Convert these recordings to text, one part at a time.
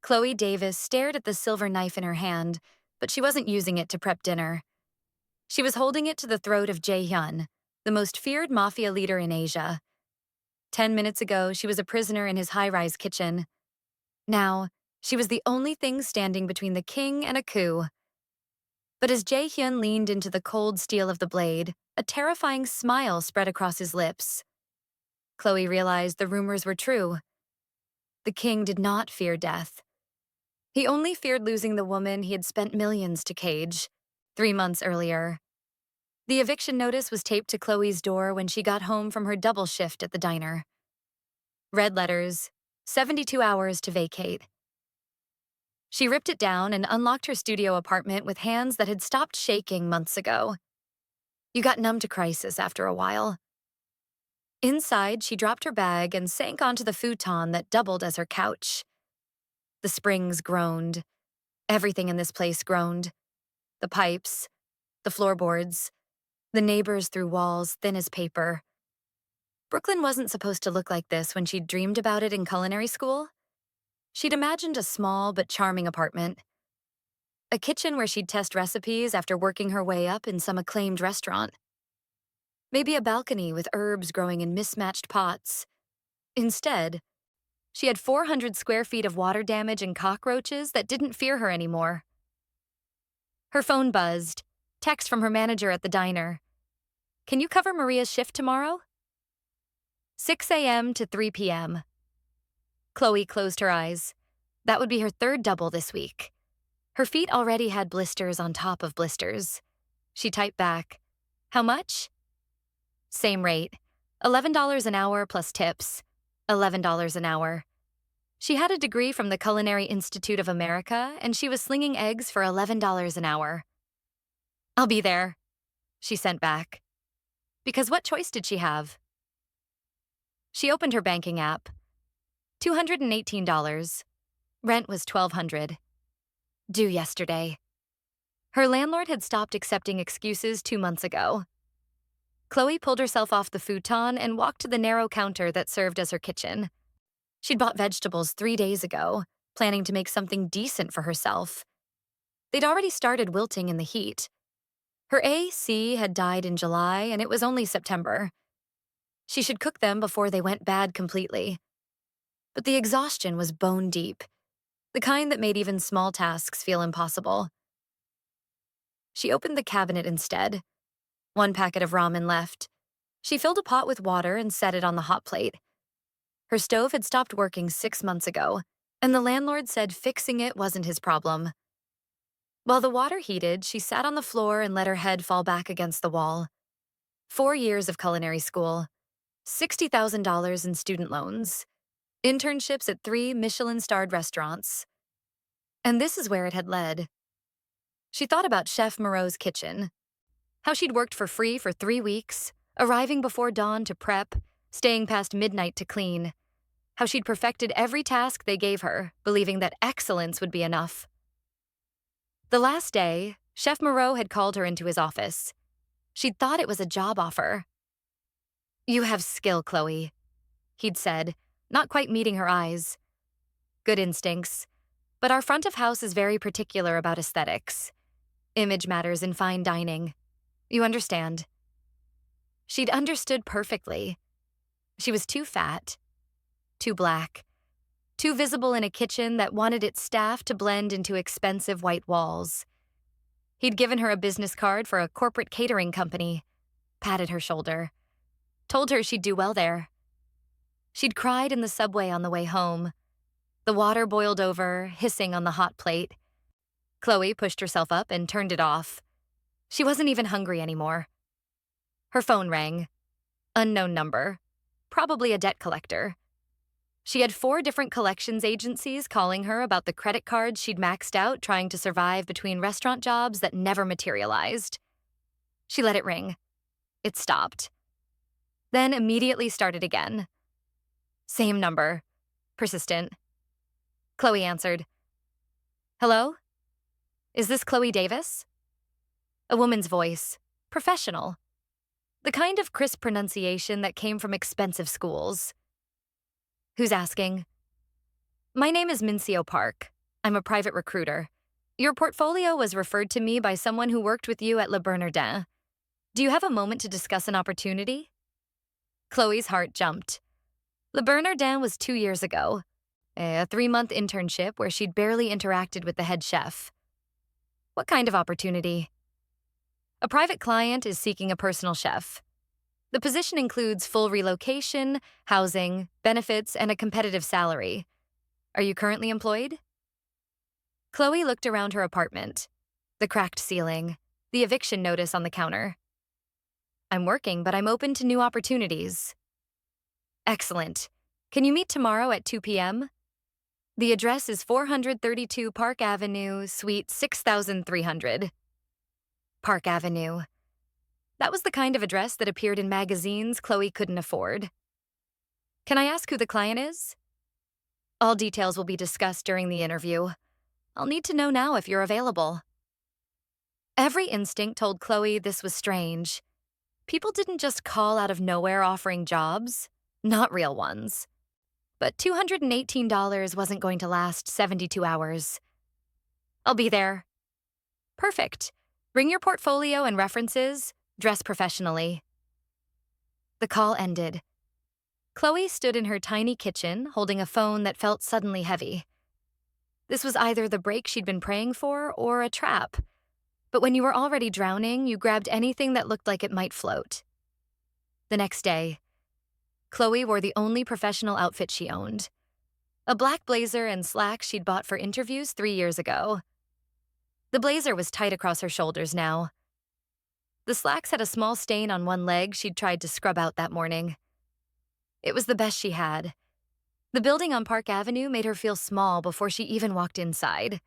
Chloe Davis stared at the silver knife in her hand, but she wasn't using it to prep dinner. She was holding it to the throat of Jae-hyun, the most feared mafia leader in Asia. 10 minutes ago, she was a prisoner in his high-rise kitchen. Now, she was the only thing standing between the king and a coup. But as Jae-hyun leaned into the cold steel of the blade, a terrifying smile spread across his lips. Chloe realized the rumors were true. The king did not fear death. He only feared losing the woman he had spent millions to cage, 3 months earlier. The eviction notice was taped to Chloe's door when she got home from her double shift at the diner. Red letters, 72 hours to vacate. She ripped it down and unlocked her studio apartment with hands that had stopped shaking months ago. You got numb to crisis after a while. Inside, she dropped her bag and sank onto the futon that doubled as her couch. The springs groaned. Everything in this place groaned. The pipes, the floorboards, the neighbors through walls thin as paper. Brooklyn wasn't supposed to look like this when she'd dreamed about it in culinary school. She'd imagined a small but charming apartment. A kitchen where she'd test recipes after working her way up in some acclaimed restaurant. Maybe a balcony with herbs growing in mismatched pots. Instead, she had 400 square feet of water damage and cockroaches that didn't fear her anymore. Her phone buzzed, text from her manager at the diner. "Can you cover Maria's shift tomorrow?" 6 a.m. to 3 p.m. Chloe closed her eyes. That would be her third double this week. Her feet already had blisters on top of blisters. She typed back, "How much?" Same rate, $11 an hour plus tips, $11 an hour. She had a degree from the Culinary Institute of America, and she was slinging eggs for $11 an hour. "I'll be there," she sent back. Because what choice did she have? She opened her banking app. $218. Rent was $1,200. Due yesterday. Her landlord had stopped accepting excuses 2 months ago. Chloe pulled herself off the futon and walked to the narrow counter that served as her kitchen. She'd bought vegetables 3 days ago, planning to make something decent for herself. They'd already started wilting in the heat. Her AC had died in July, and it was only September. She should cook them before they went bad completely. But the exhaustion was bone deep, the kind that made even small tasks feel impossible. She opened the cabinet instead. 1 packet of ramen left. She filled a pot with water and set it on the hot plate. Her stove had stopped working 6 months ago, and the landlord said fixing it wasn't his problem. While the water heated, she sat on the floor and let her head fall back against the wall. 4 years of culinary school, $60,000 in student loans, internships at 3 Michelin-starred restaurants. And this is where it had led. She thought about Chef Moreau's kitchen, how she'd worked for free for 3 weeks, arriving before dawn to prep, staying past midnight to clean, how she'd perfected every task they gave her, believing that excellence would be enough. The last day, Chef Moreau had called her into his office. She'd thought it was a job offer. "You have skill, Chloe," he'd said, not quite meeting her eyes. "Good instincts, but our front of house is very particular about aesthetics. Image matters in fine dining. You understand." She'd understood perfectly. She was too fat, too black, too visible in a kitchen that wanted its staff to blend into expensive white walls. He'd given her a business card for a corporate catering company, patted her shoulder, told her she'd do well there. She'd cried in the subway on the way home. The water boiled over, hissing on the hot plate. Chloe pushed herself up and turned it off. She wasn't even hungry anymore. Her phone rang. Unknown number. Probably a debt collector. She had 4 different collections agencies calling her about the credit cards she'd maxed out trying to survive between restaurant jobs that never materialized. She let it ring. It stopped. Then immediately started again. Same number. Persistent. Chloe answered. "Hello? Is this Chloe Davis?" A woman's voice. Professional. The kind of crisp pronunciation that came from expensive schools. "Who's asking?" "My name is Mincio Park. I'm a private recruiter. Your portfolio was referred to me by someone who worked with you at Le Bernardin. Do you have a moment to discuss an opportunity? Chloe's heart jumped. Le Bernardin was 2 years ago, a 3-month internship where she'd barely interacted with the head chef. What kind of opportunity? A private client is seeking a personal chef. The position includes full relocation, housing, benefits, and a competitive salary. Are you currently employed? Chloe looked around her apartment. The cracked ceiling, the eviction notice on the counter. I'm working, but I'm open to new opportunities. Excellent. Can you meet tomorrow at 2 p.m.? The address is 432 Park Avenue, Suite 6300. Park Avenue. That was the kind of address that appeared in magazines Chloe couldn't afford. Can I ask who the client is? All details will be discussed during the interview. I'll need to know now if you're available. Every instinct told Chloe this was strange. People didn't just call out of nowhere offering jobs, not real ones. But $218 wasn't going to last 72 hours. I'll be there. Perfect. Bring your portfolio and references. Dress professionally. The call ended. Chloe stood in her tiny kitchen, holding a phone that felt suddenly heavy. This was either the break she'd been praying for or a trap. But when you were already drowning, you grabbed anything that looked like it might float. The next day, Chloe wore the only professional outfit she owned. A black blazer and slacks she'd bought for interviews 3 years ago. The blazer was tight across her shoulders now. The slacks had a small stain on one leg she'd tried to scrub out that morning. It was the best she had. The building on Park Avenue made her feel small before she even walked inside.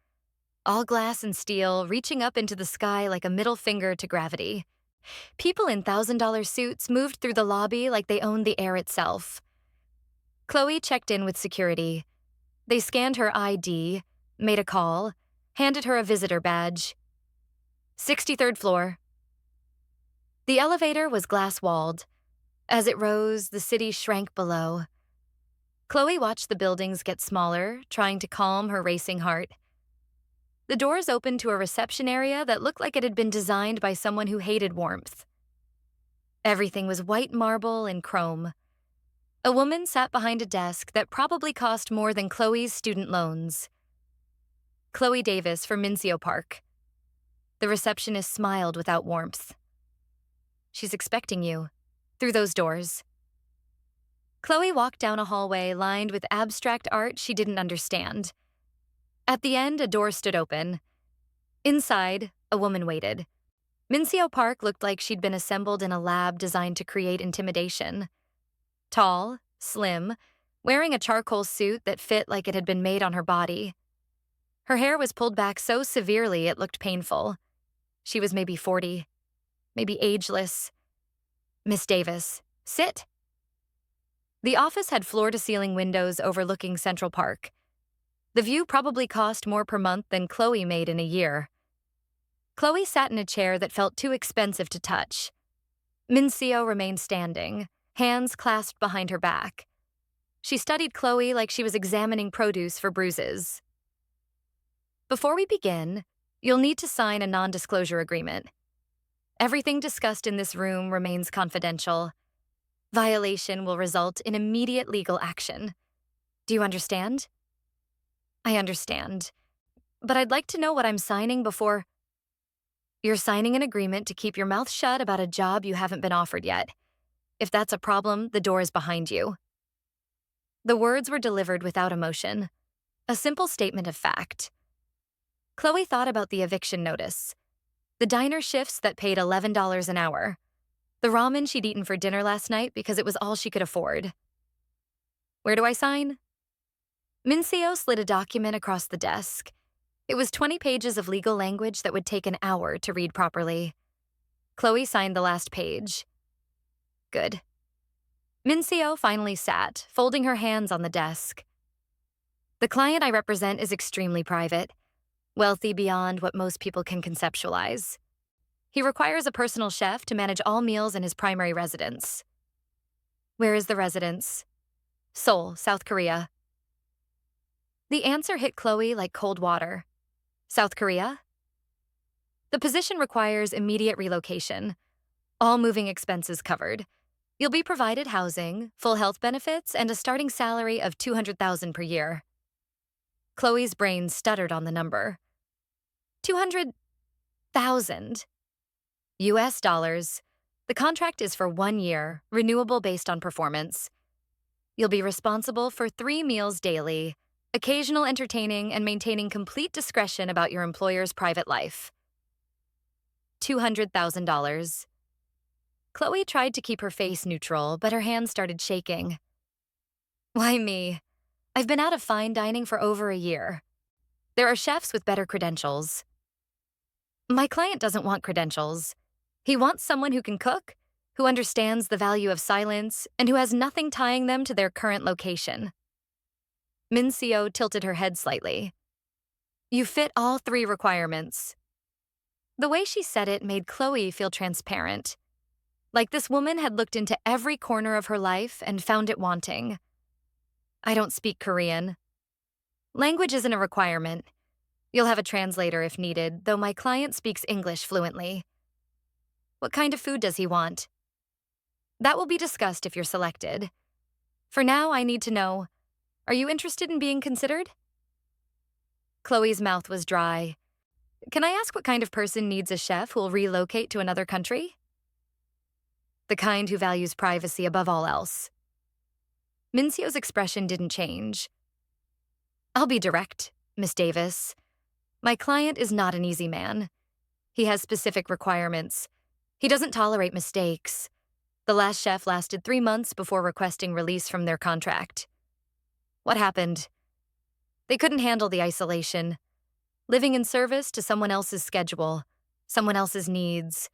All glass and steel, reaching up into the sky like a middle finger to gravity. People in $1,000 suits moved through the lobby like they owned the air itself. Chloe checked in with security. They scanned her ID, made a call, handed her a visitor badge. 63rd floor. The elevator was glass-walled. As it rose, the city shrank below. Chloe watched the buildings get smaller, trying to calm her racing heart. The doors opened to a reception area that looked like it had been designed by someone who hated warmth. Everything was white marble and chrome. A woman sat behind a desk that probably cost more than Chloe's student loans. Chloe Davis from Mincio Park. The receptionist smiled without warmth. She's expecting you, through those doors. Chloe walked down a hallway lined with abstract art she didn't understand. At the end, a door stood open. Inside, a woman waited. Mincio Park looked like she'd been assembled in a lab designed to create intimidation. Tall, slim, wearing a charcoal suit that fit like it had been made on her body. Her hair was pulled back so severely it looked painful. She was maybe 40, maybe ageless. Miss Davis, sit. The office had floor-to-ceiling windows overlooking Central Park. The view probably cost more per month than Chloe made in a year. Chloe sat in a chair that felt too expensive to touch. Mincio remained standing, hands clasped behind her back. She studied Chloe like she was examining produce for bruises. Before we begin, you'll need to sign a non-disclosure agreement. Everything discussed in this room remains confidential. Violation will result in immediate legal action. Do you understand? I understand. But I'd like to know what I'm signing before. You're signing an agreement to keep your mouth shut about a job you haven't been offered yet. If that's a problem, the door is behind you. The words were delivered without emotion. A simple statement of fact. Chloe thought about the eviction notice. The diner shifts that paid $11 an hour. The ramen she'd eaten for dinner last night because it was all she could afford. Where do I sign? Mincio slid a document across the desk. It was 20 pages of legal language that would take an hour to read properly. Chloe signed the last page. Good. Mincio finally sat, folding her hands on the desk. The client I represent is extremely private, wealthy beyond what most people can conceptualize. He requires a personal chef to manage all meals in his primary residence. Where is the residence? Seoul, South Korea. The answer hit Chloe like cold water. South Korea? The position requires immediate relocation. All moving expenses covered. You'll be provided housing, full health benefits, and a starting salary of $200,000 per year. Chloe's brain stuttered on the number. 200,000 US dollars. The contract is for 1 year, renewable based on performance. You'll be responsible for 3 meals daily, occasional entertaining, and maintaining complete discretion about your employer's private life. $200,000. Chloe tried to keep her face neutral, but her hands started shaking. Why me? I've been out of fine dining for over a year. There are chefs with better credentials. My client doesn't want credentials. He wants someone who can cook, who understands the value of silence, and who has nothing tying them to their current location. Min Seo tilted her head slightly. You fit all 3 requirements. The way she said it made Chloe feel transparent. Like this woman had looked into every corner of her life and found it wanting. I don't speak Korean. Language isn't a requirement. You'll have a translator if needed, though my client speaks English fluently. What kind of food does he want? That will be discussed if you're selected. For now, I need to know, are you interested in being considered? Chloe's mouth was dry. Can I ask what kind of person needs a chef who will relocate to another country? The kind who values privacy above all else. Min Seo's expression didn't change. I'll be direct, Miss Davis. My client is not an easy man. He has specific requirements. He doesn't tolerate mistakes. The last chef lasted 3 months before requesting release from their contract. What happened? They couldn't handle the isolation. Living in service to someone else's schedule, someone else's needs.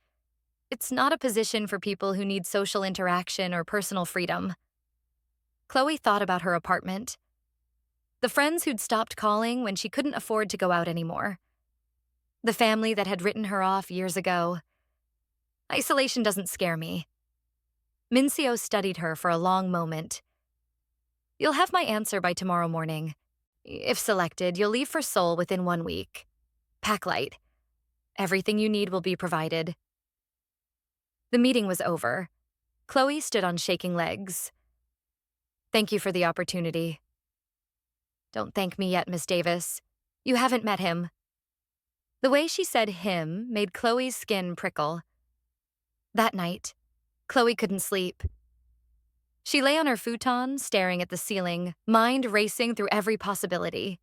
It's not a position for people who need social interaction or personal freedom. Chloe thought about her apartment. The friends who'd stopped calling when she couldn't afford to go out anymore. The family that had written her off years ago. Isolation doesn't scare me. Min Seo studied her for a long moment. You'll have my answer by tomorrow morning. If selected, you'll leave for Seoul within 1 week. Pack light. Everything you need will be provided. The meeting was over. Chloe stood on shaking legs. Thank you for the opportunity. Don't thank me yet, Miss Davis. You haven't met him. The way she said him made Chloe's skin prickle. That night, Chloe couldn't sleep. She lay on her futon, staring at the ceiling, mind racing through every possibility.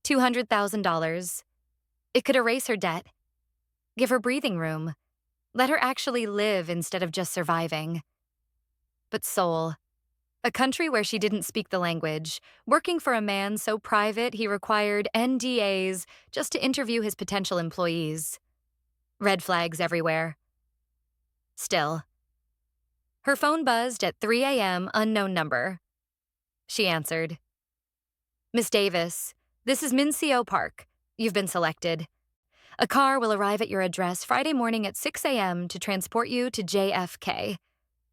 $200,000. It could erase her debt, give her breathing room, let her actually live instead of just surviving. But Seoul, a country where she didn't speak the language, working for a man so private he required NDAs just to interview his potential employees. Red flags everywhere. Still. Her phone buzzed at 3 a.m., unknown number. She answered. Miss Davis, this is Min Seo Park. You've been selected. A car will arrive at your address Friday morning at 6 a.m. to transport you to JFK.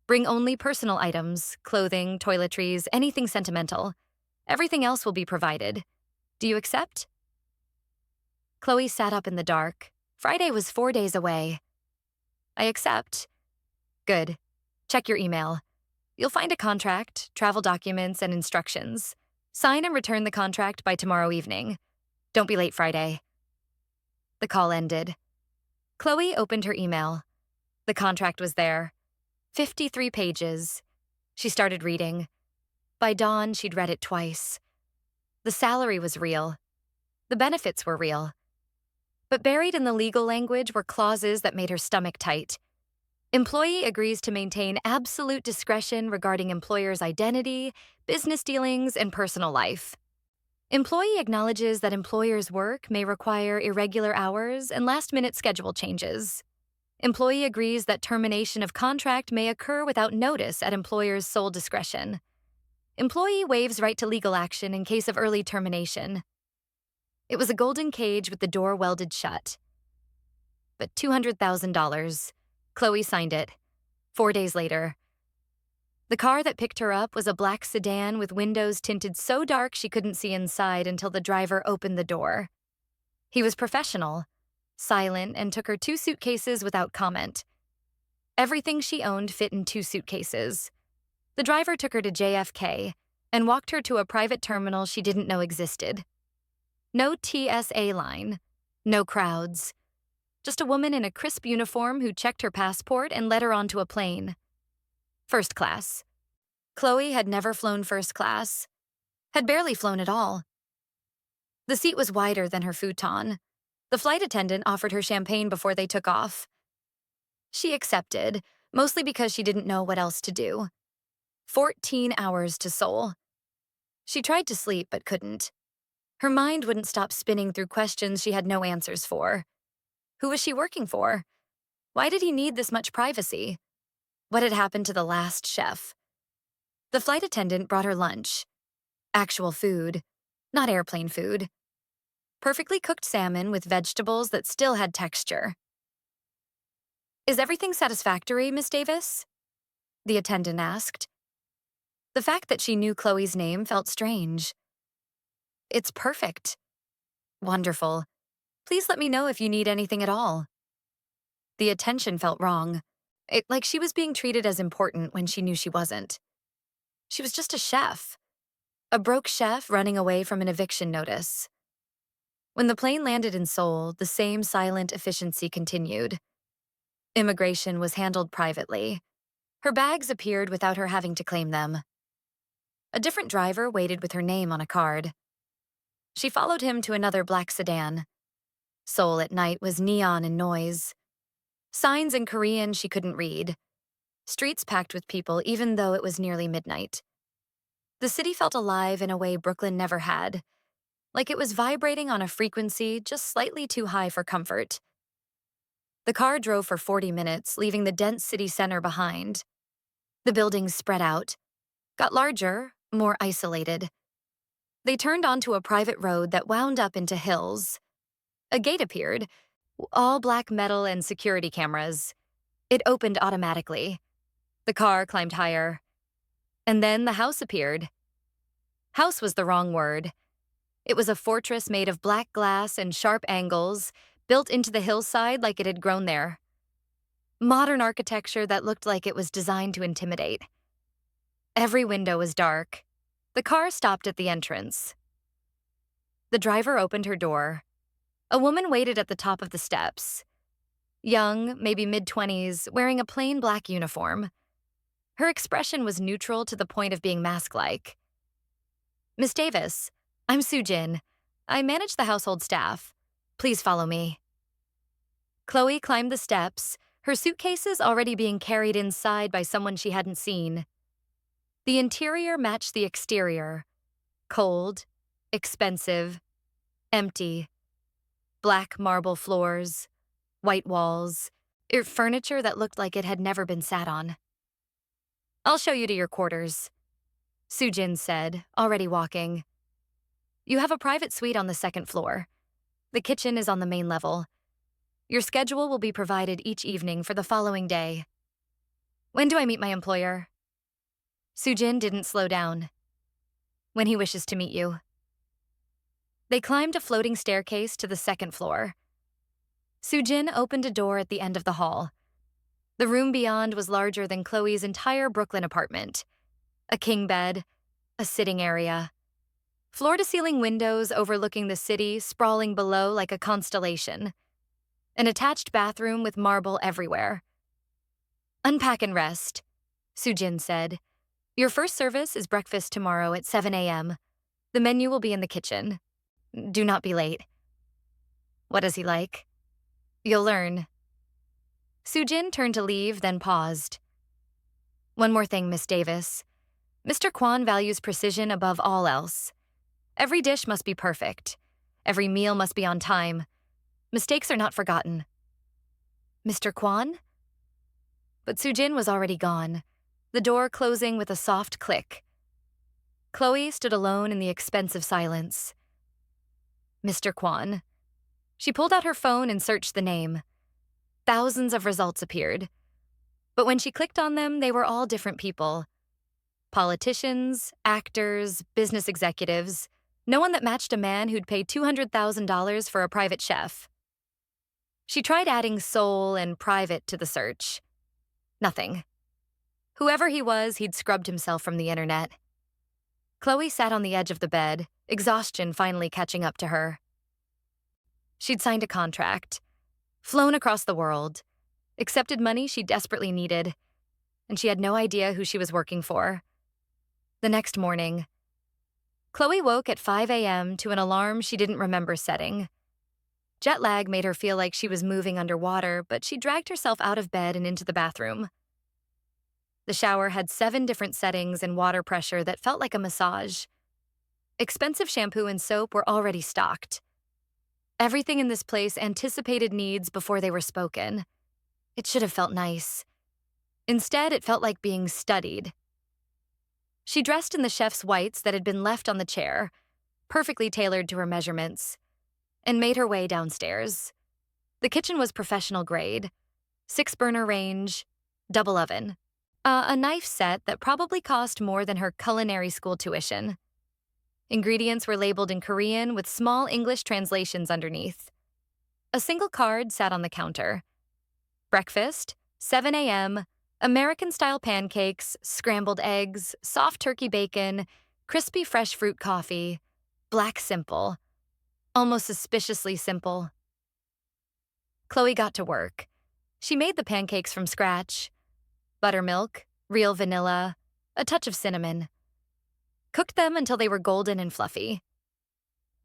Bring only personal items, clothing, toiletries, anything sentimental. Everything else will be provided. Do you accept? Chloe sat up in the dark. Friday was 4 days away. I accept. Good. Check your email. You'll find a contract, travel documents, and instructions. Sign and return the contract by tomorrow evening. Don't be late Friday. The call ended. Chloe opened her email. The contract was there. 53 pages. She started reading. By dawn, she'd read it twice. The salary was real. The benefits were real. But buried in the legal language were clauses that made her stomach tight. Employee agrees to maintain absolute discretion regarding employer's identity, business dealings, and personal life. Employee acknowledges that employer's work may require irregular hours and last-minute schedule changes. Employee agrees that termination of contract may occur without notice at employer's sole discretion. Employee waives right to legal action in case of early termination. It was a golden cage with the door welded shut. But $200,000. Chloe signed it. 4 days later. The car that picked her up was a black sedan with windows tinted so dark she couldn't see inside until the driver opened the door. He was professional, silent, and took her 2 suitcases without comment. Everything she owned fit in 2 suitcases. The driver took her to JFK and walked her to a private terminal she didn't know existed. No TSA line, no crowds. Just a woman in a crisp uniform who checked her passport and led her onto a plane. First class. Chloe had never flown first class, had barely flown at all. The seat was wider than her futon. The flight attendant offered her champagne before they took off. She accepted, mostly because she didn't know what else to do. 14 hours to Seoul. She tried to sleep but couldn't. Her mind wouldn't stop spinning through questions she had no answers for. Who was she working for? Why did he need this much privacy? What had happened to the last chef? The flight attendant brought her lunch. Actual food, not airplane food. Perfectly cooked salmon with vegetables that still had texture. "Is everything satisfactory, Miss Davis?" the attendant asked. The fact that she knew Chloe's name felt strange. "It's perfect." "Wonderful. Please let me know if you need anything at all." The attention felt wrong, like she was being treated as important when she knew she wasn't. She was just a chef. A broke chef running away from an eviction notice. When the plane landed in Seoul, the same silent efficiency continued. Immigration was handled privately. Her bags appeared without her having to claim them. A different driver waited with her name on a card. She followed him to another black sedan. Seoul at night was neon and noise. Signs in Korean she couldn't read. Streets packed with people even though it was nearly midnight. The city felt alive in a way Brooklyn never had, like it was vibrating on a frequency just slightly too high for comfort. The car drove for 40 minutes, leaving the dense city center behind. The buildings spread out, got larger, more isolated. They turned onto a private road that wound up into hills. A gate appeared, all black metal and security cameras. It opened automatically. The car climbed higher. And then the house appeared. House was the wrong word. It was a fortress made of black glass and sharp angles, built into the hillside like it had grown there. Modern architecture that looked like it was designed to intimidate. Every window was dark. The car stopped at the entrance. The driver opened her door. A woman waited at the top of the steps. Young, maybe mid-20s, wearing a plain black uniform. Her expression was neutral to the point of being mask-like. "Miss Davis, I'm Soo-jin. I manage the household staff. Please follow me." Chloe climbed the steps, her suitcases already being carried inside by someone she hadn't seen. The interior matched the exterior. Cold, expensive, empty. Black marble floors, white walls, furniture that looked like it had never been sat on. "I'll show you to your quarters," Soo-jin said, already walking. "You have a private suite on the 2nd floor. The kitchen is on the main level. Your schedule will be provided each evening for the following day." "When do I meet my employer?" Soo-jin didn't slow down. "When he wishes to meet you." They climbed a floating staircase to the 2nd floor. Soo-jin opened a door at the end of the hall. The room beyond was larger than Chloe's entire Brooklyn apartment. A king bed, a sitting area. Floor-to-ceiling windows overlooking the city sprawling below like a constellation. An attached bathroom with marble everywhere. "Unpack and rest," Soo-jin said. "Your first service is breakfast tomorrow at 7 a.m. The menu will be in the kitchen. Do not be late." "What is he like?" "You'll learn." Soo-jin turned to leave, then paused. "One more thing, Miss Davis. Mr. Kwon values precision above all else. Every dish must be perfect. Every meal must be on time. Mistakes are not forgotten." "Mr. Kwon?" But Soo-jin was already gone, the door closing with a soft click. Chloe stood alone in the expensive silence. Mr. Kwon. She pulled out her phone and searched the name. Thousands of results appeared. But when she clicked on them, they were all different people. Politicians, actors, business executives, no one that matched a man who'd pay $200,000 for a private chef. She tried adding soul and private to the search. Nothing. Whoever he was, he'd scrubbed himself from the internet. Chloe sat on the edge of the bed, exhaustion finally catching up to her. She'd signed a contract, flown across the world, accepted money she desperately needed, and she had no idea who she was working for. The next morning, Chloe woke at 5 a.m. to an alarm she didn't remember setting. Jet lag made her feel like she was moving underwater, but she dragged herself out of bed and into the bathroom. The shower had 7 different settings and water pressure that felt like a massage. Expensive shampoo and soap were already stocked. Everything in this place anticipated needs before they were spoken. It should have felt nice. Instead, it felt like being studied. She dressed in the chef's whites that had been left on the chair, perfectly tailored to her measurements, and made her way downstairs. The kitchen was professional grade, 6-burner range, double oven. A knife set that probably cost more than her culinary school tuition. Ingredients were labeled in Korean with small English translations underneath. A single card sat on the counter. Breakfast, 7 a.m., American-style pancakes, scrambled eggs, soft turkey bacon, crispy fresh fruit coffee, black simple, almost suspiciously simple. Chloe got to work. She made the pancakes from scratch. Buttermilk, real vanilla, a touch of cinnamon. Cooked them until they were golden and fluffy.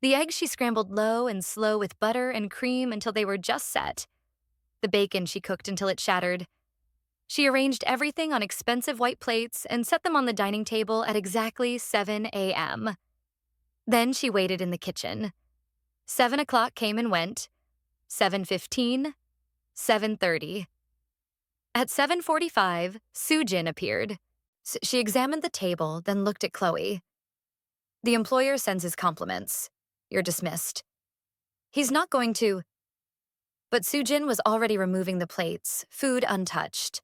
The eggs she scrambled low and slow with butter and cream until they were just set. The bacon she cooked until it shattered. She arranged everything on expensive white plates and set them on the dining table at exactly 7 a.m. Then she waited in the kitchen. 7 o'clock came and went. 7:15, 7:30. At 7:45, Soo-jin appeared. She examined the table, then looked at Chloe. The employer sends his compliments. You're dismissed. He's not going to... But Soo-jin was already removing the plates, food untouched.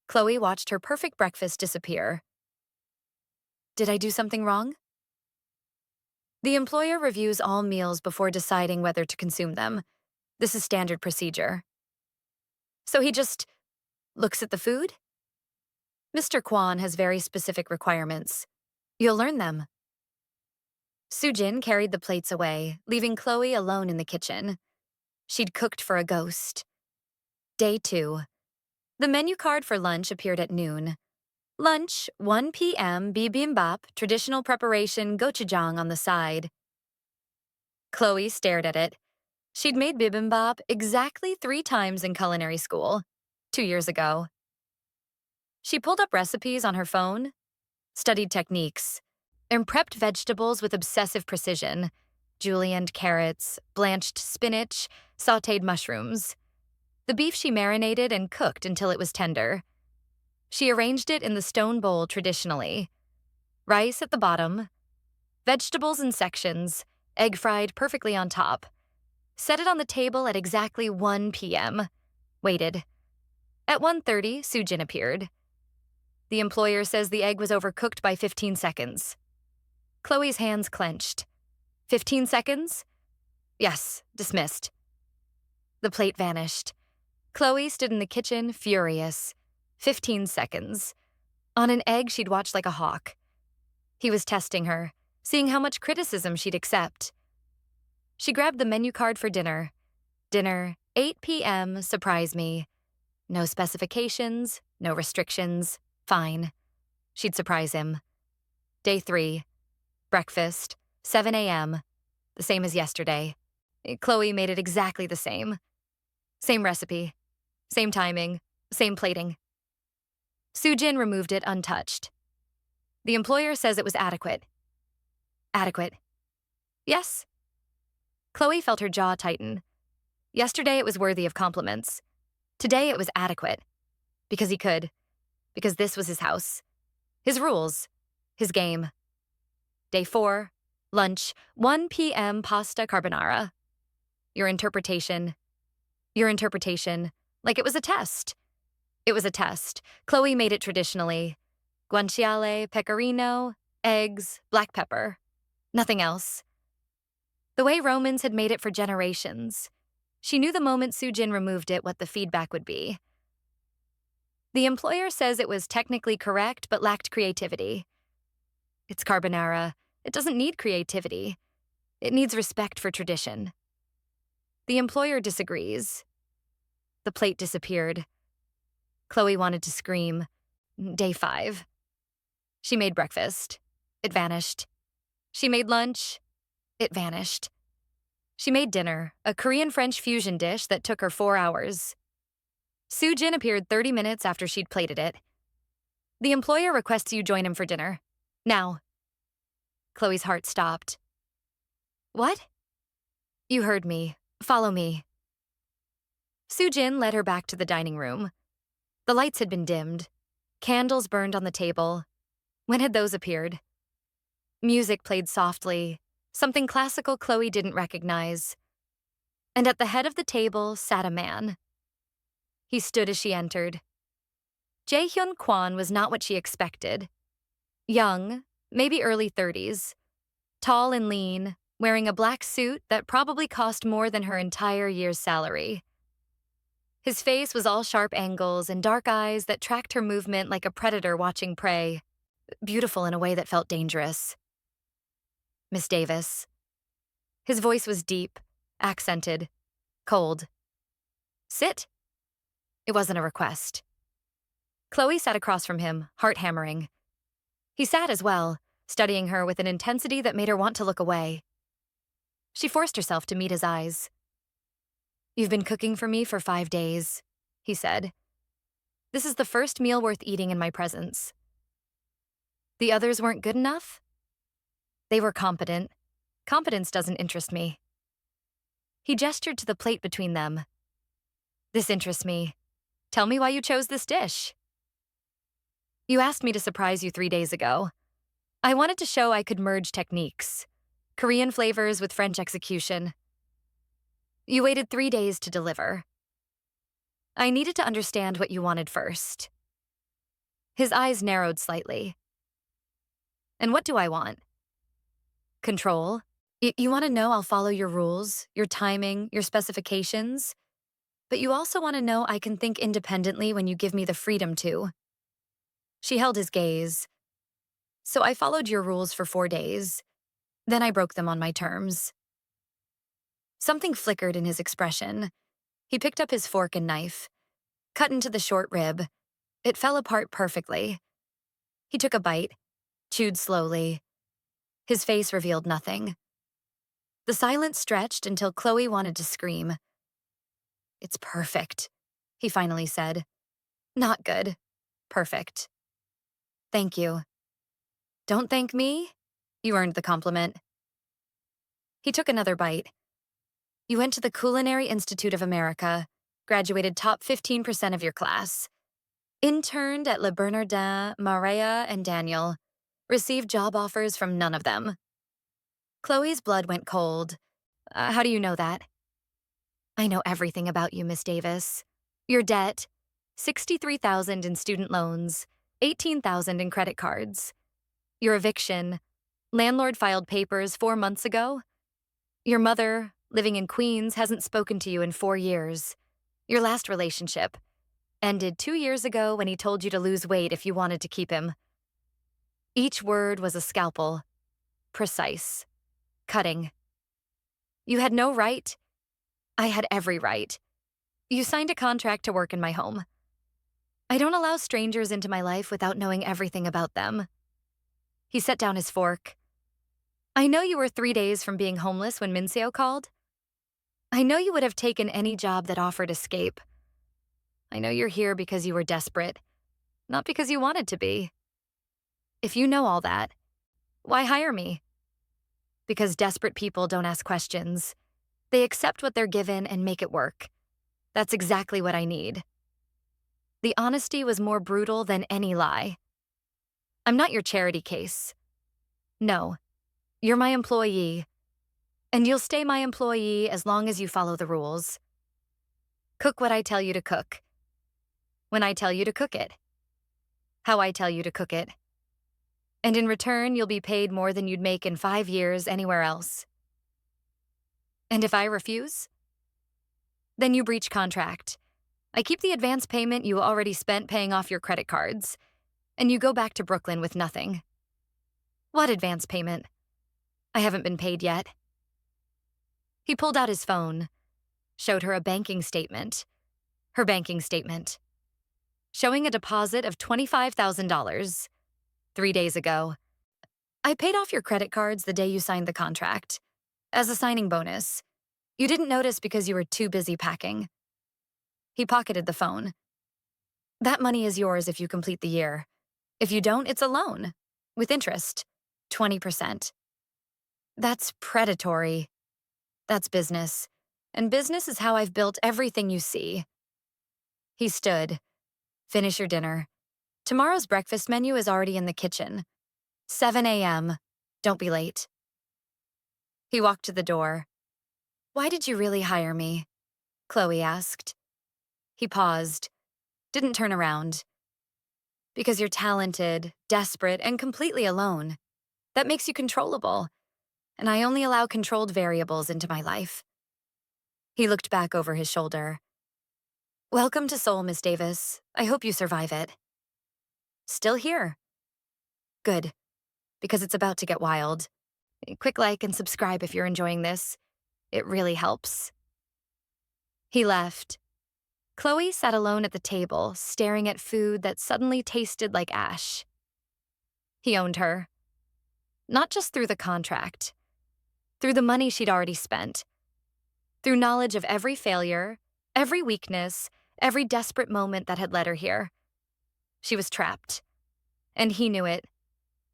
Chloe watched her perfect breakfast disappear. Did I do something wrong? The employer reviews all meals before deciding whether to consume them. This is standard procedure. So he just looks at the food? Mr. Kwon has very specific requirements. You'll learn them. Soo-jin carried the plates away, leaving Chloe alone in the kitchen. She'd cooked for a ghost. Day 2. The menu card for lunch appeared at noon. Lunch, 1 p.m. bibimbap, traditional preparation gochujang on the side. Chloe stared at it. She'd made bibimbap exactly 3 times in culinary school, 2 years ago. She pulled up recipes on her phone, studied techniques, and prepped vegetables with obsessive precision. Julienned carrots, blanched spinach, sautéed mushrooms. The beef she marinated and cooked until it was tender. She arranged it in the stone bowl traditionally. Rice at the bottom, vegetables in sections, egg fried perfectly on top. Set it on the table at exactly 1 p.m. Waited. At 1:30, Soo-jin appeared. The employer says the egg was overcooked by 15 seconds. Chloe's hands clenched. 15 seconds? Yes, dismissed. The plate vanished. Chloe stood in the kitchen, furious. 15 seconds. On an egg she'd watched like a hawk. He was testing her, seeing how much criticism she'd accept. She grabbed the menu card for dinner. Dinner, 8 p.m., surprise me. No specifications, no restrictions. Fine. She'd surprise him. Day 3. Breakfast, 7 a.m., the same as yesterday. Chloe made it exactly the same. Same recipe, same timing, same plating. Soo-jin removed it untouched. The employer says it was adequate. Adequate. Yes. Chloe felt her jaw tighten. Yesterday it was worthy of compliments. Today it was adequate. Because he could. Because this was his house. His rules. His game. Day 4. Lunch, 1 p.m. pasta carbonara. Your interpretation. Like it was a test. It was a test. Chloe made it traditionally. Guanciale, pecorino, eggs, black pepper. Nothing else. The way Romans had made it for generations. She knew the moment Sujin removed it what the feedback would be. The employer says it was technically correct but lacked creativity. It's carbonara. It doesn't need creativity. It needs respect for tradition. The employer disagrees. The plate disappeared. Chloe wanted to scream. Day 5. She made breakfast. It vanished. She made lunch. It vanished. She made dinner, a Korean-French fusion dish that took her 4 hours. Sujin appeared 30 minutes after she'd plated it. The employer requests you join him for dinner. Now. Chloe's heart stopped. What? You heard me. Follow me. Sujin led her back to the dining room. The lights had been dimmed. Candles burned on the table. When had those appeared? Music played softly, something classical Chloe didn't recognize. And at the head of the table sat a man. He stood as she entered. Jae-hyun Kwon was not what she expected. Young, maybe early 30s, tall and lean, wearing a black suit that probably cost more than her entire year's salary. His face was all sharp angles and dark eyes that tracked her movement like a predator watching prey, beautiful in a way that felt dangerous. Miss Davis. His voice was deep, accented, cold. Sit. It wasn't a request. Chloe sat across from him, heart hammering. He sat as well, studying her with an intensity that made her want to look away. She forced herself to meet his eyes. You've been cooking for me for 5 days, he said. This is the first meal worth eating in my presence. The others weren't good enough? They were competent. Competence doesn't interest me. He gestured to the plate between them. This interests me. Tell me why you chose this dish. You asked me to surprise you 3 days ago. I wanted to show I could merge techniques. Korean flavors with French execution. You waited 3 days to deliver. I needed to understand what you wanted first. His eyes narrowed slightly. And what do I want? Control. You want to know I'll follow your rules, your timing, your specifications, but you also want to know I can think independently when you give me the freedom to. She held his gaze. So I followed your rules for 4 days. Then I broke them on my terms. Something flickered in his expression. He picked up his fork and knife, cut into the short rib. It fell apart perfectly. He took a bite, chewed slowly. His face revealed nothing. The silence stretched until Chloe wanted to scream. It's perfect, he finally said. Not good. Perfect. Thank you. Don't thank me. You earned the compliment. He took another bite. You went to the Culinary Institute of America, graduated top 15% of your class, interned at Le Bernardin, Maria, and Daniel, received job offers from none of them. Chloe's blood went cold. How do you know that? I know everything about you, Miss Davis. Your debt, $63,000 in student loans, $18,000 in credit cards. Your eviction, landlord filed papers 4 months ago. Your mother, living in Queens, hasn't spoken to you in 4 years. Your last relationship ended 2 years ago when he told you to lose weight if you wanted to keep him. Each word was a scalpel. Precise. Cutting. You had no right. I had every right. You signed a contract to work in my home. I don't allow strangers into my life without knowing everything about them. He set down his fork. I know you were 3 days from being homeless when Minseo called. I know you would have taken any job that offered escape. I know you're here because you were desperate, not because you wanted to be. If you know all that, why hire me? Because desperate people don't ask questions. They accept what they're given and make it work. That's exactly what I need. The honesty was more brutal than any lie. I'm not your charity case. No, you're my employee, and you'll stay my employee as long as you follow the rules. Cook what I tell you to cook. When I tell you to cook it. how I tell you to cook it. And in return, you'll be paid more than you'd make in 5 years anywhere else. And if I refuse? Then you breach contract. I keep the advance payment you already spent paying off your credit cards, and you go back to Brooklyn with nothing. What advance payment? I haven't been paid yet. He pulled out his phone, showed her a banking statement. Her banking statement. Showing a deposit of $25,000. 3 days ago. I paid off your credit cards the day you signed the contract. As a signing bonus. You didn't notice because you were too busy packing. He pocketed the phone. That money is yours if you complete the year. If you don't, it's a loan. With interest. 20%. That's predatory. That's business. And business is how I've built everything you see. He stood. Finish your dinner. Tomorrow's breakfast menu is already in the kitchen. 7 a.m. Don't be late. He walked to the door. Why did you really hire me? Chloe asked. He paused. Didn't turn around. Because you're talented, desperate, and completely alone. That makes you controllable. And I only allow controlled variables into my life. He looked back over his shoulder. Welcome to Seoul, Miss Davis. I hope you survive it. Still here. Good. Because it's about to get wild. Quick like and subscribe if you're enjoying this. It really helps. He left. Chloe sat alone at the table, staring at food that suddenly tasted like ash. He owned her. Not just through the contract. Through the money she'd already spent. Through knowledge of every failure, every weakness, every desperate moment that had led her here. She was trapped. And he knew it.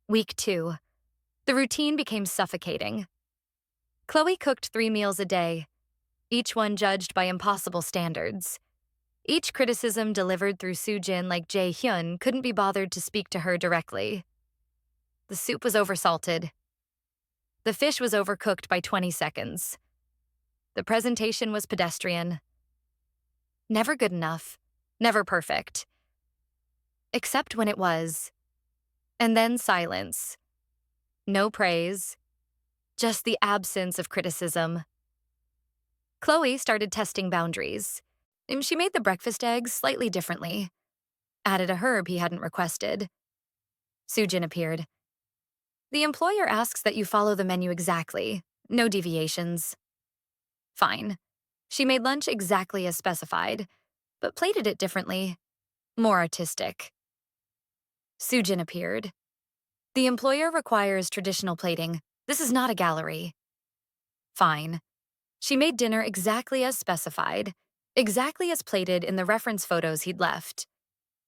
Week 2. The routine became suffocating. Chloe cooked 3 meals a day, each one judged by impossible standards. Each criticism delivered through Soo-jin like Jae-hyun couldn't be bothered to speak to her directly. The soup was oversalted. The fish was overcooked by 20 seconds. The presentation was pedestrian. Never good enough. Never perfect. Except when it was. And then silence. No praise. Just the absence of criticism. Chloe started testing boundaries. She made the breakfast eggs slightly differently. Added a herb he hadn't requested. Soo-jin appeared. The employer asks that you follow the menu exactly. No deviations. Fine. She made lunch exactly as specified, but plated it differently. More artistic. Soo-jin appeared. The employer requires traditional plating. This is not a gallery. Fine. She made dinner exactly as specified, exactly as plated in the reference photos he'd left.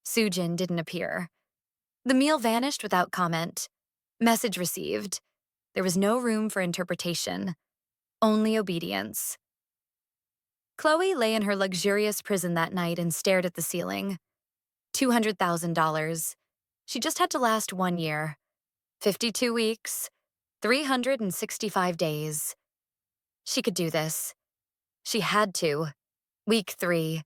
Soo-jin didn't appear. The meal vanished without comment. Message received. There was no room for interpretation. Only obedience. Chloe lay in her luxurious prison that night and stared at the ceiling. $200,000. She just had to last 1 year. 52 weeks. 365 days. She could do this. She had to. Week 3.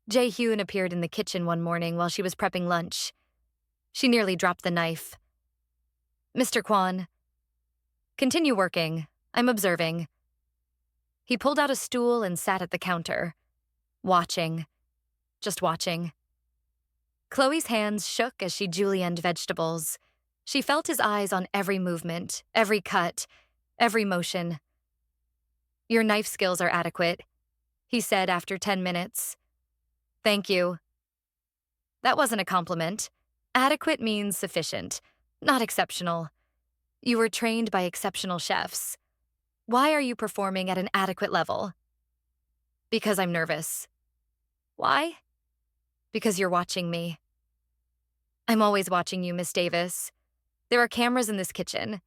Jae-hyun appeared in the kitchen one morning while she was prepping lunch. She nearly dropped the knife. Mr. Kwon. Continue working. I'm observing. He pulled out a stool and sat at the counter. Watching. Just watching. Chloe's hands shook as she julienned vegetables. She felt his eyes on every movement, every cut, every motion. Your knife skills are adequate, he said after 10 minutes. Thank you. That wasn't a compliment. Adequate means sufficient, not exceptional. You were trained by exceptional chefs. Why are you performing at an adequate level? Because I'm nervous. Why? Because you're watching me. I'm always watching you, Miss Davis. There are cameras in this kitchen,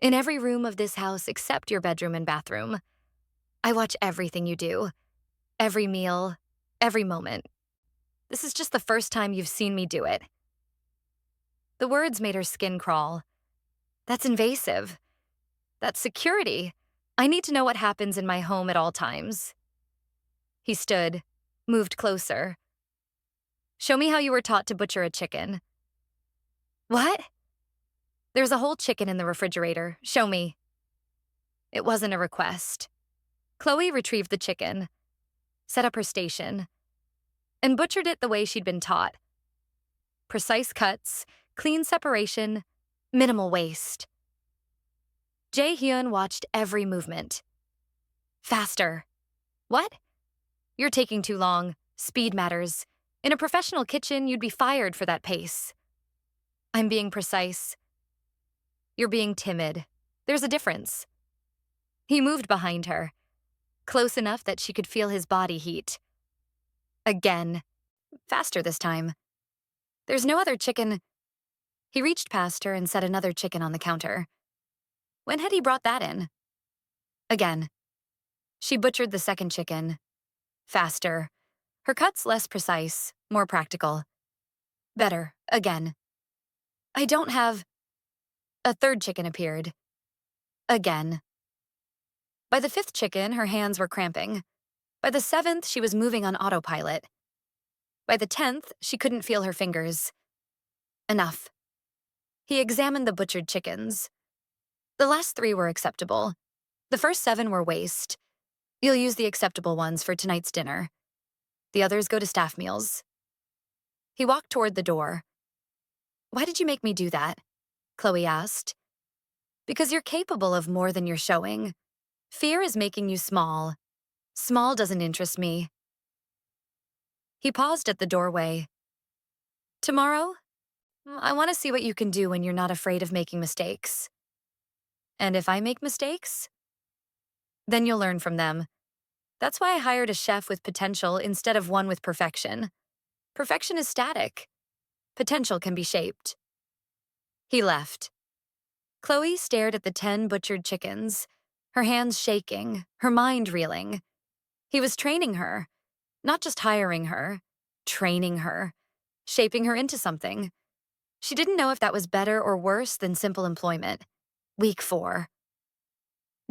in every room of this house except your bedroom and bathroom. I watch everything you do, every meal, every moment. This is just the first time you've seen me do it. The words made her skin crawl. That's invasive. That's security. I need to know what happens in my home at all times. He stood, moved closer. Show me how you were taught to butcher a chicken. What? There's a whole chicken in the refrigerator. Show me. It wasn't a request. Chloe retrieved the chicken, set up her station, and butchered it the way she'd been taught. Precise cuts, clean separation, minimal waste. Jae-hyun watched every movement. Faster. What? You're taking too long. Speed matters. In a professional kitchen, you'd be fired for that pace. I'm being precise. You're being timid. There's a difference. He moved behind her, close enough that she could feel his body heat. Again. Faster this time. There's no other chicken. He reached past her and set another chicken on the counter. When had he brought that in? Again. She butchered the second chicken. Faster. Her cuts less precise, more practical. Better. Again. I don't have... A third chicken appeared. Again. By the fifth chicken, her hands were cramping. By the seventh, she was moving on autopilot. By the 10th, she couldn't feel her fingers. Enough. He examined the butchered chickens. The last 3 were acceptable. The first 7 were waste. You'll use the acceptable ones for tonight's dinner. The others go to staff meals. He walked toward the door. Why did you make me do that? Chloe asked. Because you're capable of more than you're showing. Fear is making you small. Small doesn't interest me. He paused at the doorway. Tomorrow, I want to see what you can do when you're not afraid of making mistakes. And if I make mistakes, then you'll learn from them. That's why I hired a chef with potential instead of one with perfection. Perfection is static. Potential can be shaped. He left. Chloe stared at the 10 butchered chickens, her hands shaking, her mind reeling. He was training her, not just hiring her, training her, shaping her into something. She didn't know if that was better or worse than simple employment. Week 4.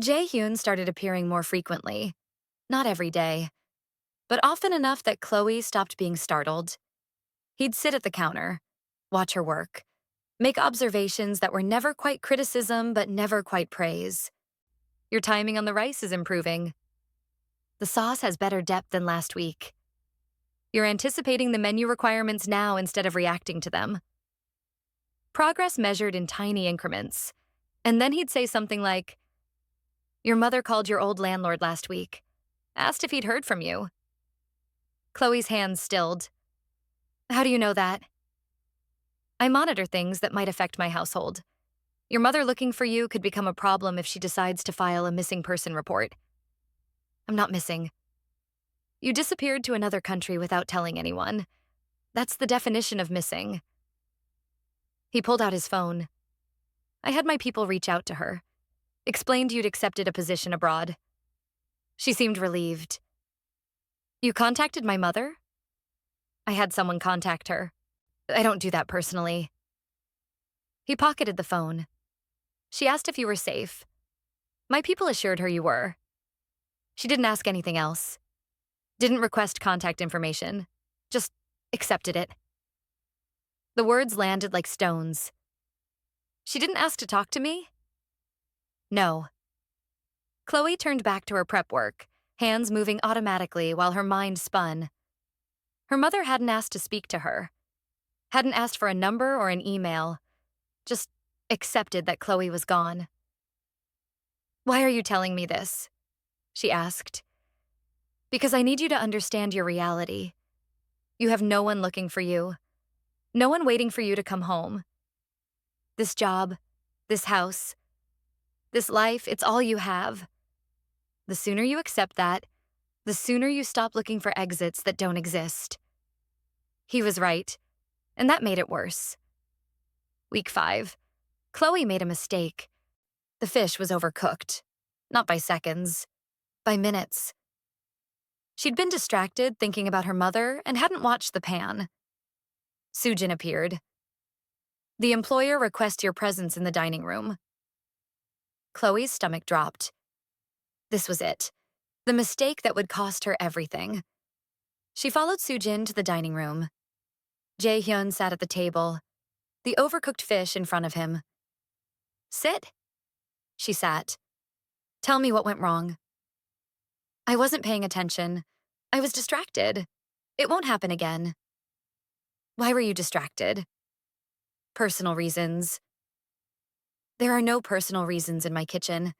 Jae-hyun started appearing more frequently. Not every day, but often enough that Chloe stopped being startled. He'd sit at the counter, watch her work, make observations that were never quite criticism but never quite praise. Your timing on the rice is improving. The sauce has better depth than last week. You're anticipating the menu requirements now instead of reacting to them. Progress measured in tiny increments. And then he'd say something like, your mother called your old landlord last week. Asked if he'd heard from you. Chloe's hands stilled. How do you know that? I monitor things that might affect my household. Your mother looking for you could become a problem if she decides to file a missing person report. I'm not missing. You disappeared to another country without telling anyone. That's the definition of missing. He pulled out his phone. I had my people reach out to her. Explained you'd accepted a position abroad. She seemed relieved. You contacted my mother? I had someone contact her. I don't do that personally. He pocketed the phone. She asked if you were safe. My people assured her you were. She didn't ask anything else. Didn't request contact information. Just accepted it. The words landed like stones. She didn't ask to talk to me? No. Chloe turned back to her prep work, hands moving automatically while her mind spun. Her mother hadn't asked to speak to her. Hadn't asked for a number or an email. Just accepted that Chloe was gone. Why are you telling me this? She asked. Because I need you to understand your reality. You have no one looking for you. No one waiting for you to come home. This job, this house, this life, it's all you have. The sooner you accept that, the sooner you stop looking for exits that don't exist. He was right, and that made it worse. Week 5. Chloe made a mistake. The fish was overcooked. Not by seconds, by minutes. She'd been distracted thinking about her mother and hadn't watched the pan. Soojin appeared. The employer requests your presence in the dining room. Chloe's stomach dropped. This was it. The mistake that would cost her everything. She followed Soojin to the dining room. Jae-hyun sat at the table. the overcooked fish in front of him. Sit. She sat. Tell me what went wrong. I wasn't paying attention. I was distracted. It won't happen again. Why were you distracted? Personal reasons. There are no personal reasons in my kitchen.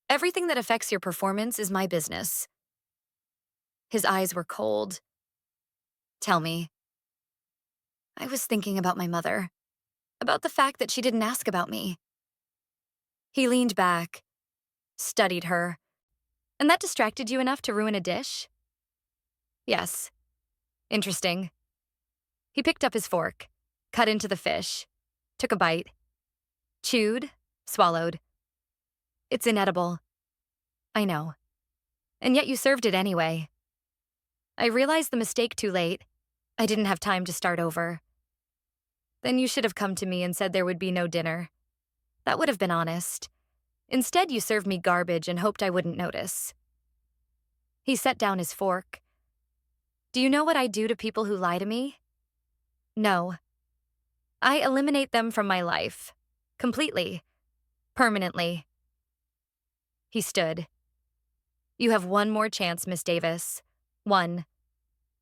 Everything that affects your performance is my business. His eyes were cold. Tell me. I was thinking about my mother, about the fact that she didn't ask about me. He leaned back, studied her. And that distracted you enough to ruin a dish? Yes. Interesting. He picked up his fork, cut into the fish, took a bite, chewed, swallowed. It's inedible. I know. And yet you served it anyway. I realized the mistake too late. I didn't have time to start over. Then you should have come to me and said there would be no dinner. That would have been honest. Instead, you served me garbage and hoped I wouldn't notice. He set down his fork. Do you know what I do to people who lie to me? No. I eliminate them from my life. Completely. Permanently. He stood. You have one more chance, Miss Davis. One.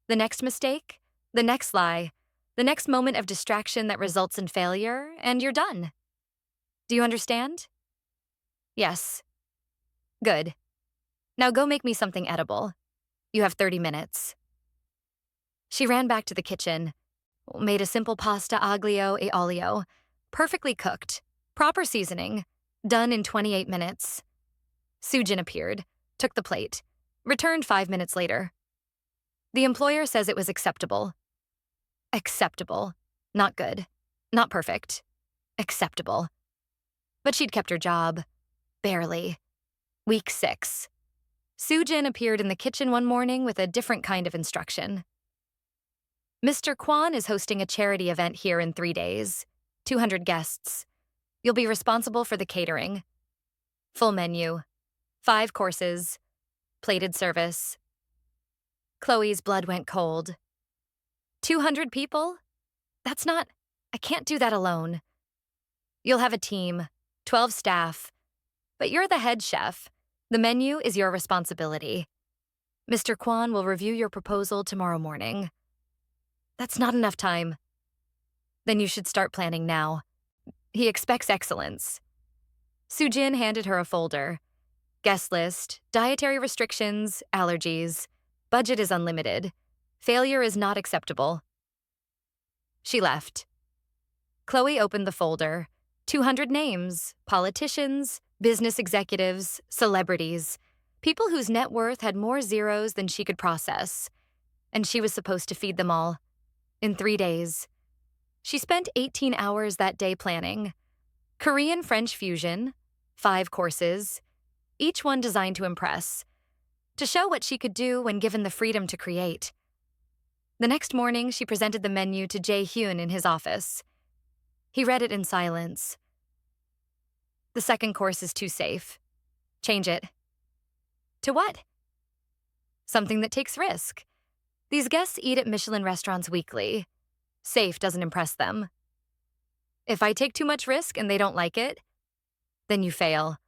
The next mistake, the next lie, the next moment of distraction that results in failure, and you're done. Do you understand? Yes. Good. Now go make me something edible. You have 30 minutes. She ran back to the kitchen, made a simple pasta aglio e olio, perfectly cooked, proper seasoning, done in 28 minutes. Sujin appeared, took the plate, returned 5 minutes later. The employer says it was acceptable. Acceptable. Not good. Not perfect. Acceptable. But she'd kept her job. Barely. Week 6. Sujin appeared in the kitchen one morning with a different kind of instruction. Mr. Kwan is hosting a charity event here in 3 days. 200 guests. You'll be responsible for the catering. Full menu. 5 courses. Plated service. Chloe's blood went cold. 200 people? I can't do that alone. You'll have a team, 12 staff. But you're the head chef. The menu is your responsibility. Mr. Kwan will review your proposal tomorrow morning. That's not enough time. Then you should start planning now. He expects excellence. Sujin handed her a folder. Guest list, dietary restrictions, allergies. Budget is unlimited. Failure is not acceptable. She left. Chloe opened the folder. 200 names, politicians, business executives, celebrities, people whose net worth had more zeros than she could process. And she was supposed to feed them all. In 3 days. She spent 18 hours that day planning. Korean-French fusion, 5 courses, each one designed to impress, to show what she could do when given the freedom to create. The next morning, she presented the menu to Jae-hyun in his office. He read it in silence. The second course is too safe. Change it. To what? Something that takes risk. These guests eat at Michelin restaurants weekly. Safe doesn't impress them. If I take too much risk and they don't like it, then you fail.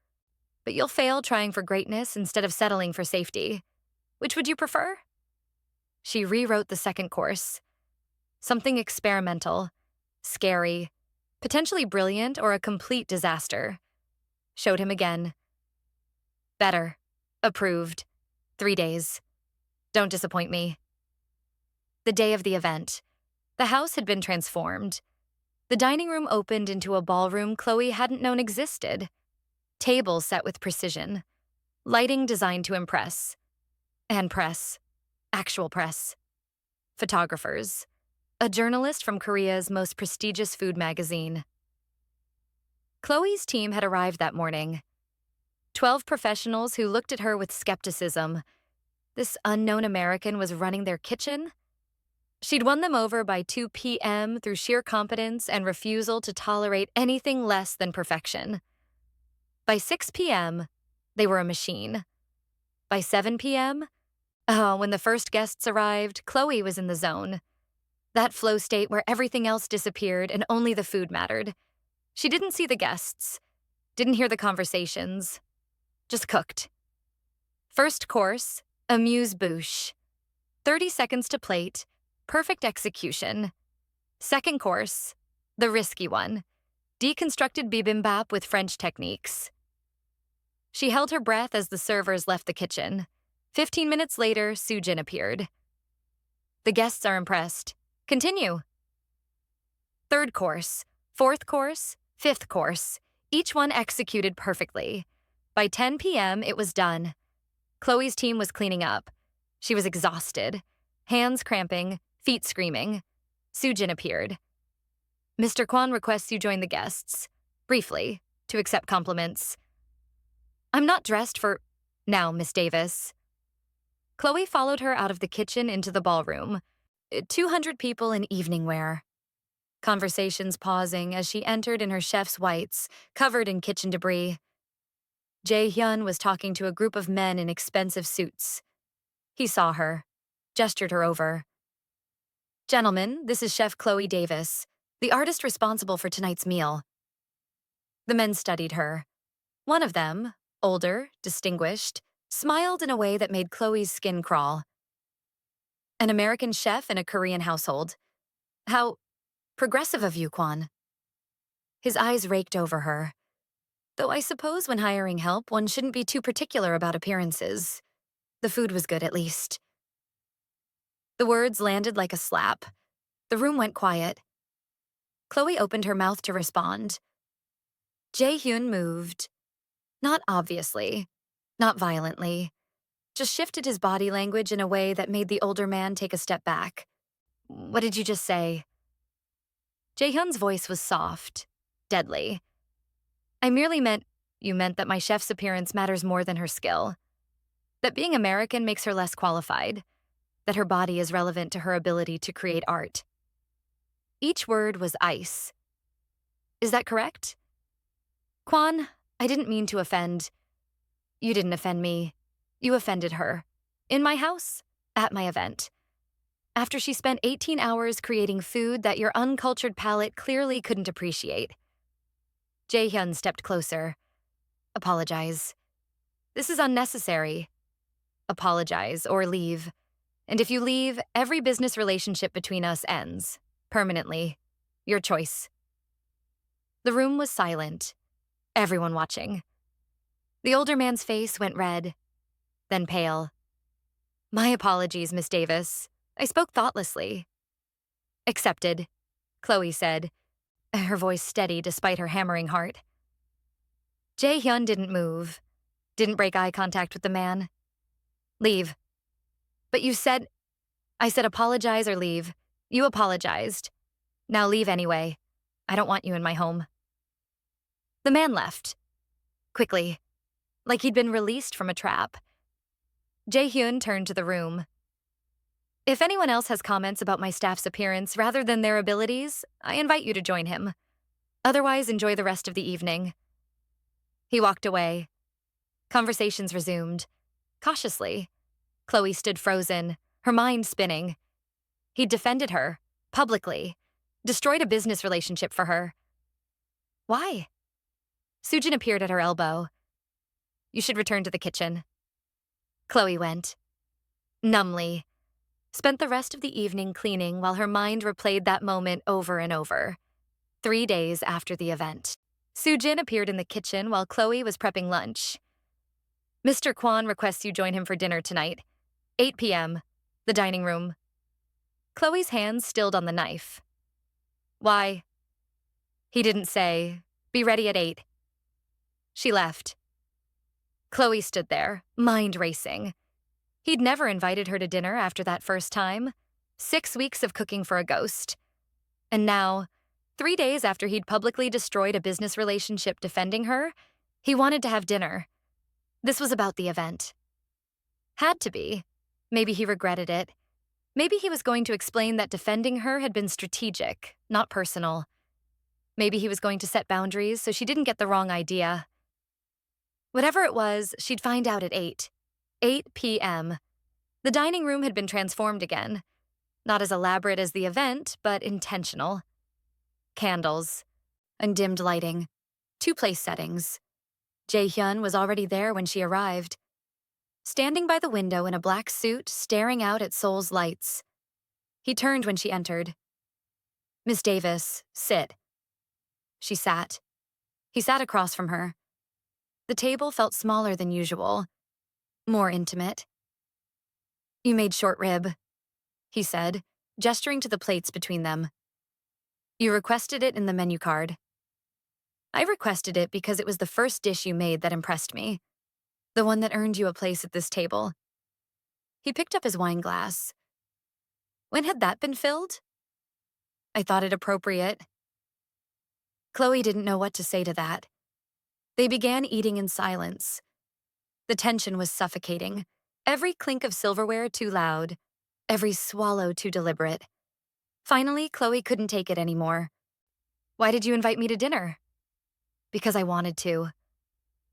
But you'll fail trying for greatness instead of settling for safety. Which would you prefer? She rewrote the second course. Something experimental, scary, potentially brilliant, or a complete disaster. Showed him again. Better. Approved. 3 days. Don't disappoint me. The day of the event. The house had been transformed. The dining room opened into a ballroom Chloe hadn't known existed. Tables set with precision. Lighting designed to impress. And press. Actual press. Photographers. A journalist from Korea's most prestigious food magazine. Chloe's team had arrived that morning. 12 professionals who looked at her with skepticism. This unknown American was running their kitchen? She'd won them over by 2 p.m. through sheer competence and refusal to tolerate anything less than perfection. By 6 p.m., they were a machine. By 7 p.m., when the first guests arrived, Chloe was in the zone. That flow state where everything else disappeared and only the food mattered. She didn't see the guests, didn't hear the conversations, just cooked. First course, amuse-bouche. 30 seconds to plate, perfect execution. Second course, the risky one, deconstructed bibimbap with French techniques. She held her breath as the servers left the kitchen. 15 minutes later, Sujin appeared. The guests are impressed. Continue. Third course, fourth course, fifth course, each one executed perfectly. By 10 p.m., it was done. Chloe's team was cleaning up. She was exhausted, hands cramping, feet screaming. Sujin appeared. Mr. Kwan requests you join the guests, briefly, to accept compliments. I'm not dressed for now, Miss Davis. Chloe followed her out of the kitchen into the ballroom. 200 people in evening wear. Conversations pausing as she entered in her chef's whites, covered in kitchen debris. Jae-hyun was talking to a group of men in expensive suits. He saw her, gestured her over. Gentlemen, this is Chef Chloe Davis, the artist responsible for tonight's meal. The men studied her. One of them, older, distinguished, smiled in a way that made Chloe's skin crawl. An American chef in a Korean household. How progressive of you, Kwan. His eyes raked over her. Though I suppose when hiring help, one shouldn't be too particular about appearances. The food was good, at least. The words landed like a slap. The room went quiet. Chloe opened her mouth to respond. Jae-hyun moved. Not obviously, not violently, just shifted his body language in a way that made the older man take a step back. What did you just say? Jae-hyun's voice was soft, deadly. I merely meant, you meant that my chef's appearance matters more than her skill. That being American makes her less qualified. That her body is relevant to her ability to create art. Each word was ice. Is that correct? Kwan, I didn't mean to offend. You didn't offend me. You offended her. In my house, at my event. After she spent 18 hours creating food that your uncultured palate clearly couldn't appreciate. Jae-hyun stepped closer. Apologize. This is unnecessary. Apologize or leave. And if you leave, every business relationship between us ends. Permanently. Your choice. The room was silent. Everyone watching. The older man's face went red, then pale. My apologies, Miss Davis. I spoke thoughtlessly. Accepted, Chloe said, her voice steady despite her hammering heart. Jae-hyun didn't move, didn't break eye contact with the man. Leave. But you said... I said apologize or leave. You apologized. Now leave anyway. I don't want you in my home. The man left. Quickly. Like he'd been released from a trap. Jae-hyun turned to the room. If anyone else has comments about my staff's appearance rather than their abilities, I invite you to join him. Otherwise, enjoy the rest of the evening. He walked away. Conversations resumed. Cautiously. Chloe stood frozen, her mind spinning. He'd defended her, publicly, destroyed a business relationship for her. Why? Sujin appeared at her elbow. You should return to the kitchen. Chloe went. Numbly. Spent the rest of the evening cleaning while her mind replayed that moment over and over. 3 days after the event. Sujin appeared in the kitchen while Chloe was prepping lunch. Mr. Kwan requests you join him for dinner tonight. 8 p.m. The dining room. Chloe's hands stilled on the knife. Why? He didn't say, be ready at 8. She left. Chloe stood there, mind racing. He'd never invited her to dinner after that first time. 6 weeks of cooking for a ghost. And now, 3 days after he'd publicly destroyed a business relationship defending her, he wanted to have dinner. This was about the event. Had to be. Maybe he regretted it. Maybe he was going to explain that defending her had been strategic, not personal. Maybe he was going to set boundaries so she didn't get the wrong idea. Whatever it was, she'd find out at 8. 8 p.m. The dining room had been transformed again. Not as elaborate as the event, but intentional. Candles, undimmed lighting, two place settings. Jae-hyun was already there when she arrived, standing by the window in a black suit, staring out at Seoul's lights. He turned when she entered. "Miss Davis, sit." She sat. He sat across from her. The table felt smaller than usual, more intimate. "You made short rib," he said, gesturing to the plates between them. "You requested it in the menu card." "I requested it because it was the first dish you made that impressed me, the one that earned you a place at this table." He picked up his wine glass. "When had that been filled?" "I thought it appropriate." Chloe didn't know what to say to that. They began eating in silence. The tension was suffocating. Every clink of silverware too loud, every swallow too deliberate. Finally, Chloe couldn't take it anymore. "Why did you invite me to dinner?" "Because I wanted to."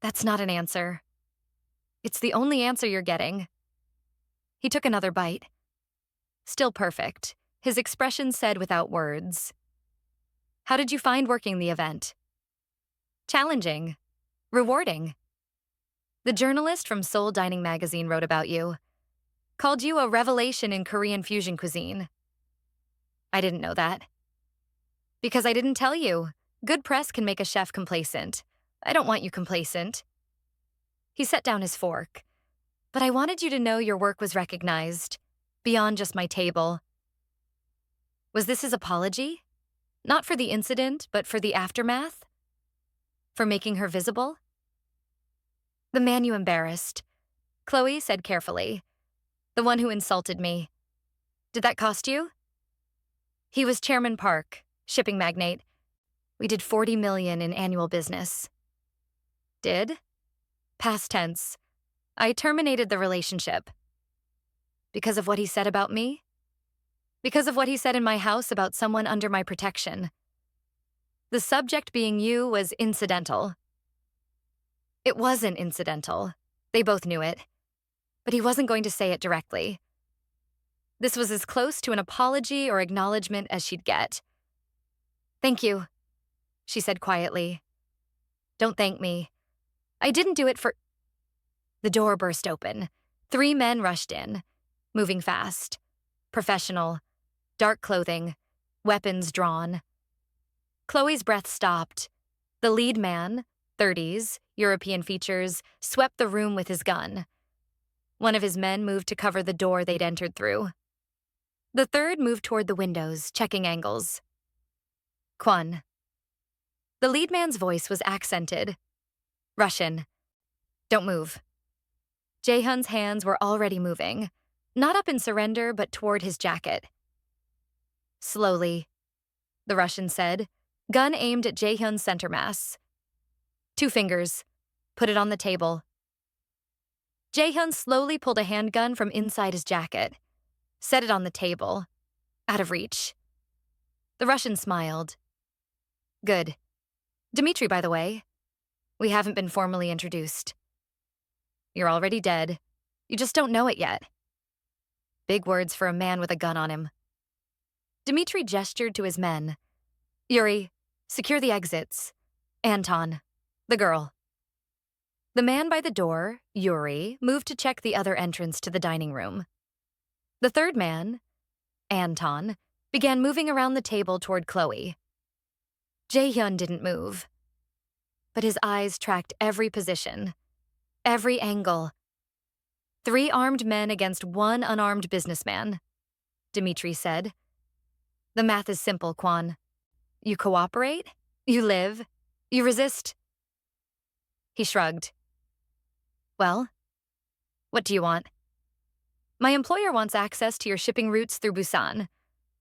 "That's not an answer." "It's the only answer you're getting." He took another bite. Still perfect, his expression said without words. "How did you find working the event?" "Challenging. Rewarding. The journalist from Seoul Dining Magazine wrote about you. Called you a revelation in Korean fusion cuisine." "I didn't know that." "Because I didn't tell you. Good press can make a chef complacent. I don't want you complacent." He set down his fork. "But I wanted you to know your work was recognized, beyond just my table." Was this his apology? Not for the incident, but for the aftermath? For making her visible? "The man you embarrassed," Chloe said carefully. "The one who insulted me. Did that cost you?" "He was Chairman Park, shipping magnate. We did 40 million in annual business." "Did?" Past tense. "I terminated the relationship." "Because of what he said about me?" "Because of what he said in my house about someone under my protection. The subject being you was incidental." It wasn't incidental. They both knew it. But he wasn't going to say it directly. This was as close to an apology or acknowledgement as she'd get. "Thank you," she said quietly. "Don't thank me. I didn't do it for—" The door burst open. 3 men rushed in, moving fast. Professional, dark clothing, weapons drawn. Chloe's breath stopped. The lead man, 30s, European features, swept the room with his gun. One of his men moved to cover the door they'd entered through. The third moved toward the windows, checking angles. "Kwon." The lead man's voice was accented. "Russian. Don't move." Jae-hyun's hands were already moving, not up in surrender, but toward his jacket. "Slowly," the Russian said, gun aimed at Jae-hyun's center mass. "2 fingers. Put it on the table." Jae-hyun slowly pulled a handgun from inside his jacket, set it on the table, out of reach. The Russian smiled. "Good. Dmitri, by the way. We haven't been formally introduced." "You're already dead. You just don't know it yet." Big words for a man with a gun on him. Dmitri gestured to his men. "Yuri, secure the exits. Anton, the girl." The man by the door, Yuri, moved to check the other entrance to the dining room. The third man, Anton, began moving around the table toward Chloe. Jae-hyun didn't move, but his eyes tracked every position, every angle. 3 armed men against 1 unarmed businessman, Dmitri said. "The math is simple, Kwon. You cooperate, you live, you resist." He shrugged. "Well, what do you want?" "My employer wants access to your shipping routes through Busan.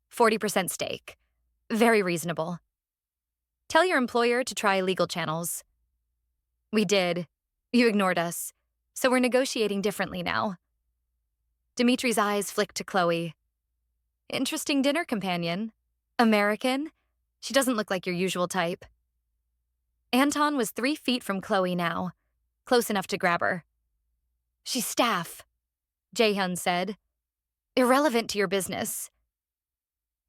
40% stake. Very reasonable. Tell your employer to try legal channels." "We did. You ignored us. So we're negotiating differently now." Dimitri's eyes flicked to Chloe. "Interesting dinner companion. American. She doesn't look like your usual type." Anton was 3 feet from Chloe now, close enough to grab her. "She's staff," Jae-hyun said. "Irrelevant to your business.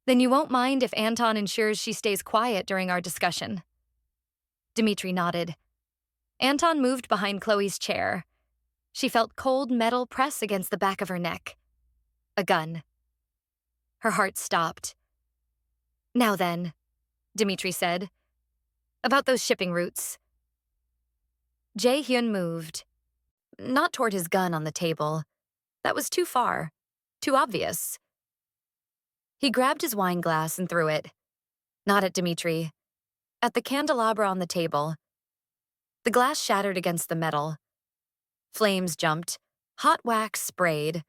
Then you won't mind if Anton ensures she stays quiet during our discussion. Dmitri nodded. Anton moved behind Chloe's chair. She felt cold metal press against the back of her neck. A gun. Her heart stopped. Now then, Dmitri said. About those shipping routes. Jae-hyun moved. Not toward his gun on the table. That was too far. Too obvious. He grabbed his wine glass and threw it. Not at Dmitri. At the candelabra on the table. The glass shattered against the metal. Flames jumped. Hot wax sprayed.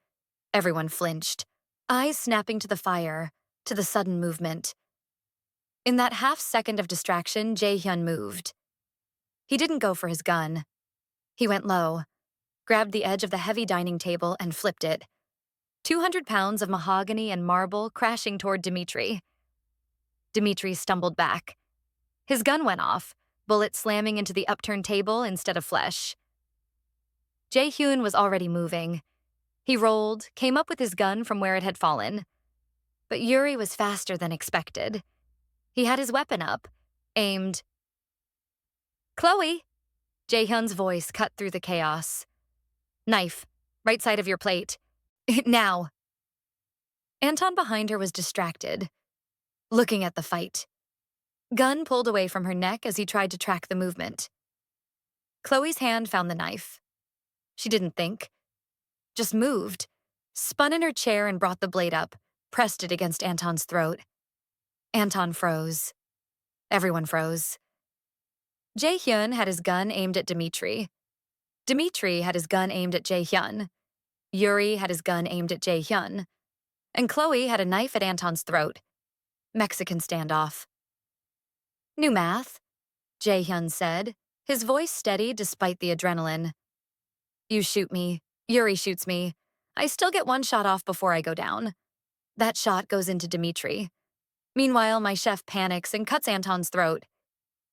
Everyone flinched, eyes snapping to the fire, to the sudden movement. In that half-second of distraction, Jae-hyun moved. He didn't go for his gun. He went low, grabbed the edge of the heavy dining table and flipped it. 200 pounds of mahogany and marble crashing toward Dmitri. Dmitri stumbled back. His gun went off, bullet slamming into the upturned table instead of flesh. Jae-hyun was already moving. He rolled, came up with his gun from where it had fallen. But Yuri was faster than expected. He had his weapon up, aimed. Chloe! Jae-hyun's voice cut through the chaos. Knife, right side of your plate. Now. Anton behind her was distracted, looking at the fight. Gun pulled away from her neck as he tried to track the movement. Chloe's hand found the knife. She didn't think. Just moved, spun in her chair and brought the blade up, pressed it against Anton's throat. Anton froze. Everyone froze. Jae-hyun had his gun aimed at Dmitri. Dmitri had his gun aimed at Jae-hyun. Yuri had his gun aimed at Jae-hyun. And Chloe had a knife at Anton's throat. Mexican standoff. New math, Jae-hyun said, his voice steady despite the adrenaline. You shoot me. Yuri shoots me. I still get one shot off before I go down. That shot goes into Dmitri. Meanwhile, my chef panics and cuts Anton's throat.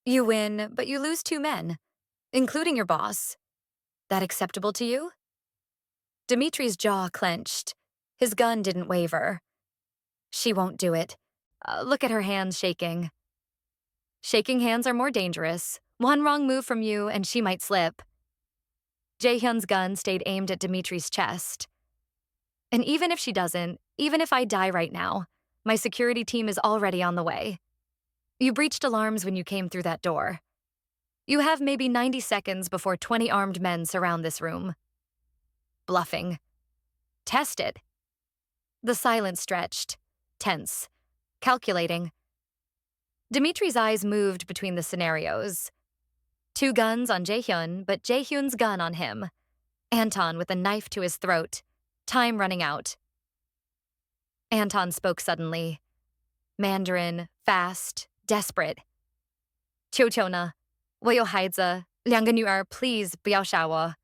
You win, but you lose 2 men, including your boss. That acceptable to you? Dmitri's jaw clenched. His gun didn't waver. She won't do it. Look at her hands shaking. Shaking hands are more dangerous. One wrong move from you and she might slip. Jae-hyun's gun stayed aimed at Dmitri's chest. And even if she doesn't, even if I die right now, my security team is already on the way. You breached alarms when you came through that door. You have maybe 90 seconds before 20 armed men surround this room. Bluffing. Test it. The silence stretched, tense, calculating. Dmitri's eyes moved between the scenarios. 2 guns on Jae-hyun, but Jae-hyun's gun on him. Anton with a knife to his throat. Time running out. Anton spoke suddenly. Mandarin, fast, desperate. 求求呢，我有孩子，2个女儿, please 不要杀我.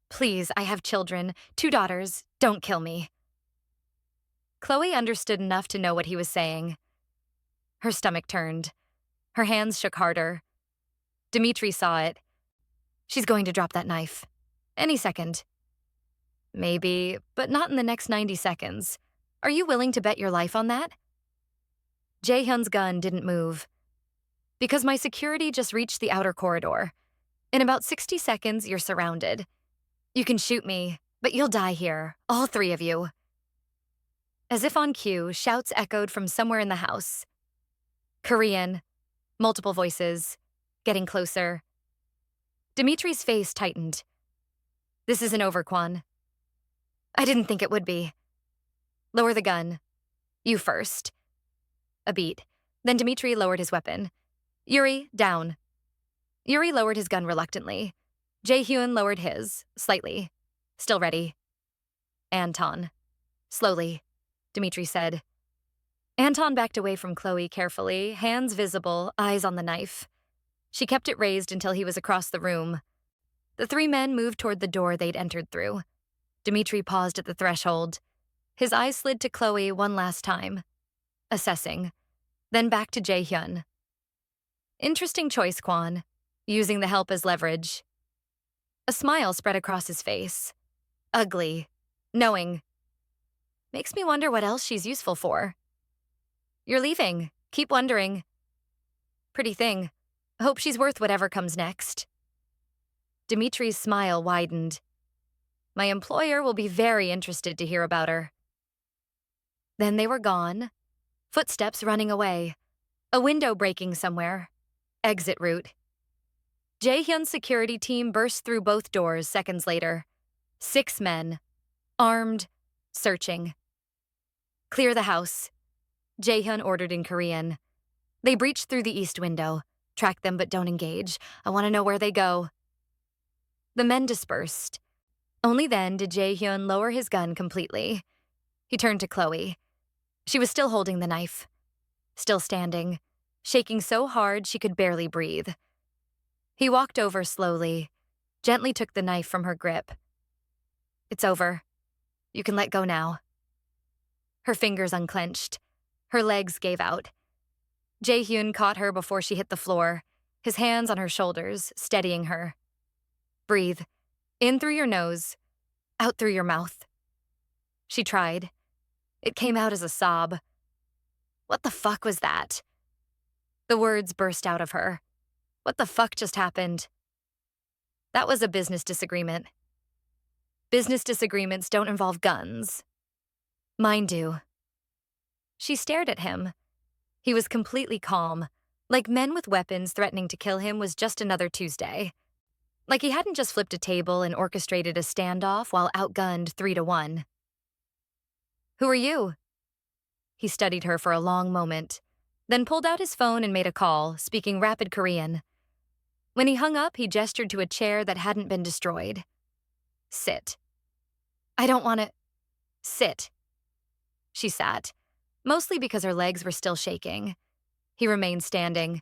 Please, I have children, 2 daughters, don't kill me. Chloe understood enough to know what he was saying. Her stomach turned. Her hands shook harder. Dmitri saw it. She's going to drop that knife. Any second. Maybe, but not in the next 90 seconds. Are you willing to bet your life on that? Jae-hyun's gun didn't move. Because my security just reached the outer corridor. In about 60 seconds, you're surrounded. You can shoot me, but you'll die here, all 3 of you. As if on cue, shouts echoed from somewhere in the house. Korean. Multiple voices. Getting closer. Dmitri's face tightened. This isn't over, Kwan. I didn't think it would be. Lower the gun. You first. A beat. Then Dmitri lowered his weapon. Yuri, down. Yuri lowered his gun reluctantly. Jae-hyun lowered his, slightly. Still ready. Anton. Slowly, Dmitri said. Anton backed away from Chloe carefully, hands visible, eyes on the knife. She kept it raised until he was across the room. The 3 men moved toward the door they'd entered through. Dmitri paused at the threshold. His eyes slid to Chloe one last time, assessing, then back to Jae-hyun. Interesting choice, Kwan, using the help as leverage. A smile spread across his face. Ugly, knowing. Makes me wonder what else she's useful for. You're leaving. Keep wondering. Pretty thing. Hope she's worth whatever comes next. Dimitri's smile widened. My employer will be very interested to hear about her. Then they were gone. Footsteps running away. A window breaking somewhere. Exit route. Jaehyun's security team burst through both doors seconds later. 6 men. Armed. Searching. Clear the house. Jaehyun ordered in Korean. They breached through the east window. Track them but don't engage. I want to know where they go. The men dispersed. Only then did Jaehyun lower his gun completely. He turned to Chloe. She was still holding the knife. Still standing, shaking so hard she could barely breathe. He walked over slowly, gently took the knife from her grip. It's over. You can let go now. Her fingers unclenched. Her legs gave out. Jaehyun caught her before she hit the floor, his hands on her shoulders, steadying her. Breathe. In through your nose, out through your mouth. She tried. It came out as a sob. What the fuck was that? The words burst out of her. What the fuck just happened? That was a business disagreement. Business disagreements don't involve guns. Mine do. She stared at him. He was completely calm, like men with weapons threatening to kill him was just another Tuesday. Like he hadn't just flipped a table and orchestrated a standoff while outgunned 3-1. Who are you? He studied her for a long moment, then pulled out his phone and made a call, speaking rapid Korean. When he hung up, he gestured to a chair that hadn't been destroyed. Sit. I don't want to... Sit. She sat, mostly because her legs were still shaking. He remained standing,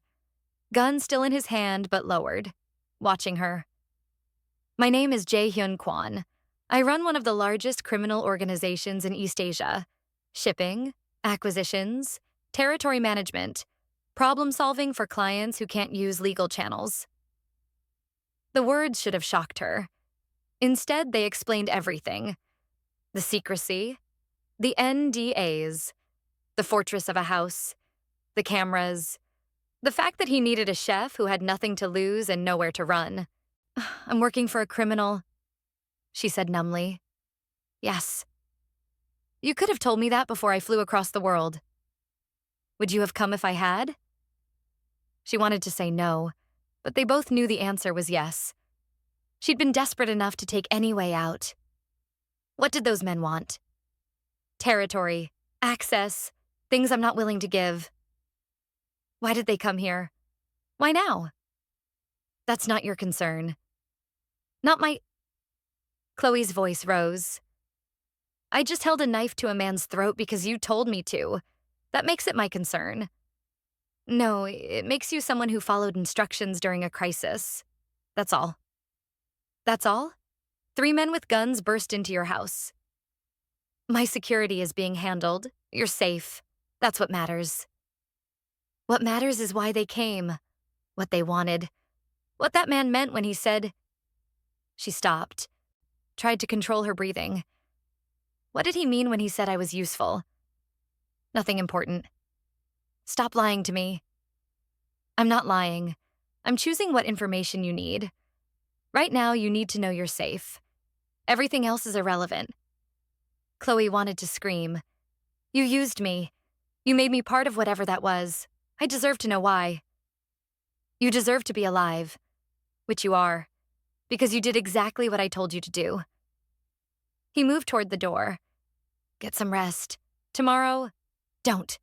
gun still in his hand but lowered, watching her. My name is Jaehyun Kwon. I run one of the largest criminal organizations in East Asia. Shipping, acquisitions, territory management, problem solving for clients who can't use legal channels. The words should have shocked her. Instead, they explained everything. The secrecy, the NDAs, the fortress of a house, the cameras, the fact that he needed a chef who had nothing to lose and nowhere to run. I'm working for a criminal, she said numbly. Yes. You could have told me that before I flew across the world. Would you have come if I had? She wanted to say no, but they both knew the answer was yes. She'd been desperate enough to take any way out. What did those men want? Territory, access, things I'm not willing to give. Why did they come here? Why now? That's not your concern. Not my... Chloe's voice rose. I just held a knife to a man's throat because you told me to. That makes it my concern. No, it makes you someone who followed instructions during a crisis. That's all. That's all? 3 men with guns burst into your house. My security is being handled. You're safe. That's what matters. What matters is why they came, what they wanted, what that man meant when he said... She stopped, tried to control her breathing. What did he mean when he said I was useful? Nothing important. Stop lying to me. I'm not lying. I'm choosing what information you need. Right now, you need to know you're safe. Everything else is irrelevant. Chloe wanted to scream. You used me. You made me part of whatever that was. I deserve to know why. You deserve to be alive, which you are, because you did exactly what I told you to do. He moved toward the door. Get some rest. Tomorrow, don't.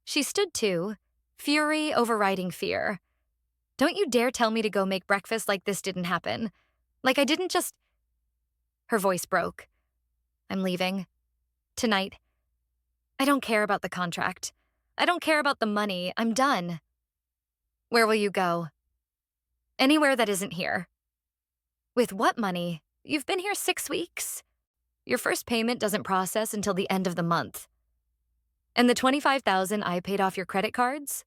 She stood too, fury overriding fear. Don't you dare tell me to go make breakfast like this didn't happen. Like I didn't just... Her voice broke. I'm leaving. Tonight. I don't care about the contract. I don't care about the money. I'm done. Where will you go? Anywhere that isn't here. With what money? You've been here 6 weeks. Your first payment doesn't process until the end of the month. And the $25,000 I paid off your credit cards?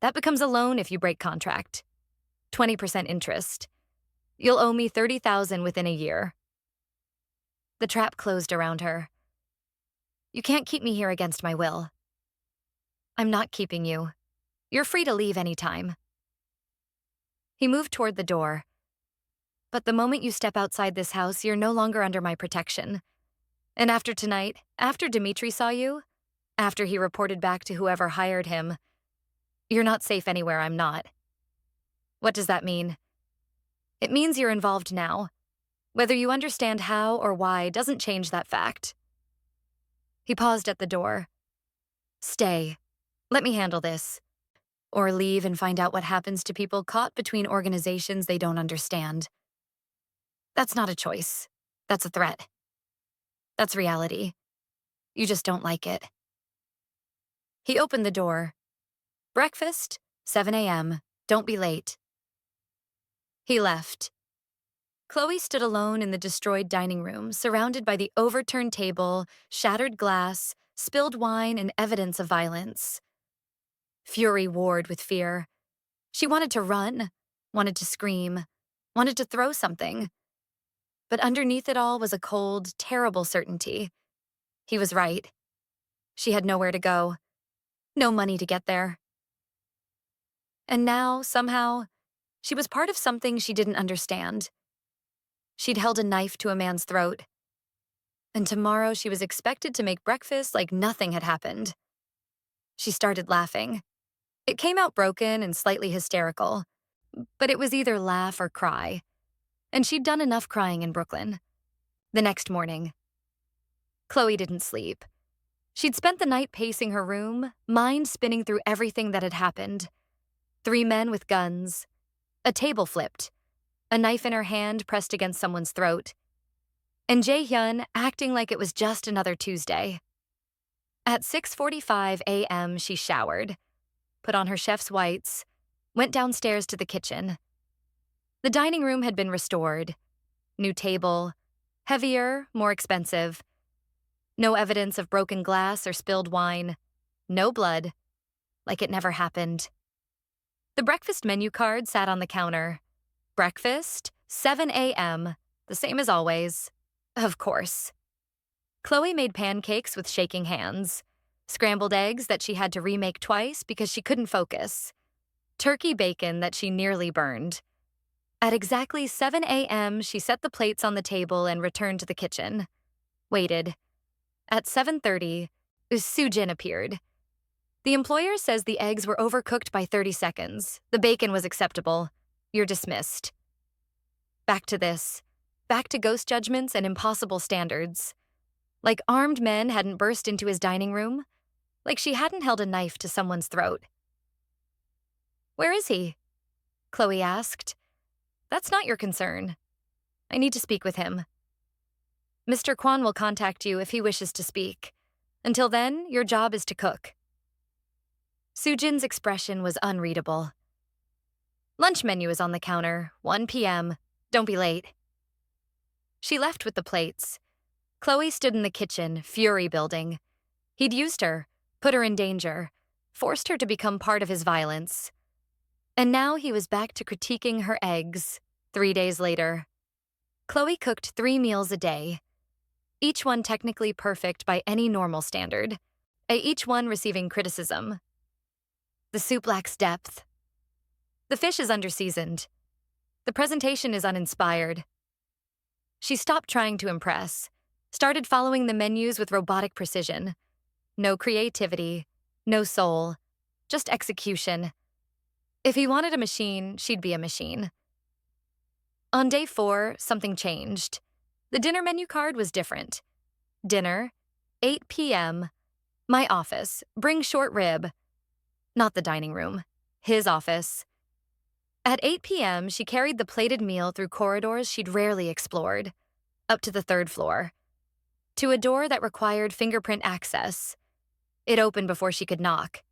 That becomes a loan if you break contract. 20% interest. You'll owe me $30,000 within a year. The trap closed around her. You can't keep me here against my will. I'm not keeping you. You're free to leave anytime. He moved toward the door. But the moment you step outside this house, you're no longer under my protection. And after tonight, after Dimitri saw you, after he reported back to whoever hired him, you're not safe anywhere I'm not. What does that mean? It means you're involved now. Whether you understand how or why doesn't change that fact. He paused at the door. Stay. Let me handle this. Or leave and find out what happens to people caught between organizations they don't understand. That's not a choice. That's a threat. That's reality. You just don't like it. He opened the door. Breakfast, 7 a.m. Don't be late. He left. Chloe stood alone in the destroyed dining room, surrounded by the overturned table, shattered glass, spilled wine, and evidence of violence. Fury warred with fear. She wanted to run, wanted to scream, wanted to throw something. But underneath it all was a cold, terrible certainty. He was right. She had nowhere to go, no money to get there. And now, somehow, she was part of something she didn't understand. She'd held a knife to a man's throat. And tomorrow she was expected to make breakfast like nothing had happened. She started laughing. It came out broken and slightly hysterical, but it was either laugh or cry. And she'd done enough crying in Brooklyn. The next morning, Chloe didn't sleep. She'd spent the night pacing her room, mind spinning through everything that had happened. 3 men with guns, a table flipped, a knife in her hand pressed against someone's throat, and Jae-hyun acting like it was just another Tuesday. At 6:45 a.m., she showered, put on her chef's whites, went downstairs to the kitchen. The dining room had been restored. New table, heavier, more expensive. No evidence of broken glass or spilled wine. No blood, like it never happened. The breakfast menu card sat on the counter. Breakfast, 7 a.m., the same as always. Of course. Chloe made pancakes with shaking hands, scrambled eggs that she had to remake twice because she couldn't focus, turkey bacon that she nearly burned. At exactly 7 a.m., she set the plates on the table and returned to the kitchen. Waited. At 7:30, Soo-jin appeared. The employer says the eggs were overcooked by 30 seconds. The bacon was acceptable. You're dismissed. Back to this. Back to ghost judgments and impossible standards. Like armed men hadn't burst into his dining room. Like she hadn't held a knife to someone's throat. Where is he? Chloe asked. That's not your concern. I need to speak with him. Mr. Kwan will contact you if he wishes to speak. Until then, your job is to cook. Soo-jin's expression was unreadable. Lunch menu is on the counter, 1 p.m. Don't be late. She left with the plates. Chloe stood in the kitchen, fury building. He'd used her, put her in danger, forced her to become part of his violence. And now he was back to critiquing her eggs, 3 days later. Chloe cooked 3 meals a day, each one technically perfect by any normal standard, each one receiving criticism. The soup lacks depth. The fish is underseasoned. The presentation is uninspired. She stopped trying to impress, started following the menus with robotic precision. No creativity, no soul, just execution. If he wanted a machine, she'd be a machine. On day 4, something changed. The dinner menu card was different. Dinner, 8 p.m., my office, bring short rib. Not the dining room, his office. At 8 p.m., she carried the plated meal through corridors she'd rarely explored, up to the 3rd floor, to a door that required fingerprint access. It opened before she could knock.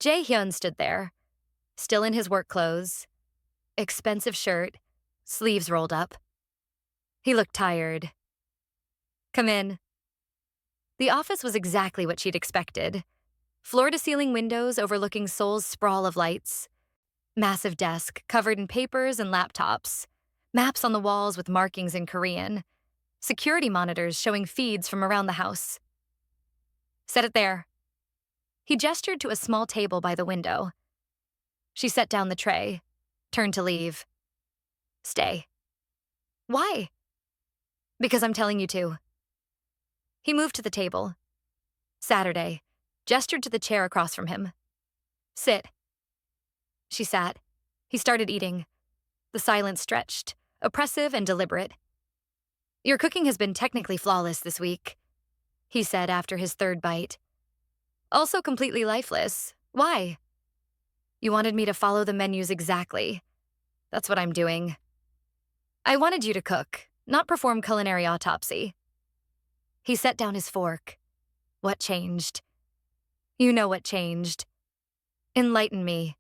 Jae-hyun stood there, still in his work clothes, expensive shirt, sleeves rolled up. He looked tired. Come in. The office was exactly what she'd expected. Floor-to-ceiling windows overlooking Seoul's sprawl of lights. Massive desk covered in papers and laptops. Maps on the walls with markings in Korean. Security monitors showing feeds from around the house. Set it there. He gestured to a small table by the window. She set down the tray, turned to leave. Stay. Why? Because I'm telling you to. He moved to the table. Saturday, gestured to the chair across from him. Sit. She sat. He started eating. The silence stretched, oppressive and deliberate. Your cooking has been technically flawless this week, he said after his third bite. Also completely lifeless. Why? You wanted me to follow the menus exactly. That's what I'm doing. I wanted you to cook, not perform culinary autopsy. He set down his fork. What changed? You know what changed. Enlighten me.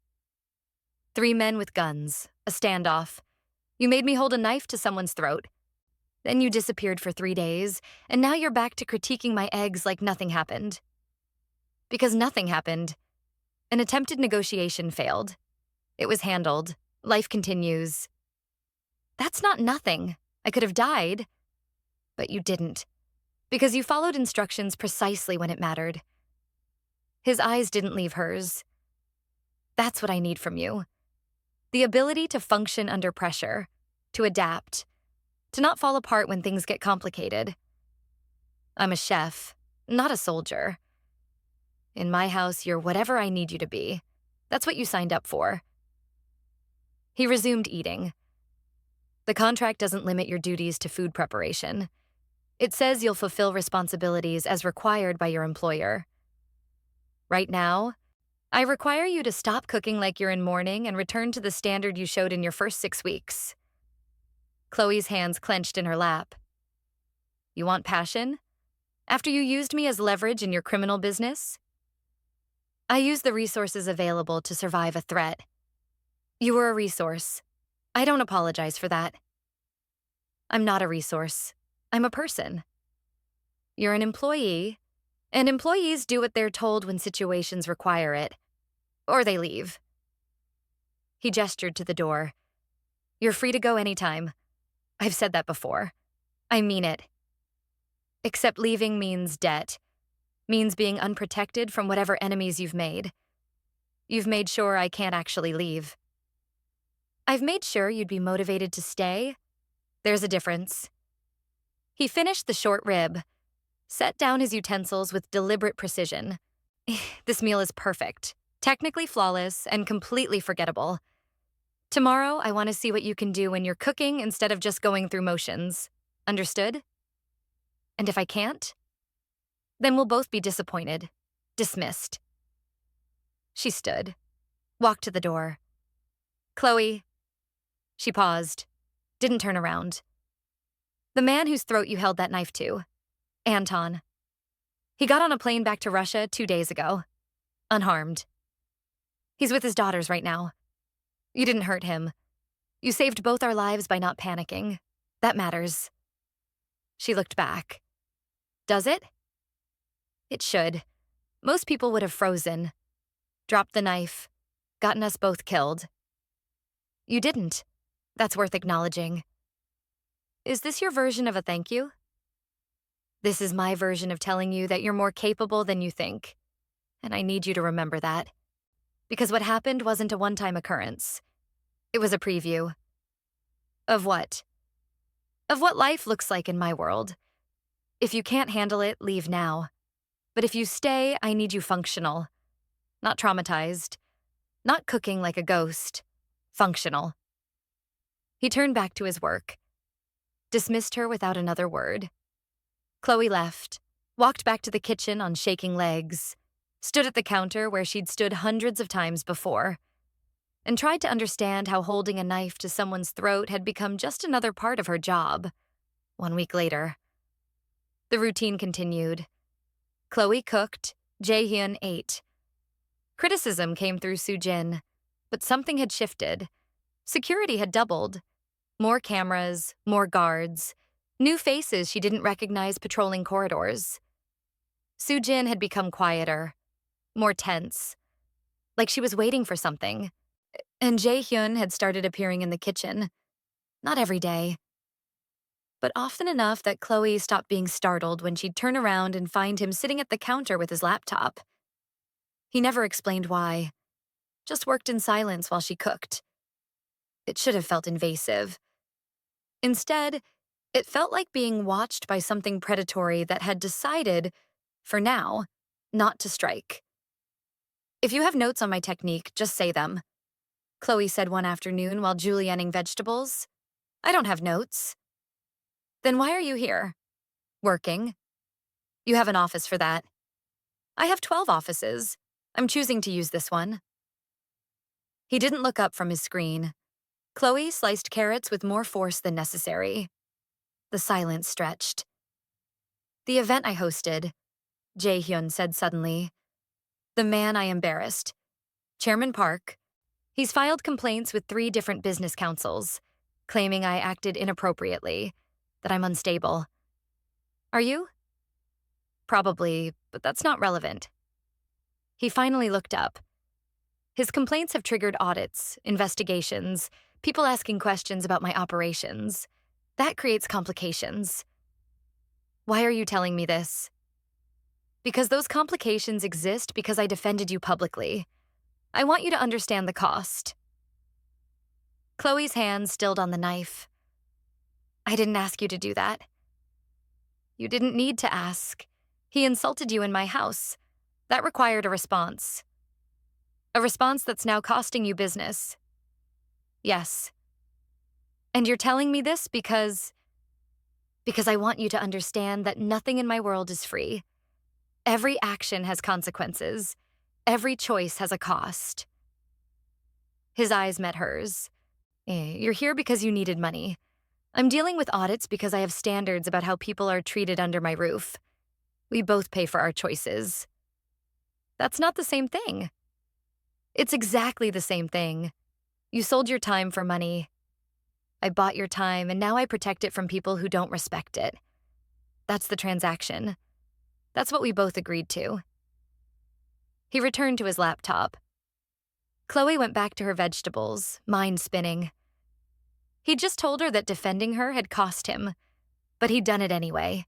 3 men with guns, a standoff. You made me hold a knife to someone's throat. Then you disappeared for 3 days, and now you're back to critiquing my eggs like nothing happened. Because nothing happened. An attempted negotiation failed. It was handled. Life continues. That's not nothing. I could have died. But you didn't. Because you followed instructions precisely when it mattered. His eyes didn't leave hers. That's what I need from you. The ability to function under pressure, to adapt, to not fall apart when things get complicated. I'm a chef, not a soldier. In my house, you're whatever I need you to be. That's what you signed up for. He resumed eating. The contract doesn't limit your duties to food preparation. It says you'll fulfill responsibilities as required by your employer. Right now, I require you to stop cooking like you're in mourning and return to the standard you showed in your first 6 weeks. Chloe's hands clenched in her lap. You want passion? After you used me as leverage in your criminal business? I used the resources available to survive a threat. You were a resource. I don't apologize for that. I'm not a resource. I'm a person. You're an employee, and employees do what they're told when situations require it. Or they leave. He gestured to the door. You're free to go anytime. I've said that before. I mean it. Except leaving means debt. Means being unprotected from whatever enemies you've made. You've made sure I can't actually leave. I've made sure you'd be motivated to stay. There's a difference. He finished the short rib, set down his utensils with deliberate precision. This meal is perfect, technically flawless, and completely forgettable. Tomorrow, I want to see what you can do when you're cooking instead of just going through motions. Understood? And if I can't, then we'll both be disappointed, dismissed. She stood, walked to the door. Chloe. She paused, didn't turn around. The man whose throat you held that knife to, Anton. He got on a plane back to Russia 2 days ago, unharmed. He's with his daughters right now. You didn't hurt him. You saved both our lives by not panicking. That matters. She looked back. Does it? It should. Most people would have frozen, dropped the knife, gotten us both killed. You didn't. That's worth acknowledging. Is this your version of a thank you? This is my version of telling you that you're more capable than you think. And I need you to remember that. Because what happened wasn't a one-time occurrence. It was a preview. Of what? Of what life looks like in my world. If you can't handle it, leave now. But if you stay, I need you functional. Not traumatized. Not cooking like a ghost. Functional. He turned back to his work. Dismissed her without another word. Chloe left, walked back to the kitchen on shaking legs, stood at the counter where she'd stood hundreds of times before, and tried to understand how holding a knife to someone's throat had become just another part of her job. 1 week later. The routine continued. Chloe cooked, Jae-hyun ate. Criticism came through Soo-jin, but something had shifted. Security had doubled. More cameras, more guards, new faces she didn't recognize patrolling corridors. Soo-jin had become quieter, more tense, like she was waiting for something. And Jae-hyun had started appearing in the kitchen. Not every day, but often enough that Chloe stopped being startled when she'd turn around and find him sitting at the counter with his laptop. He never explained why, just worked in silence while she cooked. It should have felt invasive. Instead, it felt like being watched by something predatory that had decided, for now, not to strike. "If you have notes on my technique, just say them," Chloe said one afternoon while julienning vegetables. "I don't have notes." "Then why are you here?" "Working." "You have an office for that." "I have 12 offices. I'm choosing to use this one." He didn't look up from his screen. Chloe sliced carrots with more force than necessary. The silence stretched. "The event I hosted," Jae-hyun said suddenly. "The man I embarrassed. Chairman Park. He's filed complaints with 3 different business councils, claiming I acted inappropriately, that I'm unstable. Are you?" "Probably, but that's not relevant." He finally looked up. "His complaints have triggered audits, investigations, people asking questions about my operations. That creates complications." "Why are you telling me this?" "Because those complications exist because I defended you publicly. I want you to understand the cost." Chloe's hand stilled on the knife. "I didn't ask you to do that." "You didn't need to ask. He insulted you in my house. That required a response. A response that's now costing you business." "Yes." "And you're telling me this because I want you to understand that nothing in my world is free. Every action has consequences. Every choice has a cost." His eyes met hers. "You're here because you needed money. I'm dealing with audits because I have standards about how people are treated under my roof. We both pay for our choices." "That's not the same thing." "It's exactly the same thing. You sold your time for money. I bought your time, and now I protect it from people who don't respect it. That's the transaction. That's what we both agreed to." He returned to his laptop. Chloe went back to her vegetables, mind spinning. He'd just told her that defending her had cost him, but he'd done it anyway.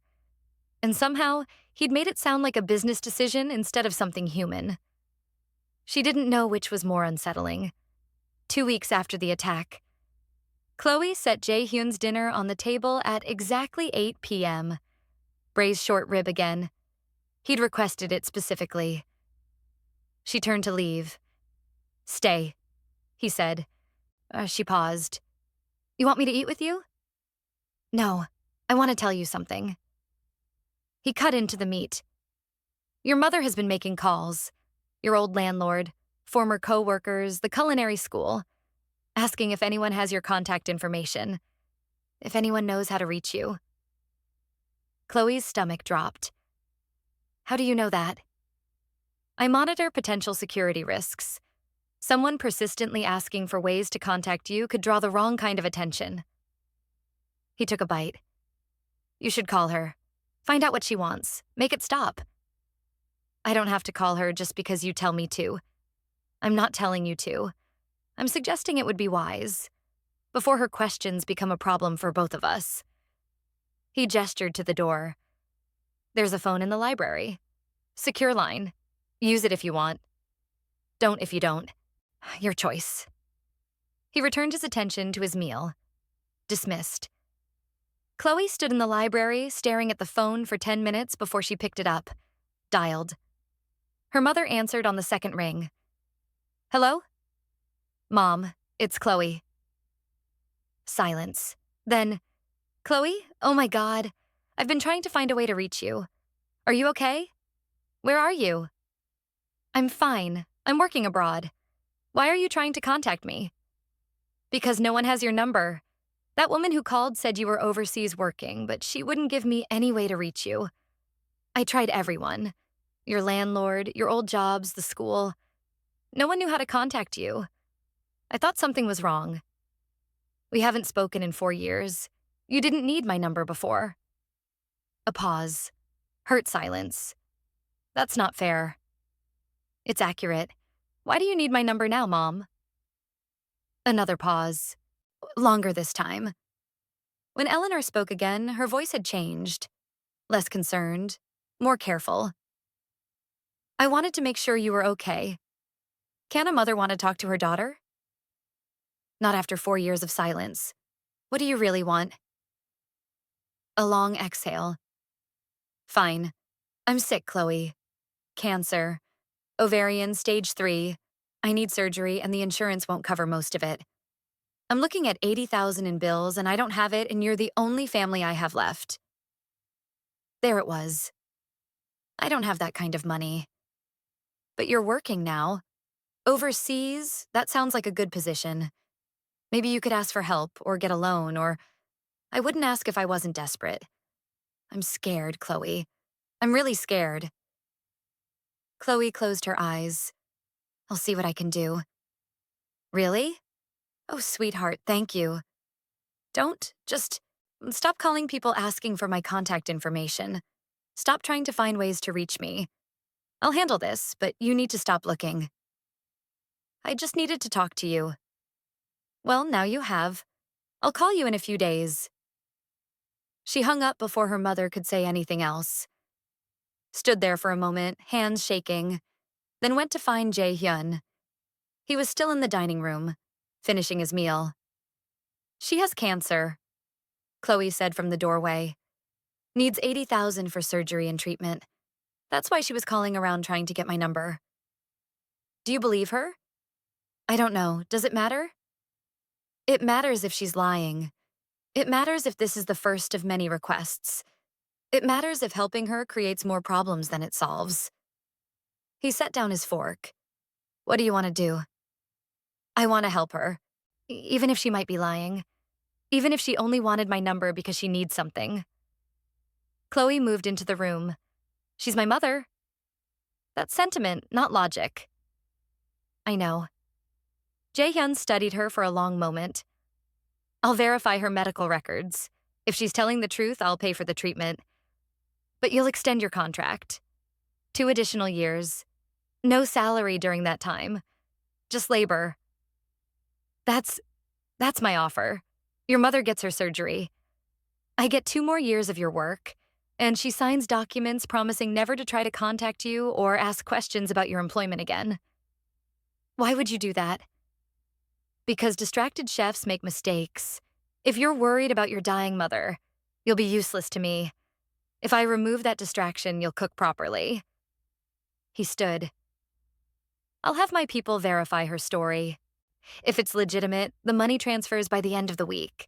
And somehow, he'd made it sound like a business decision instead of something human. She didn't know which was more unsettling. 2 weeks after the attack, Chloe set Jae-hyun's dinner on the table at exactly 8 p.m. Braised short rib again. He'd requested it specifically. She turned to leave. "Stay," he said. She paused. "You want me to eat with you?" "No, I want to tell you something." He cut into the meat. "Your mother has been making calls. Your old landlord, former co-workers, the culinary school, asking if anyone has your contact information, if anyone knows how to reach you." Chloe's stomach dropped. "How do you know that?" "I monitor potential security risks. Someone persistently asking for ways to contact you could draw the wrong kind of attention." He took a bite. "You should call her. Find out what she wants. Make it stop." "I don't have to call her just because you tell me to. I'm not telling you to. I'm suggesting it would be wise, before her questions become a problem for both of us." He gestured to the door. "There's a phone in the library. Secure line. Use it if you want. Don't if you don't. Your choice." He returned his attention to his meal. Dismissed. Chloe stood in the library, staring at the phone for 10 minutes before she picked it up. Dialed. Her mother answered on the second ring. "Hello?" "Mom, it's Chloe." Silence. Then, "Chloe? Oh my God. I've been trying to find a way to reach you. Are you okay? Where are you?" "I'm fine. I'm working abroad. Why are you trying to contact me?" "Because no one has your number. That woman who called said you were overseas working, but she wouldn't give me any way to reach you. I tried everyone. Your landlord, your old jobs, the school. No one knew how to contact you. I thought something was wrong. We haven't spoken in 4 years. You didn't need my number before." A pause. Hurt silence. "That's not fair." "It's accurate. Why do you need my number now, Mom?" Another pause. Longer this time. When Eleanor spoke again, her voice had changed. Less concerned. More careful. I wanted to make sure you were okay. Can a mother want to talk to her daughter? Not after 4 years of silence. What do you really want? A long exhale. Fine. I'm sick, Chloe. Cancer. Ovarian stage 3. I need surgery and the insurance won't cover most of it. I'm looking at 80,000 in bills and I don't have it and you're the only family I have left. There it was. I don't have that kind of money. But you're working now. Overseas, that sounds like a good position. Maybe you could ask for help or get a loan, or I wouldn't ask if I wasn't desperate. I'm scared, Chloe. I'm really scared. Chloe closed her eyes. I'll see what I can do. Really? Oh, sweetheart, thank you. Don't just stop calling people asking for my contact information. Stop trying to find ways to reach me. I'll handle this, but you need to stop looking. I just needed to talk to you. Well, now you have. I'll call you in a few days. She hung up before her mother could say anything else. Stood there for a moment, hands shaking, then went to find Jae-hyun. He was still in the dining room, finishing his meal. She has cancer, Chloe said from the doorway. Needs 80,000 for surgery and treatment. That's why she was calling around trying to get my number. Do you believe her? I don't know. Does it matter? It matters if she's lying. It matters if this is the first of many requests. It matters if helping her creates more problems than it solves. He set down his fork. What do you want to do? I want to help her, even if she might be lying. Even if she only wanted my number because she needs something. Chloe moved into the room. She's my mother. That's sentiment, not logic. I know. Jae-hyun studied her for a long moment. I'll verify her medical records. If she's telling the truth, I'll pay for the treatment. But you'll extend your contract. 2 additional years. No salary during that time. Just labor. That's my offer. Your mother gets her surgery. I get 2 more years of your work, and she signs documents promising never to try to contact you or ask questions about your employment again. Why would you do that? Because distracted chefs make mistakes. If you're worried about your dying mother, you'll be useless to me. If I remove that distraction, you'll cook properly. He stood. I'll have my people verify her story. If it's legitimate, the money transfers by the end of the week.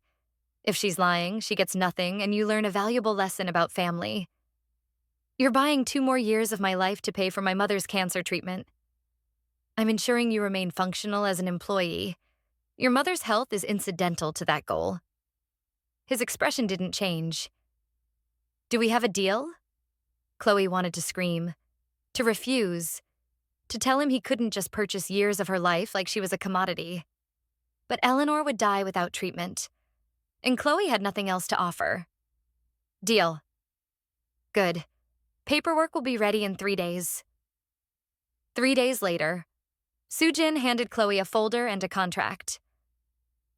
If she's lying, she gets nothing, and you learn a valuable lesson about family. You're buying 2 more years of my life to pay for my mother's cancer treatment. I'm ensuring you remain functional as an employee. Your mother's health is incidental to that goal. His expression didn't change. Do we have a deal? Chloe wanted to scream, to refuse, to tell him he couldn't just purchase years of her life like she was a commodity. But Eleanor would die without treatment, and Chloe had nothing else to offer. Deal. Good. Paperwork will be ready in 3 days. 3 days later, Soo-jin handed Chloe a folder and a contract.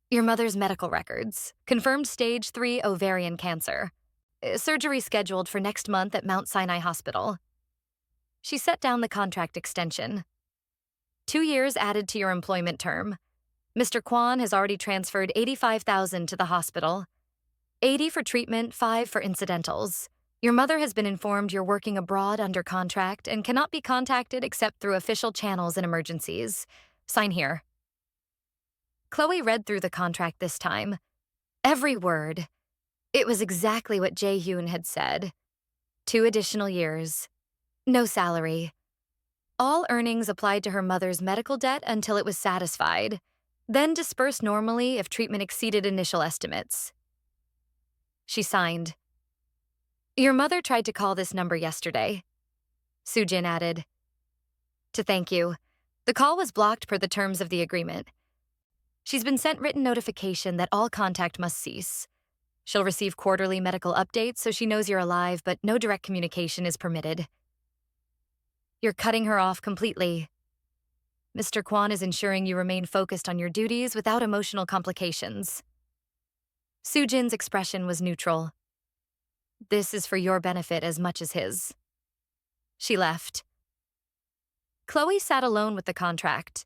Your mother's medical records. Confirmed stage 3 ovarian cancer. Surgery scheduled for next month at Mount Sinai Hospital. She set down the contract extension. 2 years added to your employment term. Mr. Kwan has already transferred 85,000 to the hospital. 80 for treatment, 5 for incidentals. Your mother has been informed you're working abroad under contract and cannot be contacted except through official channels in emergencies. Sign here. Chloe read through the contract this time. Every word. It was exactly what Jae-hyun had said. 2 additional years. No salary. All earnings applied to her mother's medical debt until it was satisfied, then dispersed normally if treatment exceeded initial estimates. She signed. Your mother tried to call this number yesterday, Soo-jin added. To thank you. The call was blocked per the terms of the agreement. She's been sent written notification that all contact must cease. She'll receive quarterly medical updates so she knows you're alive, but no direct communication is permitted. You're cutting her off completely. Mr. Kwan is ensuring you remain focused on your duties without emotional complications. Soo-jin's expression was neutral. This is for your benefit as much as his. She left. Chloe sat alone with the contract,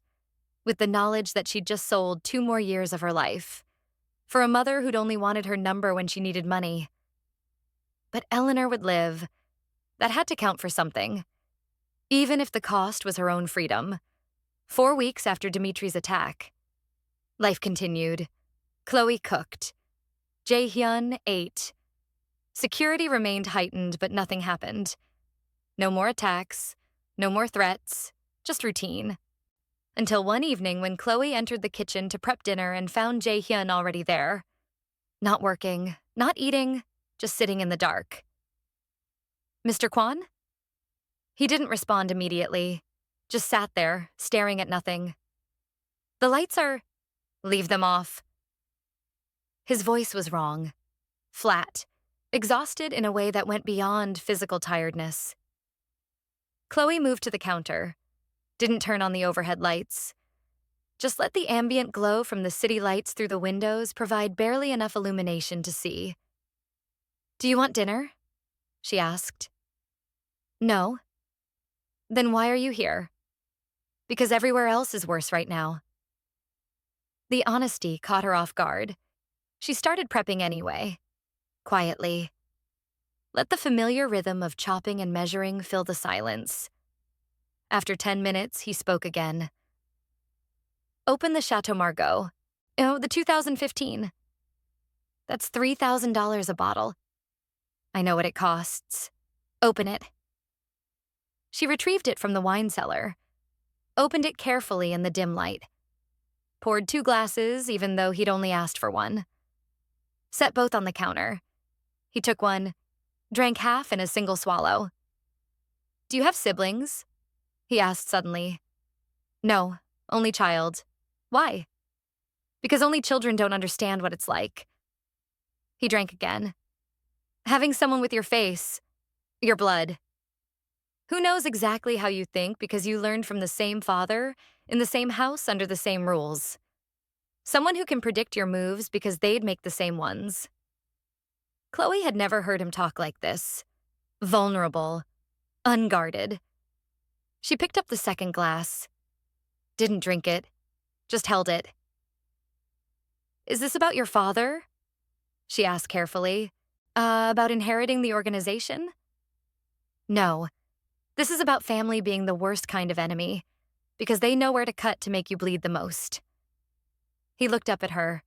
with the knowledge that she'd just sold 2 more years of her life, for a mother who'd only wanted her number when she needed money. But Eleanor would live. That had to count for something, even if the cost was her own freedom. 4 weeks after Dimitri's attack, life continued. Chloe cooked. Jae-hyun ate. Security remained heightened, but nothing happened. No more attacks, no more threats, just routine. Until one evening when Chloe entered the kitchen to prep dinner and found Jae-hyun already there. Not working, not eating, just sitting in the dark. "Mr. Kwan?" He didn't respond immediately, just sat there, staring at nothing. "The lights are—" "Leave them off." His voice was wrong, flat, exhausted in a way that went beyond physical tiredness. Chloe moved to the counter, didn't turn on the overhead lights. Just let the ambient glow from the city lights through the windows provide barely enough illumination to see. "Do you want dinner?" she asked. "No." "Then why are you here?" "Because everywhere else is worse right now." The honesty caught her off guard. She started prepping anyway, quietly. Let the familiar rhythm of chopping and measuring fill the silence. After 10 minutes, he spoke again. "Open the Chateau Margaux. Oh, the 2015. That's $3,000 a bottle. I know what it costs. Open it." She retrieved it from the wine cellar, opened it carefully in the dim light, poured 2 glasses even though he'd only asked for one. Set both on the counter. He took one, drank half in a single swallow. "Do you have siblings?" he asked suddenly. "No, only child." "Why?" "Because only children don't understand what it's like." He drank again. "Having someone with your face, your blood. Who knows exactly how you think because you learned from the same father, in the same house under the same rules. Someone who can predict your moves because they'd make the same ones." Chloe had never heard him talk like this. Vulnerable, unguarded. She picked up the second glass. Didn't drink it, just held it. "Is this about your father?" she asked carefully. About inheriting the organization?" "No. This is about family being the worst kind of enemy, because they know where to cut to make you bleed the most." He looked up at her,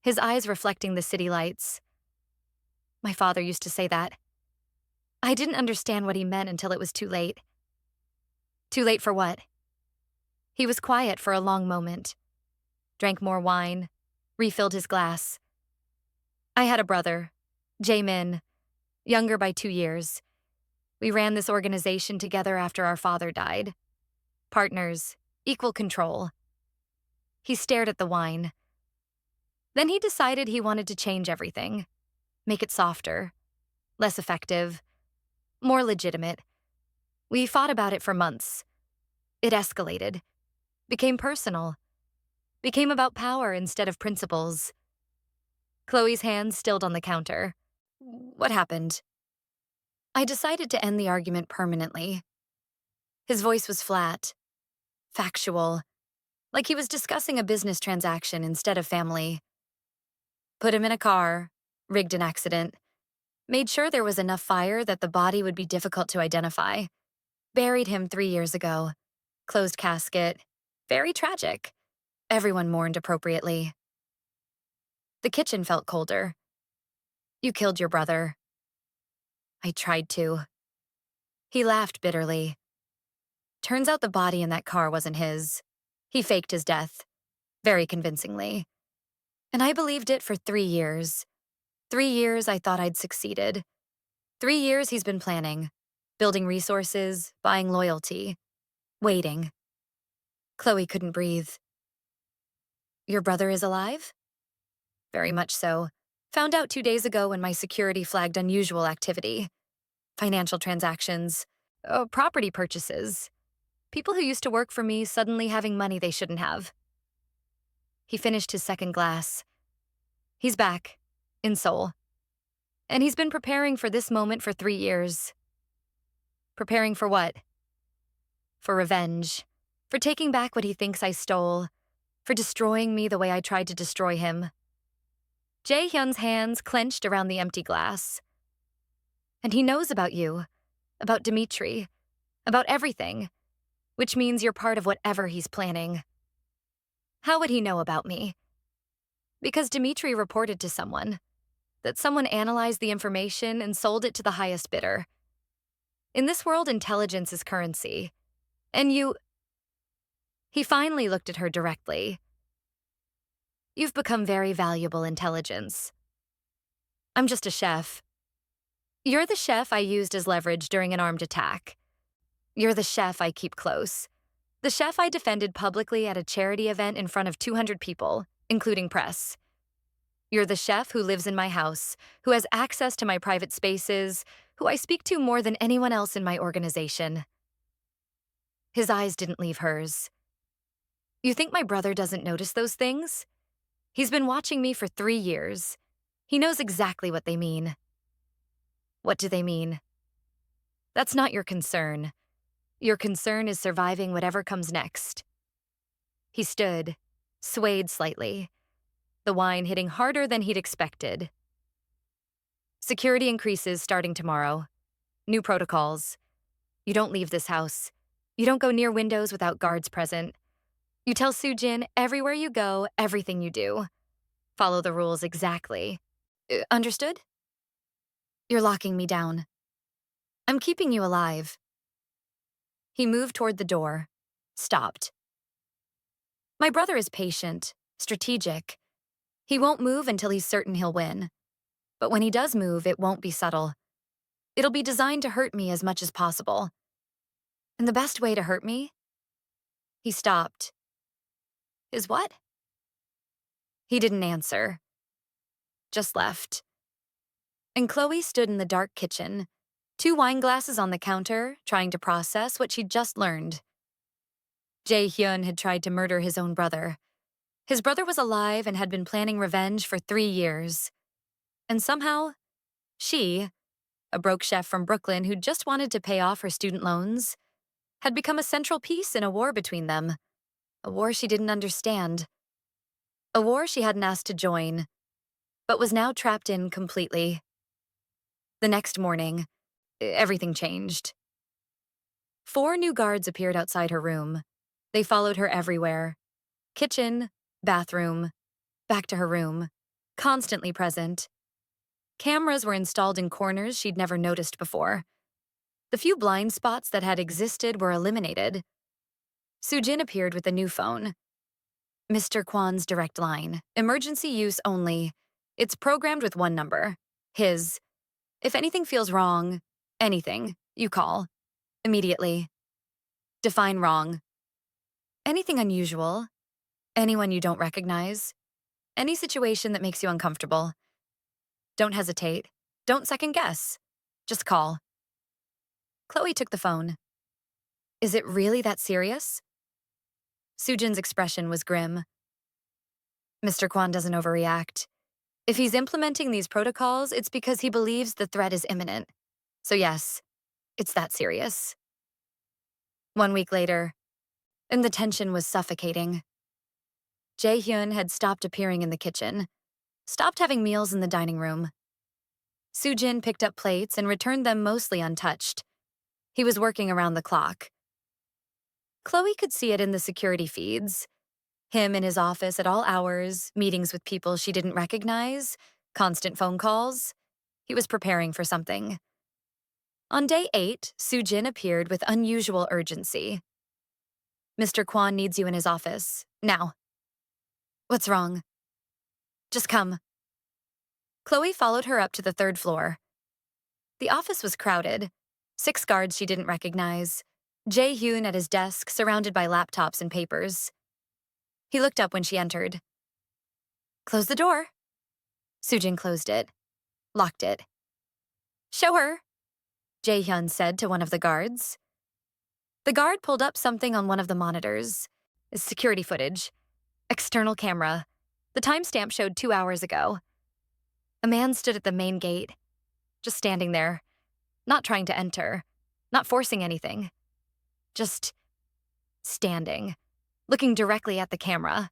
his eyes reflecting the city lights. "My father used to say that. I didn't understand what he meant until it was too late." "Too late for what?" He was quiet for a long moment, drank more wine, refilled his glass. "I had a brother, Jae-min, younger by 2 years. We ran this organization together after our father died. Partners, equal control." He stared at the wine. Then he decided he wanted to change everything, make it softer, less effective, more legitimate. We fought about it for months. It escalated, became personal, became about power instead of principles. Chloe's hands stilled on the counter. "What happened?" "I decided to end the argument permanently." His voice was flat, factual, like he was discussing a business transaction instead of family. "Put him in a car, rigged an accident, made sure there was enough fire that the body would be difficult to identify. Buried him 3 years ago. Closed casket. Very tragic. Everyone mourned appropriately." The kitchen felt colder. "You killed your brother." "I tried to." He laughed bitterly. "Turns out the body in that car wasn't his. He faked his death, very convincingly. And I believed it for 3 years. 3 years I thought I'd succeeded. 3 years he's been planning, building resources, buying loyalty, waiting." Chloe couldn't breathe. "Your brother is alive?" "Very much so. Found out 2 days ago when my security flagged unusual activity. Financial transactions, property purchases. People who used to work for me suddenly having money they shouldn't have." He finished his second glass. "He's back, in Seoul. And he's been preparing for this moment for 3 years." "Preparing for what?" For revenge. For taking back what he thinks I stole. For destroying me the way I tried to destroy him. Jae-hyun's hands clenched around the empty glass. And he knows about you. About Dimitri. About everything. Which means you're part of whatever he's planning. How would he know about me? Because Dimitri reported to someone. That someone analyzed the information and sold it to the highest bidder. In this world, intelligence is currency. And you... He finally looked at her directly. You've become very valuable intelligence. I'm just a chef. You're the chef I used as leverage during an armed attack. You're the chef I keep close. The chef I defended publicly at a charity event in front of 200 people, including press. You're the chef who lives in my house, who has access to my private spaces, who I speak to more than anyone else in my organization. His eyes didn't leave hers. You think my brother doesn't notice those things? He's been watching me for 3 years. He knows exactly what they mean. What do they mean? That's not your concern. Your concern is surviving whatever comes next. He stood, swayed slightly, the wine hitting harder than he'd expected. Security increases starting tomorrow. New protocols. You don't leave this house. You don't go near windows without guards present. You tell Soo-jin everywhere you go, everything you do. Follow the rules exactly. Understood? You're locking me down. I'm keeping you alive. He moved toward the door, stopped. My brother is patient, strategic. He won't move until he's certain he'll win. But when he does move, it won't be subtle. It'll be designed to hurt me as much as possible. And the best way to hurt me? He stopped. Is what? He didn't answer. Just left. And Chloe stood in the dark kitchen, 2 wine glasses on the counter, trying to process what she'd just learned. Jae-hyun had tried to murder his own brother. His brother was alive and had been planning revenge for 3 years. And somehow, she, a broke chef from Brooklyn who just wanted to pay off her student loans, had become a central piece in a war between them. A war she didn't understand. A war she hadn't asked to join, but was now trapped in completely. The next morning, everything changed. 4 new guards appeared outside her room. They followed her everywhere. Kitchen, bathroom, back to her room, constantly present. Cameras were installed in corners she'd never noticed before. The few blind spots that had existed were eliminated. Soo-jin appeared with a new phone. Mr. Kwan's direct line. Emergency use only. It's programmed with 1 number. His. If anything feels wrong, anything, you call. Immediately. Define wrong. Anything unusual. Anyone you don't recognize. Any situation that makes you uncomfortable. Don't hesitate. Don't second guess. Just call. Chloe took the phone. Is it really that serious? Soo-jin's expression was grim. Mr. Kwan doesn't overreact. If he's implementing these protocols, it's because he believes the threat is imminent. So yes, it's that serious. 1 week later, and the tension was suffocating. Jae-hyun had stopped appearing in the kitchen, stopped having meals in the dining room. Soo-jin picked up plates and returned them mostly untouched. He was working around the clock. Chloe could see it in the security feeds. Him in his office at all hours, meetings with people she didn't recognize, constant phone calls. He was preparing for something. On day 8, Soo-jin appeared with unusual urgency. Mr. Kwan needs you in his office. Now. What's wrong? Just come. Chloe followed her up to the 3rd floor. The office was crowded. 6 guards she didn't recognize. Jae-hyun at his desk, surrounded by laptops and papers. He looked up when she entered. Close the door. Soo-jin closed it. Locked it. Show her, Jae-hyun said to one of the guards. The guard pulled up something on one of the monitors. Security footage. External camera. The timestamp showed 2 hours ago. A man stood at the main gate, just standing there, not trying to enter, not forcing anything, just standing, looking directly at the camera.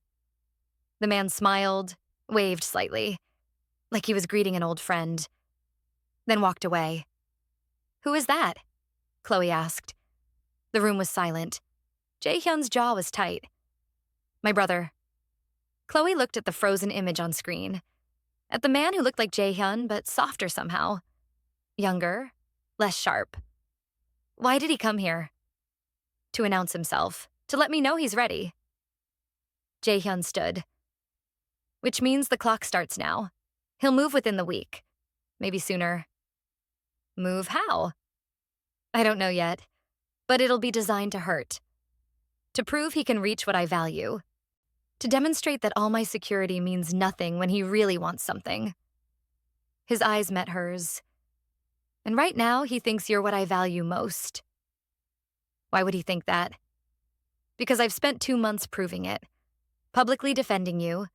The man smiled, waved slightly, like he was greeting an old friend, then walked away. "Who is that?" Chloe asked. The room was silent. Jae-hyun's jaw was tight. "My brother." Chloe looked at the frozen image on screen, at the man who looked like Jae-hyun but softer somehow. Younger, less sharp. "Why did he come here?" "To announce himself, to let me know he's ready." Jae-hyun stood. "Which means the clock starts now. He'll move within the week. Maybe sooner." "Move how?" "I don't know yet, but it'll be designed to hurt. To prove he can reach what I value. To demonstrate that all my security means nothing when he really wants something." His eyes met hers. "And right now, he thinks you're what I value most." "Why would he think that?" "Because I've spent 2 months proving it. Publicly defending you,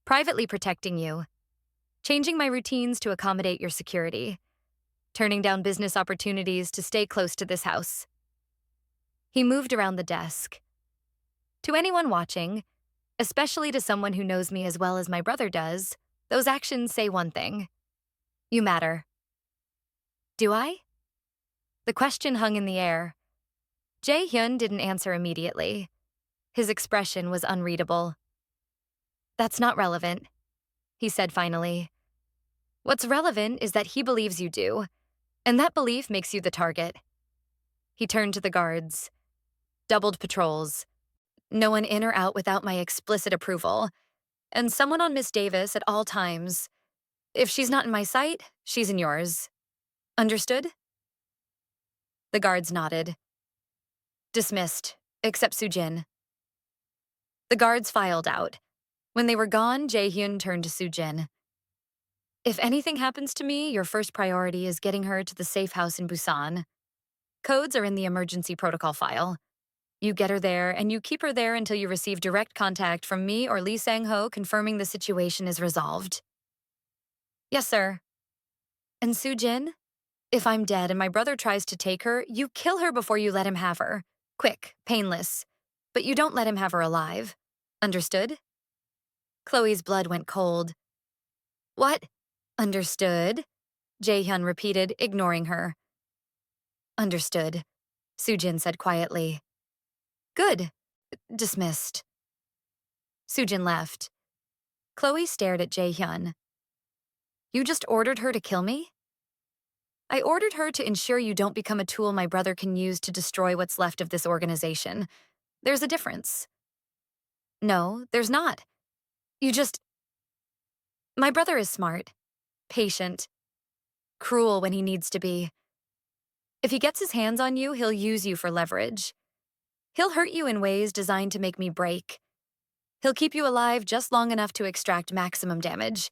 privately protecting you, changing my routines to accommodate your security, turning down business opportunities to stay close to this house." He moved around the desk. To anyone watching, especially to someone who knows me as well as my brother does, those actions say one thing: you matter. Do I? The question hung in the air. Jae-hyun didn't answer immediately. His expression was unreadable. "That's not relevant," he said finally. "What's relevant is that he believes you do, and that belief makes you the target." He turned to the guards. "Doubled patrols. No one in or out without my explicit approval. And someone on Miss Davis at all times. If she's not in my sight, she's in yours. Understood?" The guards nodded. "Dismissed, except Soo-jin." The guards filed out. When they were gone, Jae-hyun turned to Soo-jin. "If anything happens to me, your first priority is getting her to the safe house in Busan. Codes are in the emergency protocol file. You get her there, and you keep her there until you receive direct contact from me or Lee Sang-ho confirming the situation is resolved." "Yes, sir." "And Soo-jin, if I'm dead and my brother tries to take her, you kill her before you let him have her. Quick, painless. But you don't let him have her alive. Understood?" Chloe's blood went cold. "What?" "Understood," Jae-hyun repeated, ignoring her. "Understood," Soo-jin said quietly. "Good. Dismissed." Soo-jin left. Chloe stared at Jae-hyun. "You just ordered her to kill me?" "I ordered her to ensure you don't become a tool my brother can use to destroy what's left of this organization. There's a difference." "No, there's not. You just—" "My brother is smart, patient, cruel when he needs to be. If he gets his hands on you, he'll use you for leverage. He'll hurt you in ways designed to make me break. He'll keep you alive just long enough to extract maximum damage.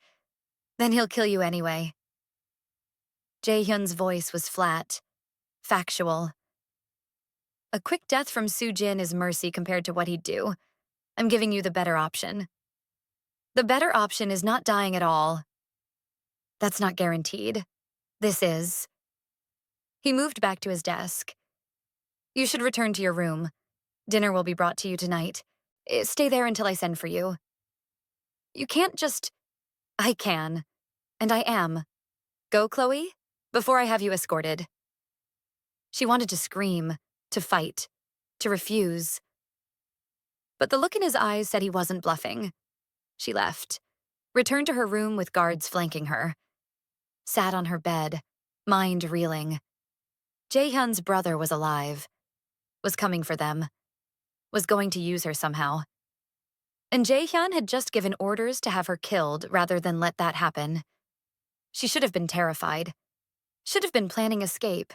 Then he'll kill you anyway." Jae-hyun's voice was flat, factual. "A quick death from Soo-jin is mercy compared to what he'd do. I'm giving you the better option." "The better option is not dying at all." "That's not guaranteed. This is." He moved back to his desk. "You should return to your room. Dinner will be brought to you tonight. Stay there until I send for you." "You can't just—" "I can. And I am. Go, Chloe, before I have you escorted." She wanted to scream, to fight, to refuse. But the look in his eyes said he wasn't bluffing. She left, returned to her room with guards flanking her. Sat on her bed, mind reeling. Jae-hyun's brother was alive. Was coming for them. Was going to use her somehow. And Jae-hyun had just given orders to have her killed rather than let that happen. She should have been terrified. Should have been planning escape.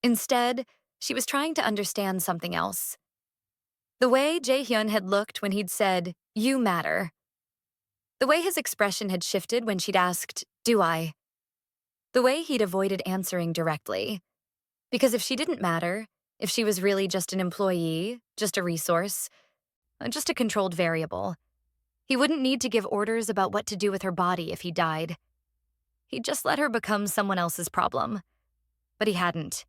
Instead, she was trying to understand something else. The way Jae-hyun had looked when he'd said, "You matter." The way his expression had shifted when she'd asked, "Do I?" The way he'd avoided answering directly. Because if she didn't matter, if she was really just an employee, just a resource, just a controlled variable, he wouldn't need to give orders about what to do with her body if he died. He'd just let her become someone else's problem. But he hadn't.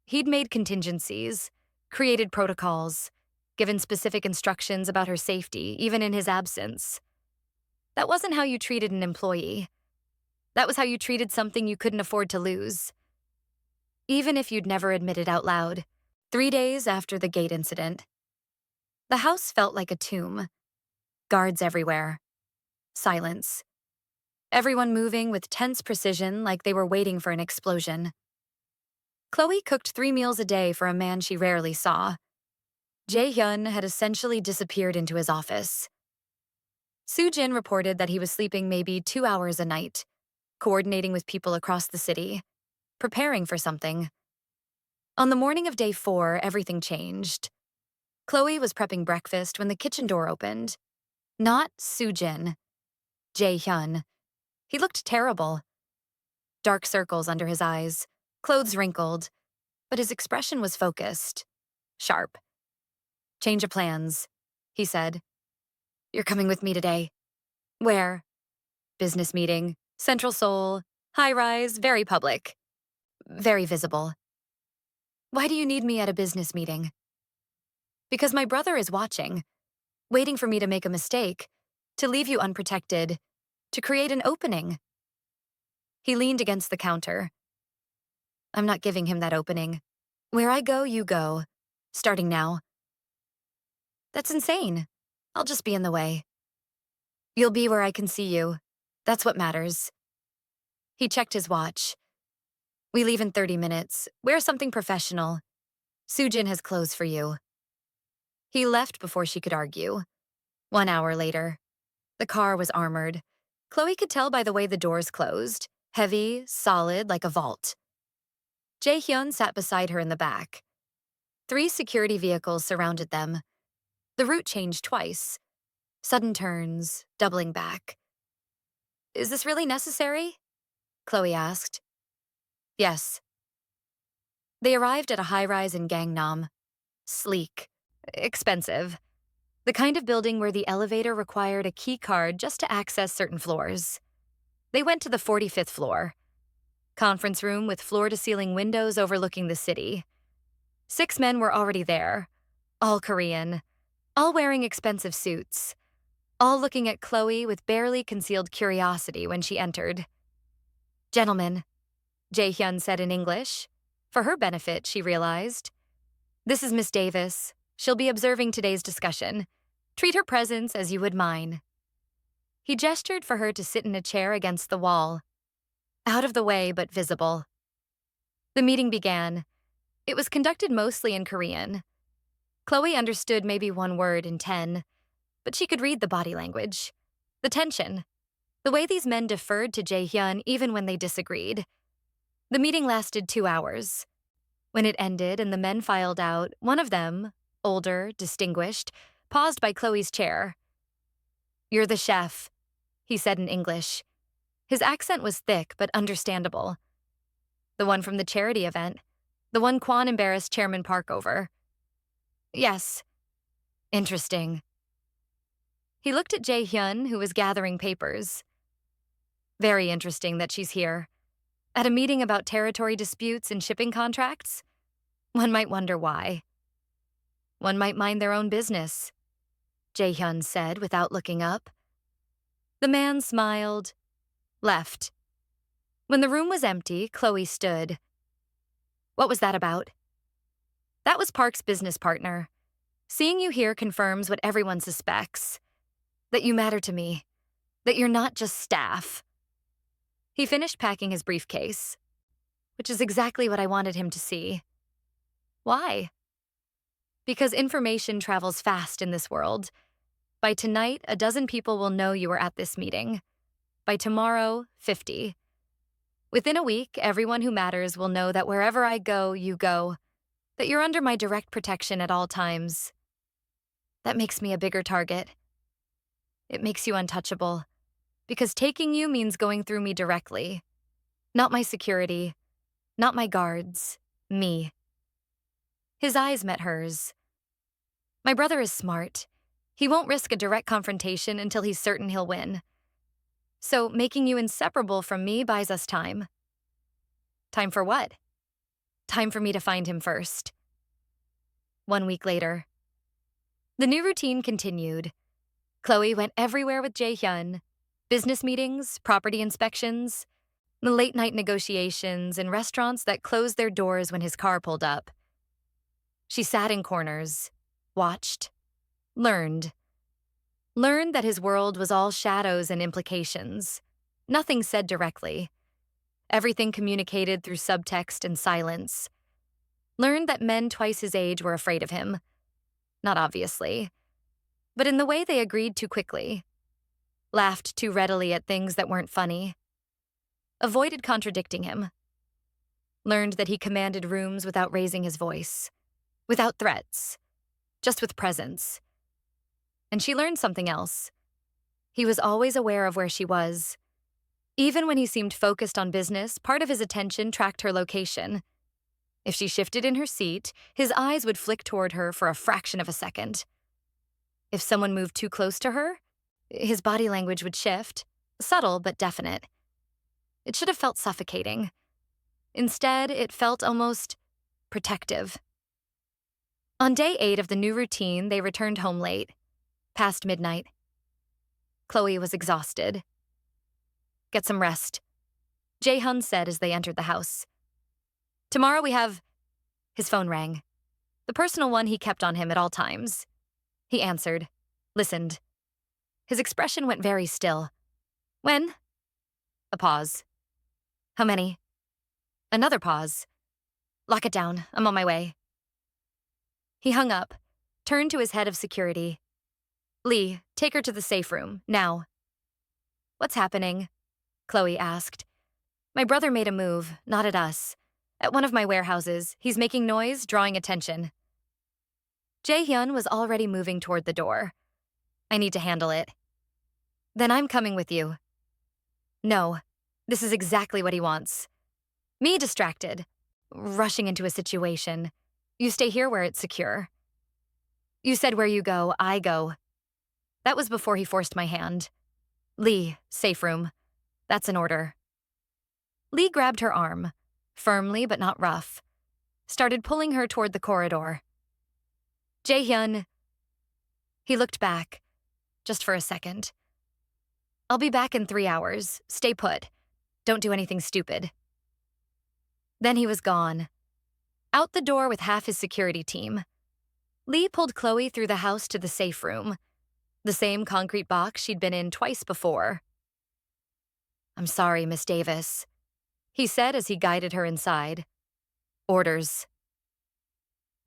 He'd made contingencies, created protocols, given specific instructions about her safety, even in his absence. That wasn't how you treated an employee. That was how you treated something you couldn't afford to lose. Even if you'd never admit it out loud. 3 days after the gate incident, the house felt like a tomb. Guards everywhere. Silence. Everyone moving with tense precision like they were waiting for an explosion. Chloe cooked 3 meals a day for a man she rarely saw. Jae-hyun had essentially disappeared into his office. Soo-jin reported that he was sleeping maybe 2 hours a night, coordinating with people across the city, preparing for something. On the morning of day 4, everything changed. Chloe was prepping breakfast when the kitchen door opened. Not Soo-jin. Jae-hyun. He looked terrible. Dark circles under his eyes, clothes wrinkled, but his expression was focused, sharp. "Change of plans," he said. "You're coming with me today." "Where?" "Business meeting. Central Seoul. High-rise, very public. Very visible." "Why do you need me at a business meeting?" "Because my brother is watching, waiting for me to make a mistake, to leave you unprotected, to create an opening." He leaned against the counter. "I'm not giving him that opening. Where I go, you go. Starting now." "That's insane. I'll just be in the way." "You'll be where I can see you. That's what matters." He checked his watch. "We leave in 30 minutes. Wear something professional. Soo-jin has clothes for you." He left before she could argue. 1 hour later. The car was armored. Chloe could tell by the way the doors closed. Heavy, solid, like a vault. Jae-hyun sat beside her in the back. 3 security vehicles surrounded them. The route changed twice. Sudden turns, doubling back. "Is this really necessary?" Chloe asked. "Yes." They arrived at a high-rise in Gangnam. Sleek. Expensive. The kind of building where the elevator required a key card just to access certain floors. They went to the 45th floor. Conference room with floor-to-ceiling windows overlooking the city. 6 men were already there. All Korean. All wearing expensive suits. All looking at Chloe with barely concealed curiosity when she entered. "Gentlemen," Jae-hyun said in English. For her benefit, she realized. "This is Miss Davis. She'll be observing today's discussion. Treat her presence as you would mine." He gestured for her to sit in a chair against the wall. Out of the way, but visible. The meeting began. It was conducted mostly in Korean. Chloe understood maybe 1 word in 10, but she could read the body language. The tension. The way these men deferred to Jae-hyun even when they disagreed. The meeting lasted 2 hours. When it ended and the men filed out, one of them, older, distinguished, paused by Chloe's chair. "You're the chef," he said in English. His accent was thick but understandable. "The one from the charity event. The one Kwon embarrassed Chairman Park over." "Yes." "Interesting." He looked at Jae-hyun, who was gathering papers. "Very interesting that she's here. At a meeting about territory disputes and shipping contracts? One might wonder why." "One might mind their own business," Jae-hyun said without looking up. The man smiled, left. When the room was empty, Chloe stood. "What was that about?" "That was Park's business partner. Seeing you here confirms what everyone suspects. That you matter to me. That you're not just staff." He finished packing his briefcase, which is exactly what I wanted him to see. "Why?" "Because information travels fast in this world. By tonight, 12 people will know you were at this meeting. By tomorrow, 50. Within a week, everyone who matters will know that wherever I go, you go. That you're under my direct protection at all times. That makes me a bigger target. It makes you untouchable. Because taking you means going through me directly. Not my security. Not my guards. Me." His eyes met hers. "My brother is smart. He won't risk a direct confrontation until he's certain he'll win. So making you inseparable from me buys us time." "Time for what?" "Time for me to find him first." 1 week later. The new routine continued. Chloe went everywhere with Jae-hyun. Business meetings, property inspections, the late-night negotiations, and restaurants that closed their doors when his car pulled up. She sat in corners, watched, learned. Learned that his world was all shadows and implications. Nothing said directly. Everything communicated through subtext and silence. Learned that men twice his age were afraid of him. Not obviously, but in the way they agreed too quickly. Laughed too readily at things that weren't funny. Avoided contradicting him. Learned that he commanded rooms without raising his voice. Without threats. Just with presence. And she learned something else. He was always aware of where she was. Even when he seemed focused on business, part of his attention tracked her location. If she shifted in her seat, his eyes would flick toward her for a fraction of a second. If someone moved too close to her, his body language would shift, subtle but definite. It should have felt suffocating. Instead, it felt almost protective. On day 8 of the new routine, they returned home late, past midnight. Chloe was exhausted. "Get some rest," Jae-hyun said as they entered the house. "Tomorrow we have—" His phone rang. The personal one he kept on him at all times. He answered, listened. His expression went very still. "When?" A pause. "How many?" Another pause. "Lock it down. I'm on my way." He hung up, turned to his head of security. "Lee, take her to the safe room, now." "What's happening?" Chloe asked. "My brother made a move, not at us. At one of my warehouses, he's making noise, drawing attention." Jae-hyun was already moving toward the door. "I need to handle it." "Then I'm coming with you." "No, this is exactly what he wants. Me distracted, rushing into a situation. You stay here where it's secure." "You said where you go, I go." That was before he forced my hand. "Lee, safe room. That's an order." Lee grabbed her arm, firmly but not rough, started pulling her toward the corridor. "Jae-hyun." He looked back, just for a second. "I'll be back in 3 hours. Stay put. Don't do anything stupid." Then he was gone. Out the door with half his security team. Lee pulled Chloe through the house to the safe room, the same concrete box she'd been in twice before. "I'm sorry, Miss Davis," he said as he guided her inside. "Orders."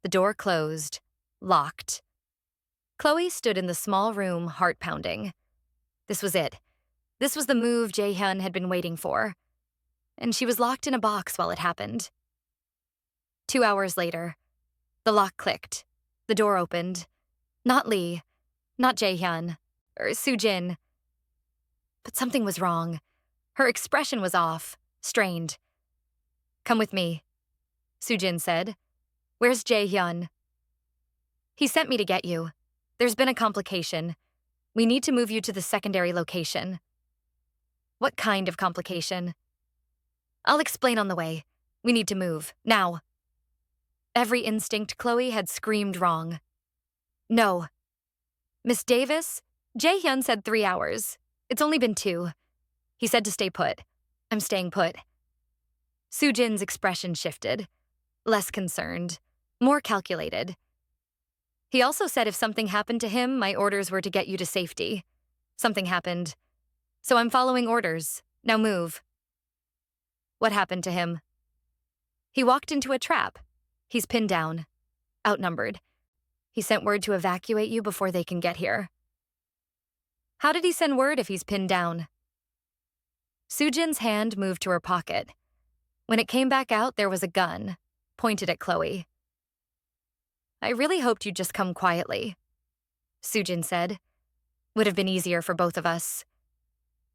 The door closed, locked. Chloe stood in the small room, heart pounding. This was it. This was the move Jae-hyun had been waiting for. And she was locked in a box while it happened. 2 hours later, the lock clicked. The door opened. Not Lee, not Jae-hyun, or Soo-jin. But something was wrong. Her expression was off, strained. "Come with me," Soo-jin said. "Where's Jae-hyun?" "He sent me to get you. There's been a complication. We need to move you to the secondary location." "What kind of complication?" "I'll explain on the way. We need to move, now." Every instinct Chloe had screamed wrong. "No." "Miss Davis, Jae-hyun said 3 hours. It's only been 2. He said to stay put. I'm staying put." Soo-jin's expression shifted. Less concerned, more calculated. "He also said if something happened to him, my orders were to get you to safety. Something happened. So I'm following orders. Now move." "What happened to him?" "He walked into a trap. He's pinned down. Outnumbered. He sent word to evacuate you before they can get here." "How did he send word if he's pinned down?" Soo-jin's hand moved to her pocket. When it came back out, there was a gun, pointed at Chloe. "I really hoped you'd just come quietly," Soo-jin said. "Would have been easier for both of us."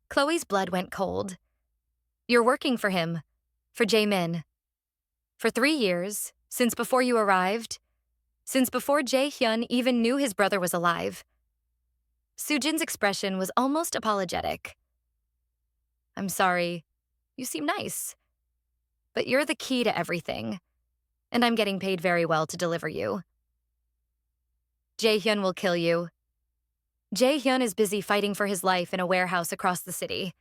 Chloe's blood went cold. "You're working for him, for Jae-min. For 3 years, since before you arrived, since before Jae-hyun even knew his brother was alive." Soo-jin's expression was almost apologetic. "I'm sorry. You seem nice. But you're the key to everything, and I'm getting paid very well to deliver you. Jae-hyun will kill you. Jae-hyun is busy fighting for his life in a warehouse across the city.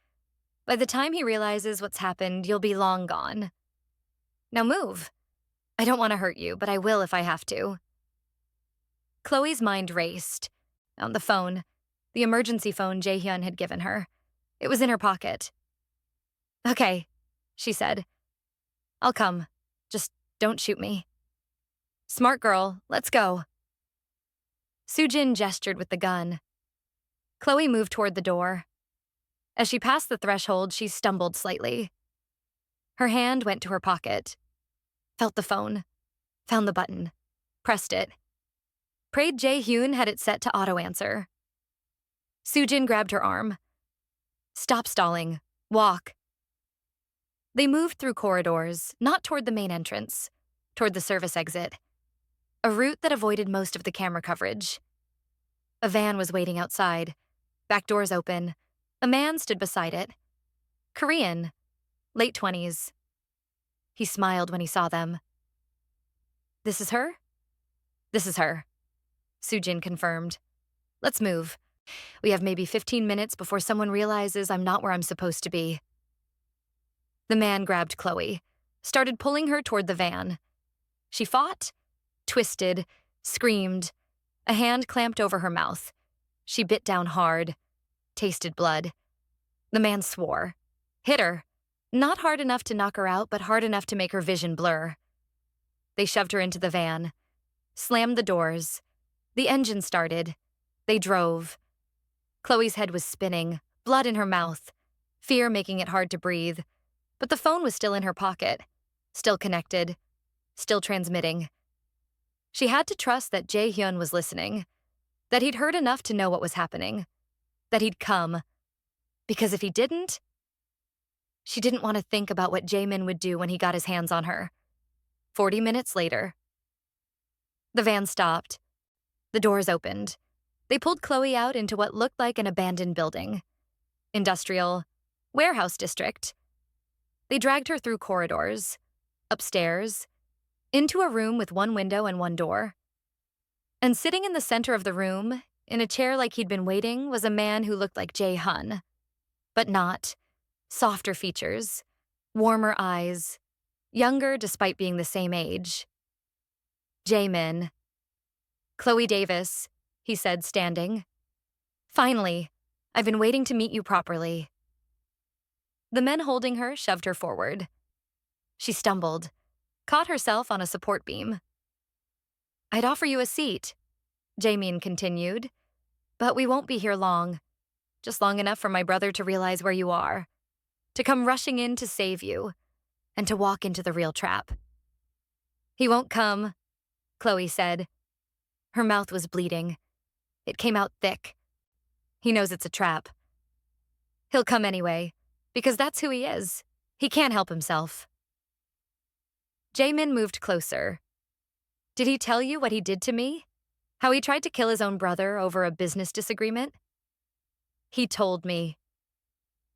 By the time he realizes what's happened, you'll be long gone. Now move. I don't want to hurt you, but I will if I have to. Chloe's mind raced. On the phone, the emergency phone Jae-hyun had given her. It was in her pocket. Okay, she said. I'll come. Just don't shoot me. Smart girl, let's go. Soo-jin gestured with the gun. Chloe moved toward the door. As she passed the threshold, she stumbled slightly. Her hand went to her pocket. Felt the phone. Found the button. Pressed it. Prayed Jae-hyun had it set to auto-answer. Soo-jin grabbed her arm. Stop stalling. Walk. They moved through corridors, not toward the main entrance, toward the service exit, a route that avoided most of the camera coverage. A van was waiting outside, back doors open. A man stood beside it. Korean, late 20s. He smiled when he saw them. This is her? This is her, Soo-jin confirmed. Let's move. We have maybe 15 minutes before someone realizes I'm not where I'm supposed to be. The man grabbed Chloe, started pulling her toward the van. She fought, twisted, screamed. A hand clamped over her mouth. She bit down hard, tasted blood. The man swore, hit her, not hard enough to knock her out, but hard enough to make her vision blur. They shoved her into the van, slammed the doors. The engine started. They drove. Chloe's head was spinning, blood in her mouth, fear making it hard to breathe. But the phone was still in her pocket, still connected, still transmitting. She had to trust that Jae-hyun was listening, that he'd heard enough to know what was happening, that he'd come. Because if he didn't, she didn't want to think about what Jaemin would do when he got his hands on her. 40 minutes later. The van stopped. The doors opened. They pulled Chloe out into what looked like an abandoned building. Industrial, warehouse district. They dragged her through corridors, upstairs, into a room with one window and one door. And sitting in the center of the room, in a chair like he'd been waiting, was a man who looked like Jae-hyun. But not. Softer features, warmer eyes, younger despite being the same age. Jaemin. Chloe Davis, he said, standing. Finally, I've been waiting to meet you properly. The men holding her shoved her forward. She stumbled, caught herself on a support beam. I'd offer you a seat, Jaemin continued, but we won't be here long, just long enough for my brother to realize where you are, to come rushing in to save you, and to walk into the real trap. He won't come, Chloe said. Her mouth was bleeding. It came out thick. He knows it's a trap. He'll come anyway, because that's who he is. He can't help himself. Jaemin moved closer. Did he tell you what he did to me? How he tried to kill his own brother over a business disagreement? He told me.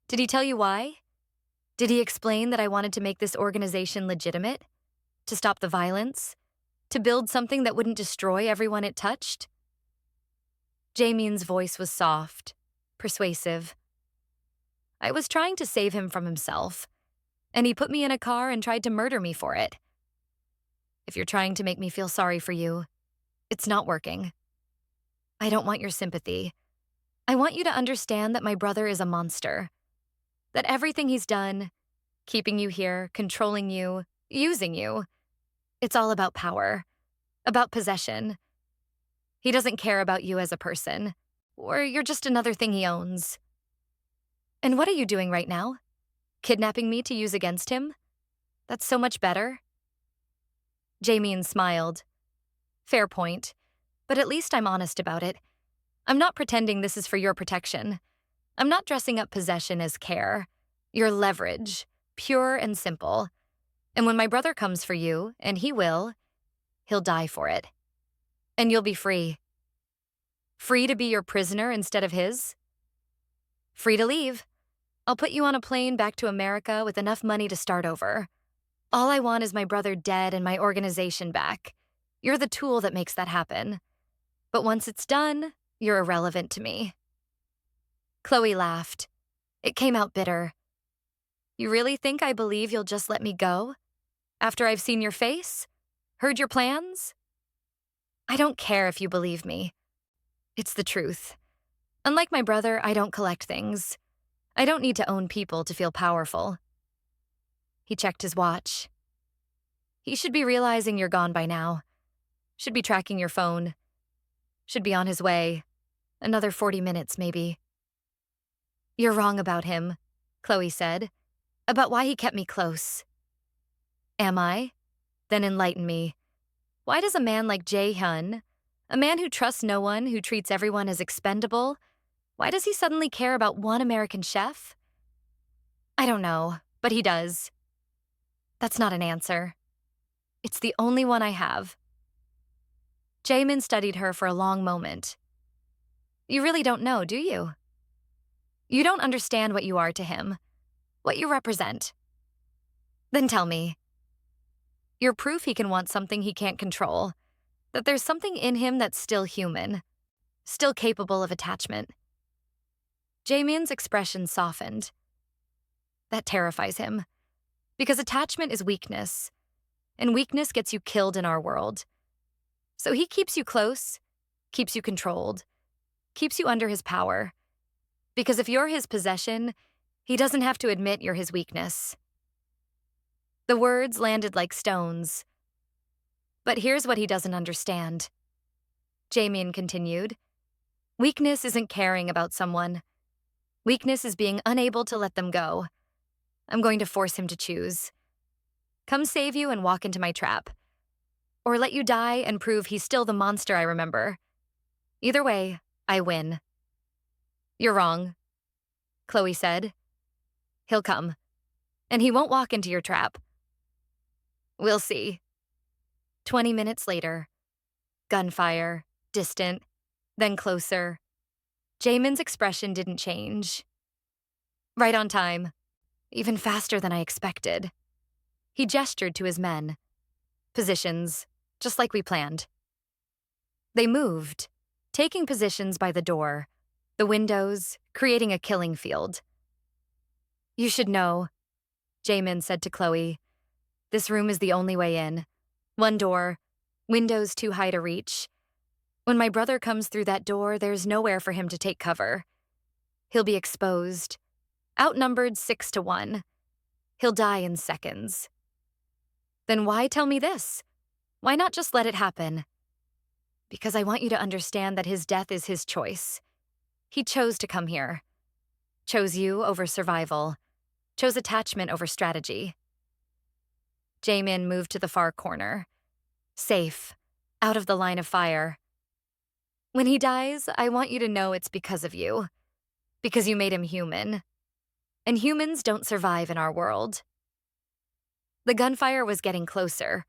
Did he tell you why? Did he explain that I wanted to make this organization legitimate? To stop the violence? To build something that wouldn't destroy everyone it touched? Jaemin's voice was soft, persuasive. I was trying to save him from himself, and he put me in a car and tried to murder me for it. If you're trying to make me feel sorry for you, it's not working. I don't want your sympathy. I want you to understand that my brother is a monster. That everything he's done, keeping you here, controlling you, using you, it's all about power, about possession. He doesn't care about you as a person, or you're just another thing he owns. And what are you doing right now? Kidnapping me to use against him? That's so much better. Jaemin smiled. Fair point, but at least I'm honest about it. I'm not pretending this is for your protection. I'm not dressing up possession as care. Your leverage, pure and simple. And when my brother comes for you, and he will, he'll die for it. And you'll be free. Free to be your prisoner instead of his. Free to leave. I'll put you on a plane back to America with enough money to start over. All I want is my brother dead and my organization back. You're the tool that makes that happen. But once it's done, you're irrelevant to me. Chloe laughed. It came out bitter. You really think I believe you'll just let me go? After I've seen your face? Heard your plans? I don't care if you believe me. It's the truth. Unlike my brother, I don't collect things. I don't need to own people to feel powerful. He checked his watch. He should be realizing you're gone by now. Should be tracking your phone. Should be on his way. Another 40 minutes, maybe. You're wrong about him, Chloe said. About why he kept me close. Am I? Then enlighten me. Why does a man like Jae-hyun, a man who trusts no one, who treats everyone as expendable, why does he suddenly care about one American chef? I don't know, but he does. That's not an answer. It's the only one I have. Jaemin studied her for a long moment. You really don't know, do you? You don't understand what you are to him, what you represent. Then tell me. You're proof he can want something he can't control, that there's something in him that's still human, still capable of attachment. Jaemin's expression softened. That terrifies him, because attachment is weakness, and weakness gets you killed in our world. So he keeps you close, keeps you controlled, keeps you under his power, because if you're his possession, he doesn't have to admit you're his weakness. The words landed like stones. But here's what he doesn't understand. Jaemin continued. Weakness isn't caring about someone. Weakness is being unable to let them go. I'm going to force him to choose. Come save you and walk into my trap. Or let you die and prove he's still the monster I remember. Either way, I win. You're wrong, Chloe said. He'll come. And he won't walk into your trap. We'll see. 20 minutes later. Gunfire, distant, then closer. Jaemin's expression didn't change. Right on time. Even faster than I expected. He gestured to his men. Positions, just like we planned. They moved, taking positions by the door, the windows, creating a killing field. You should know, Jaemin said to Chloe. This room is the only way in. One door, windows too high to reach. When my brother comes through that door, there's nowhere for him to take cover. He'll be exposed, outnumbered 6-1. He'll die in seconds. Then why tell me this? Why not just let it happen? Because I want you to understand that his death is his choice. He chose to come here. Chose you over survival. Chose attachment over strategy. Jaemin moved to the far corner. Safe, out of the line of fire. When he dies, I want you to know it's because of you. Because you made him human. And humans don't survive in our world. The gunfire was getting closer.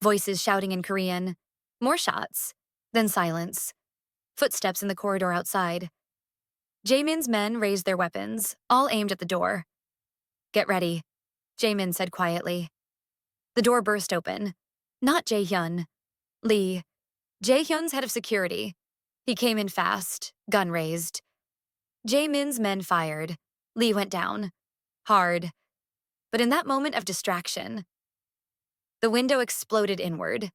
Voices shouting in Korean. More shots. Then silence. Footsteps in the corridor outside. Jaemin's men raised their weapons, all aimed at the door. Get ready, Jaemin said quietly. The door burst open. Not Jae-hyun. Lee. Jae-hyun's head of security. He came in fast, gun raised. Jaemin's men fired. Lee went down. Hard. But in that moment of distraction, the window exploded inward.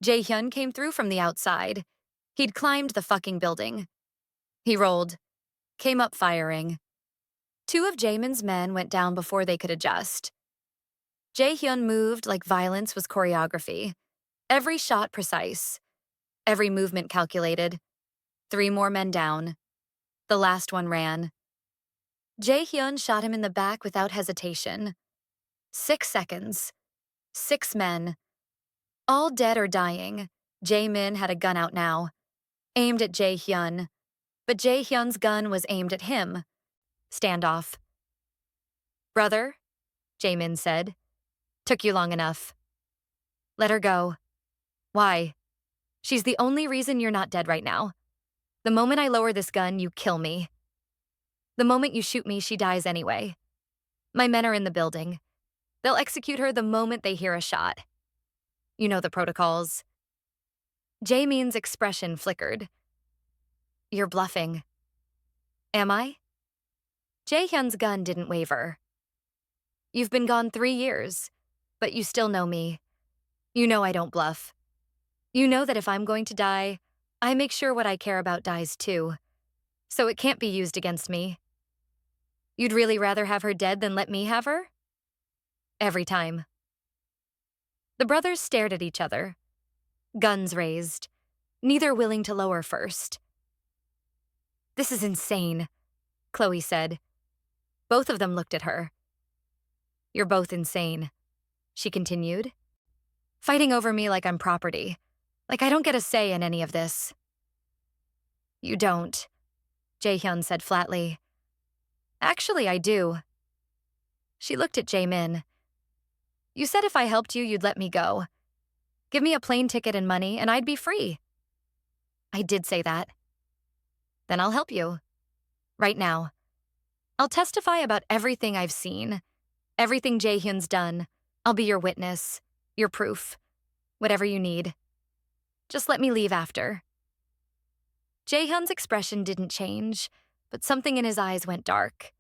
Jae-hyun came through from the outside. He'd climbed the fucking building. He rolled. Came up firing. 2 of Jaemin's men went down before they could adjust. Jae-hyun moved like violence was choreography. Every shot precise. Every movement calculated. 3 more men down. The last one ran. Jae-hyun shot him in the back without hesitation. 6 seconds. 6 men. All dead or dying. Jaemin had a gun out now. Aimed at Jae-hyun. But Jae-hyun's gun was aimed at him. Standoff. Brother, Jaemin said. Took you long enough. Let her go. Why? She's the only reason you're not dead right now. The moment I lower this gun, you kill me. The moment you shoot me, she dies anyway. My men are in the building. They'll execute her the moment they hear a shot. You know the protocols. Jaemin's expression flickered. You're bluffing. Am I? Jaehyun's gun didn't waver. You've been gone 3 years, but you still know me. You know I don't bluff. You know that if I'm going to die, I make sure what I care about dies too, so it can't be used against me. You'd really rather have her dead than let me have her? Every time. The brothers stared at each other, guns raised, neither willing to lower first. This is insane, Chloe said. Both of them looked at her. You're both insane, she continued. Fighting over me like I'm property, like I don't get a say in any of this. You don't, Jaehyun said flatly. Actually, I do. She looked at Jaemin. You said if I helped you, you'd let me go. Give me a plane ticket and money, and I'd be free. I did say that. Then I'll help you. Right now. I'll testify about everything I've seen, everything Jaehyun's done. I'll be your witness, your proof, whatever you need. Just let me leave after. Jaehyun's expression didn't change, but something in his eyes went dark.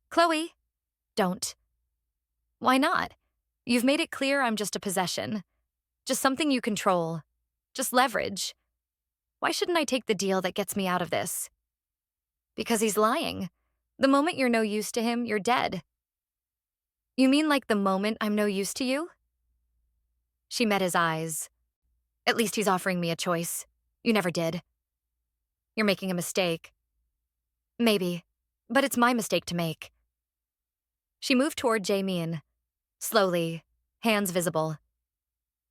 Chloe, don't. Why not? You've made it clear I'm just a possession. Just something you control. Just leverage. Why shouldn't I take the deal that gets me out of this? Because he's lying. The moment you're no use to him, you're dead. You mean like the moment I'm no use to you? She met his eyes. At least he's offering me a choice. You never did. You're making a mistake. Maybe, but it's my mistake to make. She moved toward Jaemin, slowly, hands visible.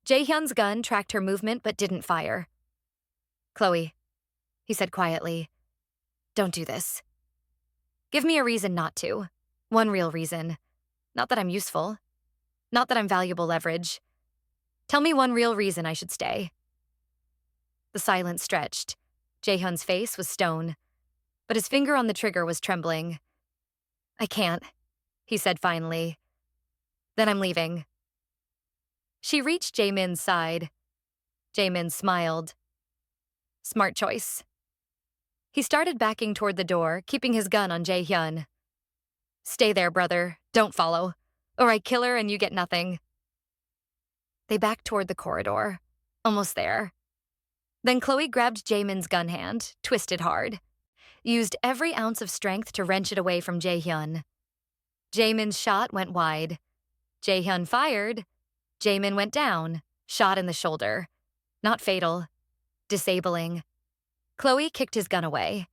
Jaehyun's gun tracked her movement but didn't fire. Chloe, he said quietly, don't do this. Give me a reason not to. One real reason. Not that I'm useful. Not that I'm valuable leverage. Tell me one real reason I should stay. The silence stretched. Jaehyun's face was stone, but his finger on the trigger was trembling. I can't, he said finally. Then I'm leaving. She reached Jaemin's side. Jaemin smiled. Smart choice. He started backing toward the door, keeping his gun on Jaehyun. Stay there, brother. Don't follow. Or I kill her and you get nothing. They backed toward the corridor. Almost there. Then Chloe grabbed Jaemin's gun hand, twisted hard. Used every ounce of strength to wrench it away from Jaehyun. Jaemin's shot went wide. Jaehyun fired. Jaemin went down, shot in the shoulder. Not fatal. Disabling. Chloe kicked his gun away.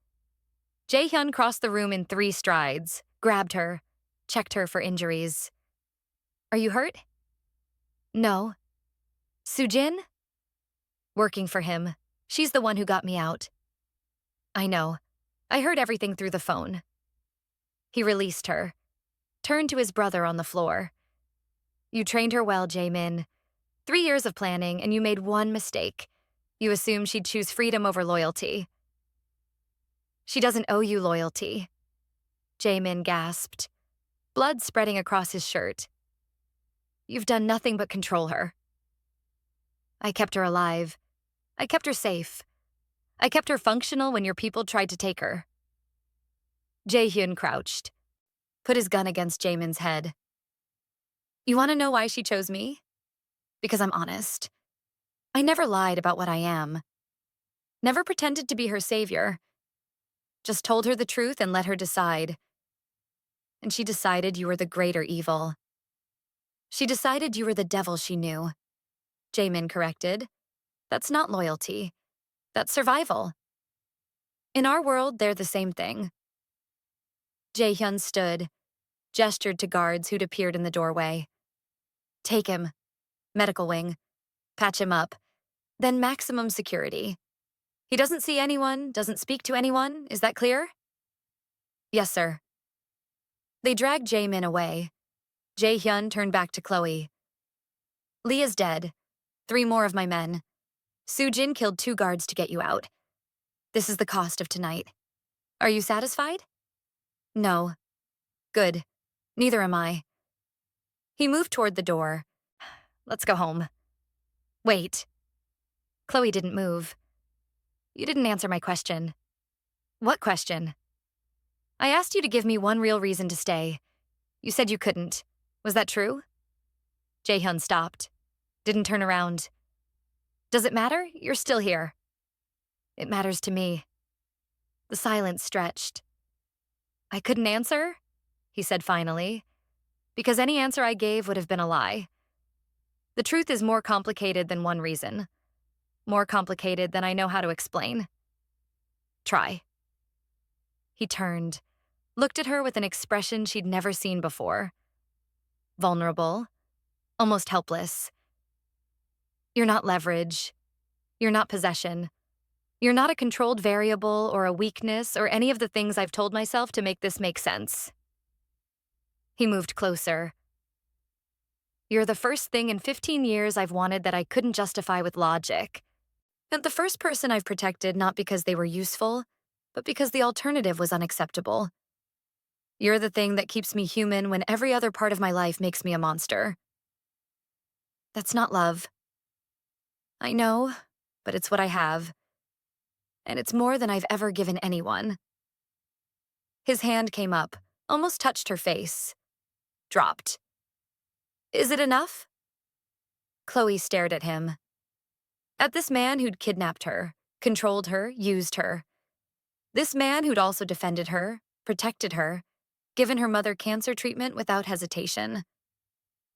Jaehyun crossed the room in 3 strides, grabbed her, checked her for injuries. Are you hurt? No. Sujin? Working for him. She's the one who got me out. I know. I heard everything through the phone. He released her, turned to his brother on the floor. You trained her well, Jaemin. 3 years of planning, and you made one mistake. You assumed she'd choose freedom over loyalty. She doesn't owe you loyalty. Jaemin gasped, blood spreading across his shirt. You've done nothing but control her. I kept her alive. I kept her safe. I kept her functional when your people tried to take her. Jaehyun crouched, put his gun against Jaemin's head. You want to know why she chose me? Because I'm honest. I never lied about what I am. Never pretended to be her savior. Just told her the truth and let her decide. And she decided you were the greater evil. She decided you were the devil she knew. Jaemin corrected. That's not loyalty. That's survival. In our world, they're the same thing. Jaehyun stood, gestured to guards who'd appeared in the doorway. Take him. Medical wing. Patch him up. Then maximum security. He doesn't see anyone, doesn't speak to anyone. Is that clear? Yes, sir. They dragged Jaemin away. Jaehyun turned back to Chloe. Lee is dead. 3 more of my men. Sujin killed 2 guards to get you out. This is the cost of tonight. Are you satisfied? No. Good. Neither am I. He moved toward the door. Let's go home. Wait. Chloe didn't move. You didn't answer my question. What question? I asked you to give me one real reason to stay. You said you couldn't. Was that true? Jaehyun stopped. Didn't turn around. Does it matter? You're still here. It matters to me. The silence stretched. I couldn't answer? He said finally. Because any answer I gave would have been a lie. The truth is more complicated than one reason. More complicated than I know how to explain. Try. He turned, looked at her with an expression she'd never seen before. Vulnerable, almost helpless. You're not leverage. You're not possession. You're not a controlled variable or a weakness or any of the things I've told myself to make this make sense. He moved closer. You're the first thing in 15 years I've wanted that I couldn't justify with logic. And the first person I've protected not because they were useful, but because the alternative was unacceptable. You're the thing that keeps me human when every other part of my life makes me a monster. That's not love. I know, but it's what I have. And it's more than I've ever given anyone. His hand came up, almost touched her face. Dropped. Is it enough? Chloe stared at him. At this man who'd kidnapped her, controlled her, used her. This man who'd also defended her, protected her, given her mother cancer treatment without hesitation.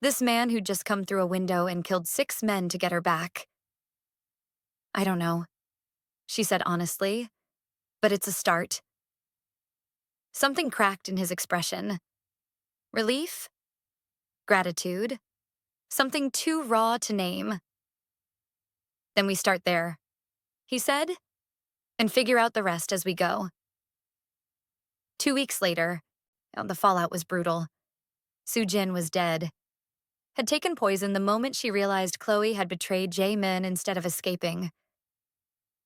This man who'd just come through a window and killed 6 men to get her back. I don't know, she said honestly, but it's a start. Something cracked in his expression. Relief? Gratitude? Something too raw to name. Then we start there, he said, and figure out the rest as we go. 2 weeks later, the fallout was brutal. Soo-jin was dead. Had taken poison the moment she realized Chloe had betrayed Jae-min instead of escaping.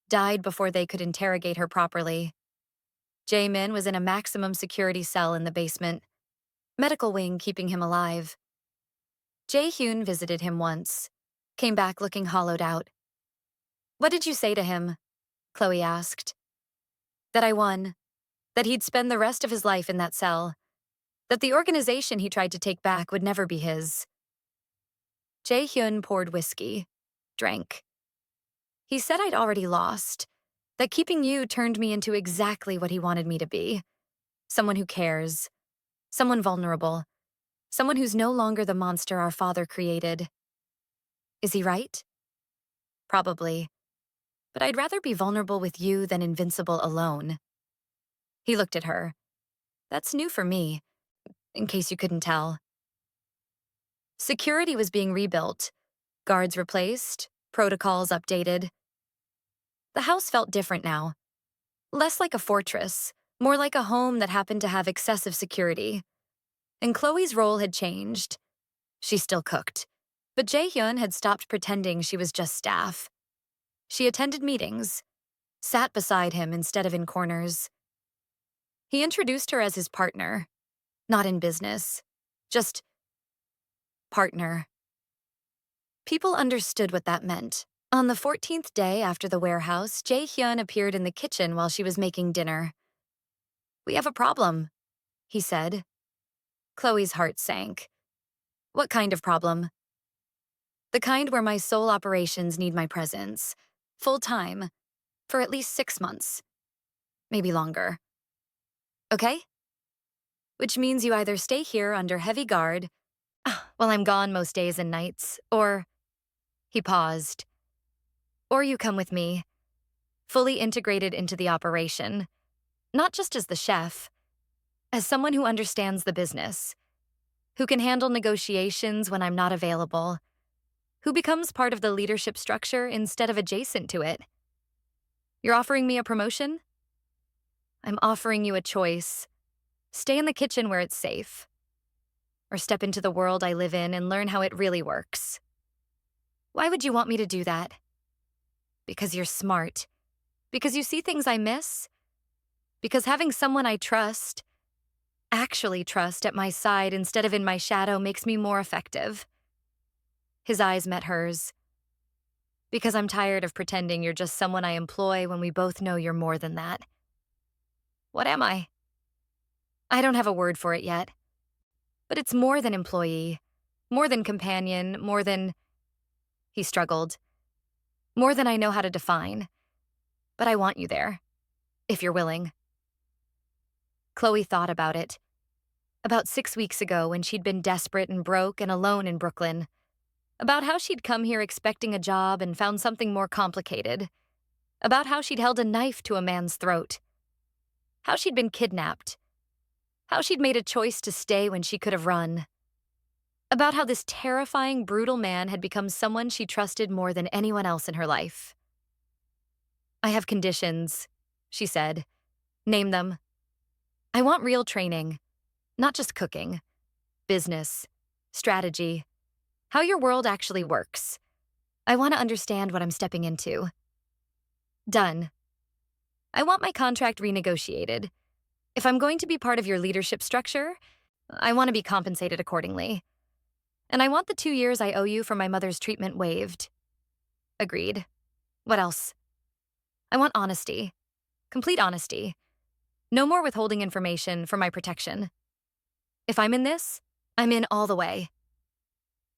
Died before they could interrogate her properly. Jae-min was in a maximum security cell in the basement, medical wing keeping him alive. Jae-hyun visited him once, came back looking hollowed out. What did you say to him? Chloe asked. That I won. That he'd spend the rest of his life in that cell. That the organization he tried to take back would never be his. Jae-hyun poured whiskey, drank. He said I'd already lost, that keeping you turned me into exactly what he wanted me to be. Someone who cares. Someone vulnerable. Someone who's no longer the monster our father created. Is he right? Probably. But I'd rather be vulnerable with you than invincible alone. He looked at her. That's new for me, in case you couldn't tell. Security was being rebuilt, guards replaced, protocols updated. The house felt different now. Less like a fortress, more like a home that happened to have excessive security. And Chloe's role had changed. She still cooked, but Jae-hyun had stopped pretending she was just staff. She attended meetings, sat beside him instead of in corners. He introduced her as his partner, not in business, just partner. People understood what that meant. On the 14th day after the warehouse, Jae-hyun appeared in the kitchen while she was making dinner. We have a problem, he said. Chloe's heart sank. What kind of problem? The kind where my sole operations need my presence, full-time, for at least 6 months, maybe longer. Okay? Which means you either stay here under heavy guard, while I'm gone most days and nights, or... He paused. Or you come with me, fully integrated into the operation, not just as the chef, as someone who understands the business, who can handle negotiations when I'm not available, who becomes part of the leadership structure instead of adjacent to it. You're offering me a promotion? I'm offering you a choice. Stay in the kitchen where it's safe, or step into the world I live in and learn how it really works. Why would you want me to do that? Because you're smart. Because you see things I miss. Because having someone I trust, actually trust, at my side instead of in my shadow makes me more effective. His eyes met hers. Because I'm tired of pretending you're just someone I employ when we both know you're more than that. What am I? I don't have a word for it yet. But it's more than employee, more than companion, more than, he struggled, more than I know how to define. But I want you there, if you're willing. Chloe thought about it. About 6 weeks ago when she'd been desperate and broke and alone in Brooklyn. About how she'd come here expecting a job and found something more complicated. About how she'd held a knife to a man's throat. How she'd been kidnapped. How she'd made a choice to stay when she could have run. About how this terrifying, brutal man had become someone she trusted more than anyone else in her life. I have conditions, she said. Name them. I want real training, not just cooking. Business, strategy, how your world actually works. I want to understand what I'm stepping into. Done. I want my contract renegotiated. If I'm going to be part of your leadership structure, I want to be compensated accordingly. And I want the 2 years I owe you for my mother's treatment waived. Agreed. What else? I want honesty. Complete honesty. No more withholding information for my protection. If I'm in this, I'm in all the way.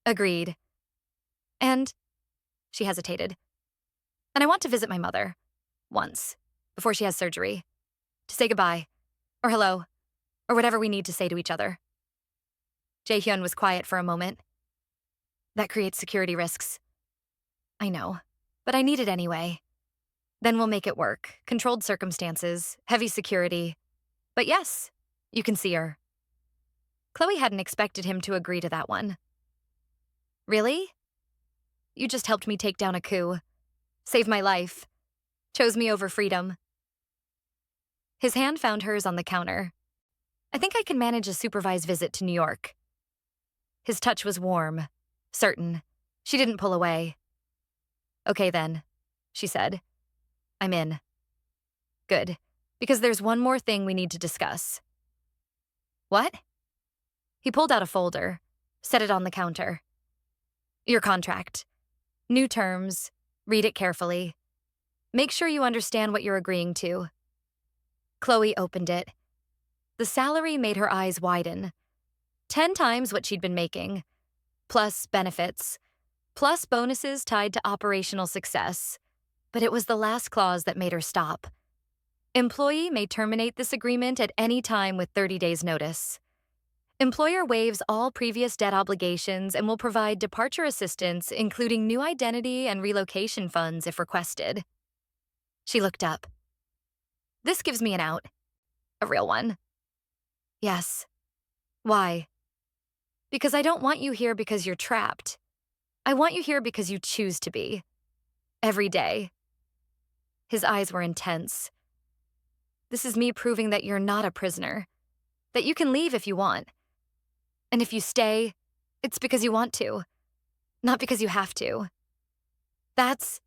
Agreed. And, she hesitated. And I want to visit my mother. Once. Before she has surgery. To say goodbye. Or hello. Or whatever we need to say to each other. Jae-hyun was quiet for a moment. That creates security risks. I know. But I need it anyway. Then we'll make it work. Controlled circumstances, heavy security. But yes, you can see her. Chloe hadn't expected him to agree to that one. Really? You just helped me take down a coup. Saved my life. Chose me over freedom. His hand found hers on the counter. I think I can manage a supervised visit to New York. His touch was warm, certain. She didn't pull away. Okay then, she said. I'm in. Good, because there's one more thing we need to discuss. What? He pulled out a folder, set it on the counter. Your contract. New terms. Read it carefully. Make sure you understand what you're agreeing to. Chloe opened it. The salary made her eyes widen. 10 times what she'd been making. Plus benefits. Plus bonuses tied to operational success. But it was the last clause that made her stop. Employee may terminate this agreement at any time with 30 days' notice. Employer waives all previous debt obligations and will provide departure assistance, including new identity and relocation funds if requested. She looked up. This gives me an out. A real one. Yes. Why? Because I don't want you here because you're trapped. I want you here because you choose to be. Every day. His eyes were intense. This is me proving that you're not a prisoner. That you can leave if you want. And if you stay, it's because you want to. Not because you have to. That's...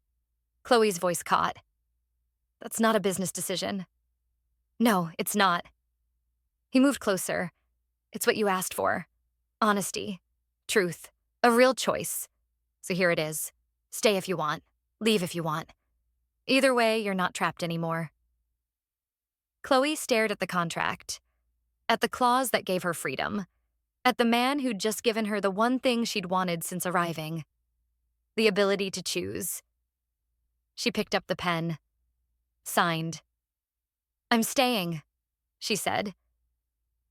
Chloe's voice caught. That's not a business decision. No, it's not. He moved closer. It's what you asked for. Honesty. Truth. A real choice. So here it is. Stay if you want. Leave if you want. Either way, you're not trapped anymore. Chloe stared at the contract. At the clause that gave her freedom. At the man who'd just given her the one thing she'd wanted since arriving. The ability to choose. She picked up the pen. Signed. I'm staying, she said.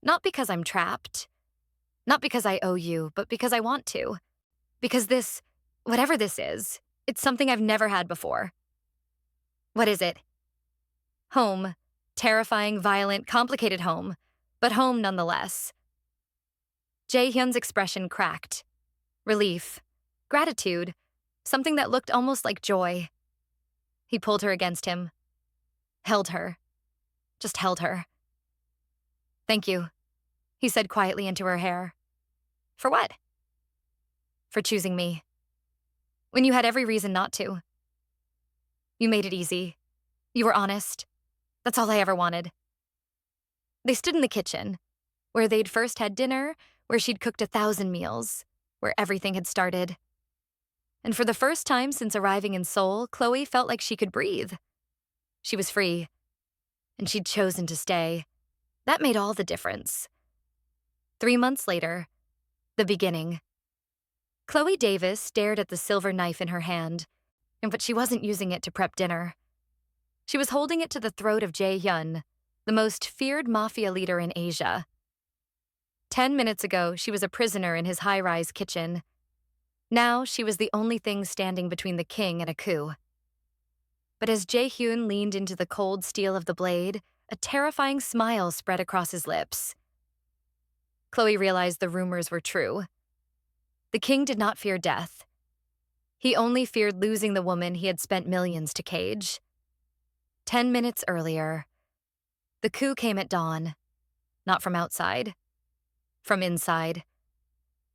Not because I'm trapped. Not because I owe you, but because I want to. Because this, whatever this is, it's something I've never had before. What is it? Home. Terrifying, violent, complicated home. But home nonetheless. Jae-hyun's expression cracked. Relief. Gratitude. Something that looked almost like joy. He pulled her against him. Held her. Just held her. Thank you, he said quietly into her hair. For what? For choosing me. When you had every reason not to. You made it easy. You were honest. That's all I ever wanted. They stood in the kitchen, where they'd first had dinner, where she'd cooked 1,000 meals, where everything had started. And for the first time since arriving in Seoul, Chloe felt like she could breathe. She was free, and she'd chosen to stay. That made all the difference. 3 months later, the beginning. Chloe Davis stared at the silver knife in her hand, but she wasn't using it to prep dinner. She was holding it to the throat of Jae-hyun, the most feared mafia leader in Asia. 10 minutes ago, she was a prisoner in his high-rise kitchen. Now, she was the only thing standing between the king and a coup. But as Jae-hyun leaned into the cold steel of the blade, a terrifying smile spread across his lips. Chloe realized the rumors were true. The king did not fear death. He only feared losing the woman he had spent millions to cage. 10 minutes earlier, the coup came at dawn, not from outside, from inside.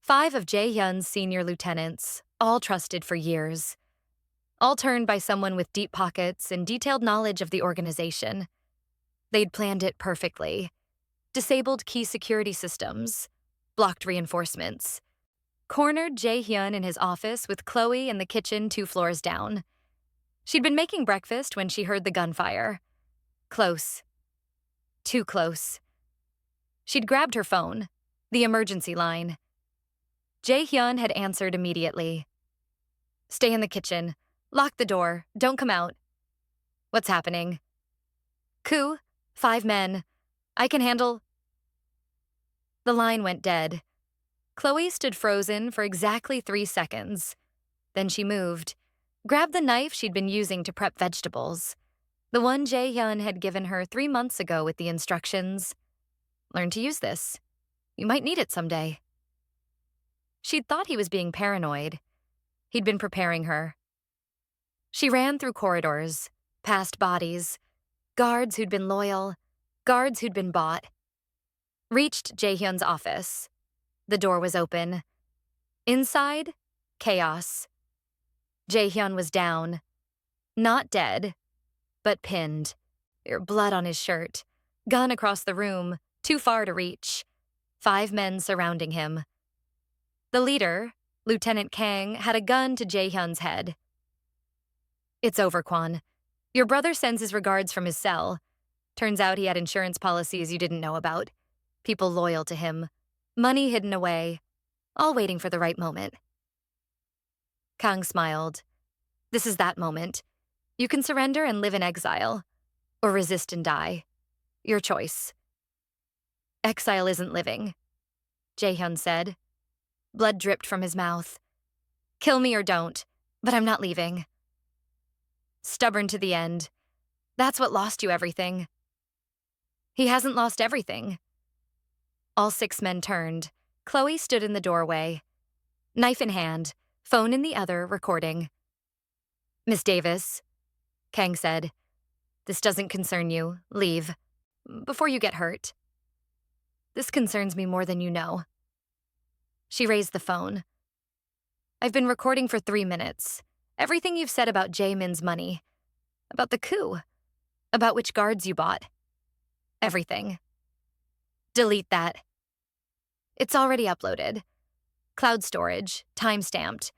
5 of Jae-hyun's senior lieutenants, all trusted for years, all turned by someone with deep pockets and detailed knowledge of the organization. They'd planned it perfectly, disabled key security systems, blocked reinforcements, cornered Jae-hyun in his office with Chloe in the kitchen 2 floors down. She'd been making breakfast when she heard the gunfire. Close. Too close. She'd grabbed her phone, the emergency line. Jae-hyun had answered immediately. "Stay in the kitchen. Lock the door. Don't come out." "What's happening?" "Coup. 5 men. I can handle..." The line went dead. Chloe stood frozen for exactly 3 seconds. Then she moved, grabbed the knife she'd been using to prep vegetables, the one Jae-hyun had given her 3 months ago with the instructions. "Learn to use this. You might need it someday." She'd thought he was being paranoid. He'd been preparing her. She ran through corridors, past bodies, guards who'd been loyal, guards who'd been bought. Reached Jae-hyun's office. The door was open. Inside, chaos. Jae-hyun was down. Not dead, but pinned. Blood on his shirt. Gun across the room, too far to reach. 5 men surrounding him. The leader, Lieutenant Kang, had a gun to Jae-hyun's head. "It's over, Kwon. Your brother sends his regards from his cell. Turns out he had insurance policies you didn't know about. People loyal to him. Money hidden away. All waiting for the right moment." Kang smiled. "This is that moment. You can surrender and live in exile, or resist and die. Your choice." "Exile isn't living," Jae-hyun said. Blood dripped from his mouth. "Kill me or don't, but I'm not leaving." "Stubborn to the end. That's what lost you everything." "He hasn't lost everything." All 6 men turned. Chloe stood in the doorway. Knife in hand, phone in the other, recording. "Miss Davis," Kang said, "this doesn't concern you. Leave. Before you get hurt." "This concerns me more than you know." She raised the phone. "I've been recording for 3 minutes. Everything you've said about Jae-min's money. About the coup. About which guards you bought. Everything." "Delete that." "It's already uploaded. Cloud storage, time-stamped,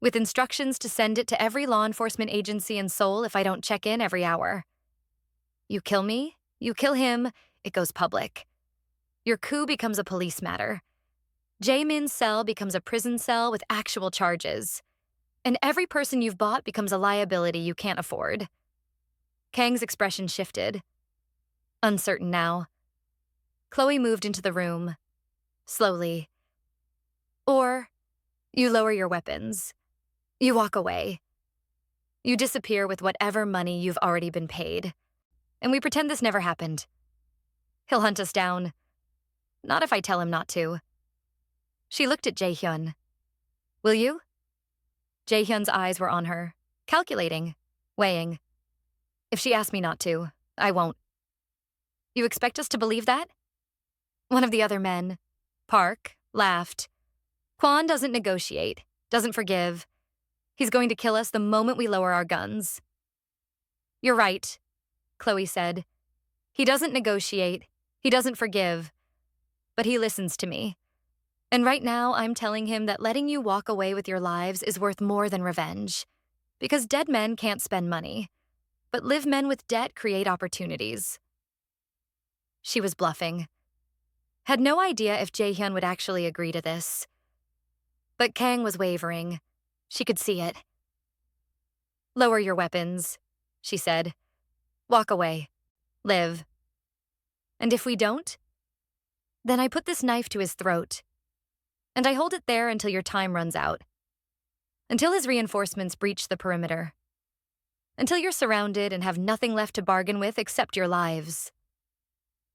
with instructions to send it to every law enforcement agency in Seoul if I don't check in every hour. You kill me, you kill him, it goes public. Your coup becomes a police matter. Jae-min's cell becomes a prison cell with actual charges. And every person you've bought becomes a liability you can't afford." Kang's expression shifted. Uncertain now. Chloe moved into the room. Slowly. "Or, you lower your weapons. You walk away. You disappear with whatever money you've already been paid. And we pretend this never happened. He'll hunt us down. Not if I tell him not to." She looked at Jae-hyun. "Will you?" Jae-hyun's eyes were on her, calculating, weighing. "If she asks me not to, I won't." "You expect us to believe that?" One of the other men, Park, laughed. "Kwon doesn't negotiate, doesn't forgive. He's going to kill us the moment we lower our guns." "You're right," Chloe said. "He doesn't negotiate, he doesn't forgive, but he listens to me. And right now, I'm telling him that letting you walk away with your lives is worth more than revenge. Because dead men can't spend money, but live men with debt create opportunities. She was bluffing. Had no idea if Jae-hyun would actually agree to this. But Kang was wavering. She could see it. "Lower your weapons," she said. "Walk away. Live. And if we don't, then I put this knife to his throat, and I hold it there until your time runs out. Until his reinforcements breach the perimeter. Until you're surrounded and have nothing left to bargain with except your lives."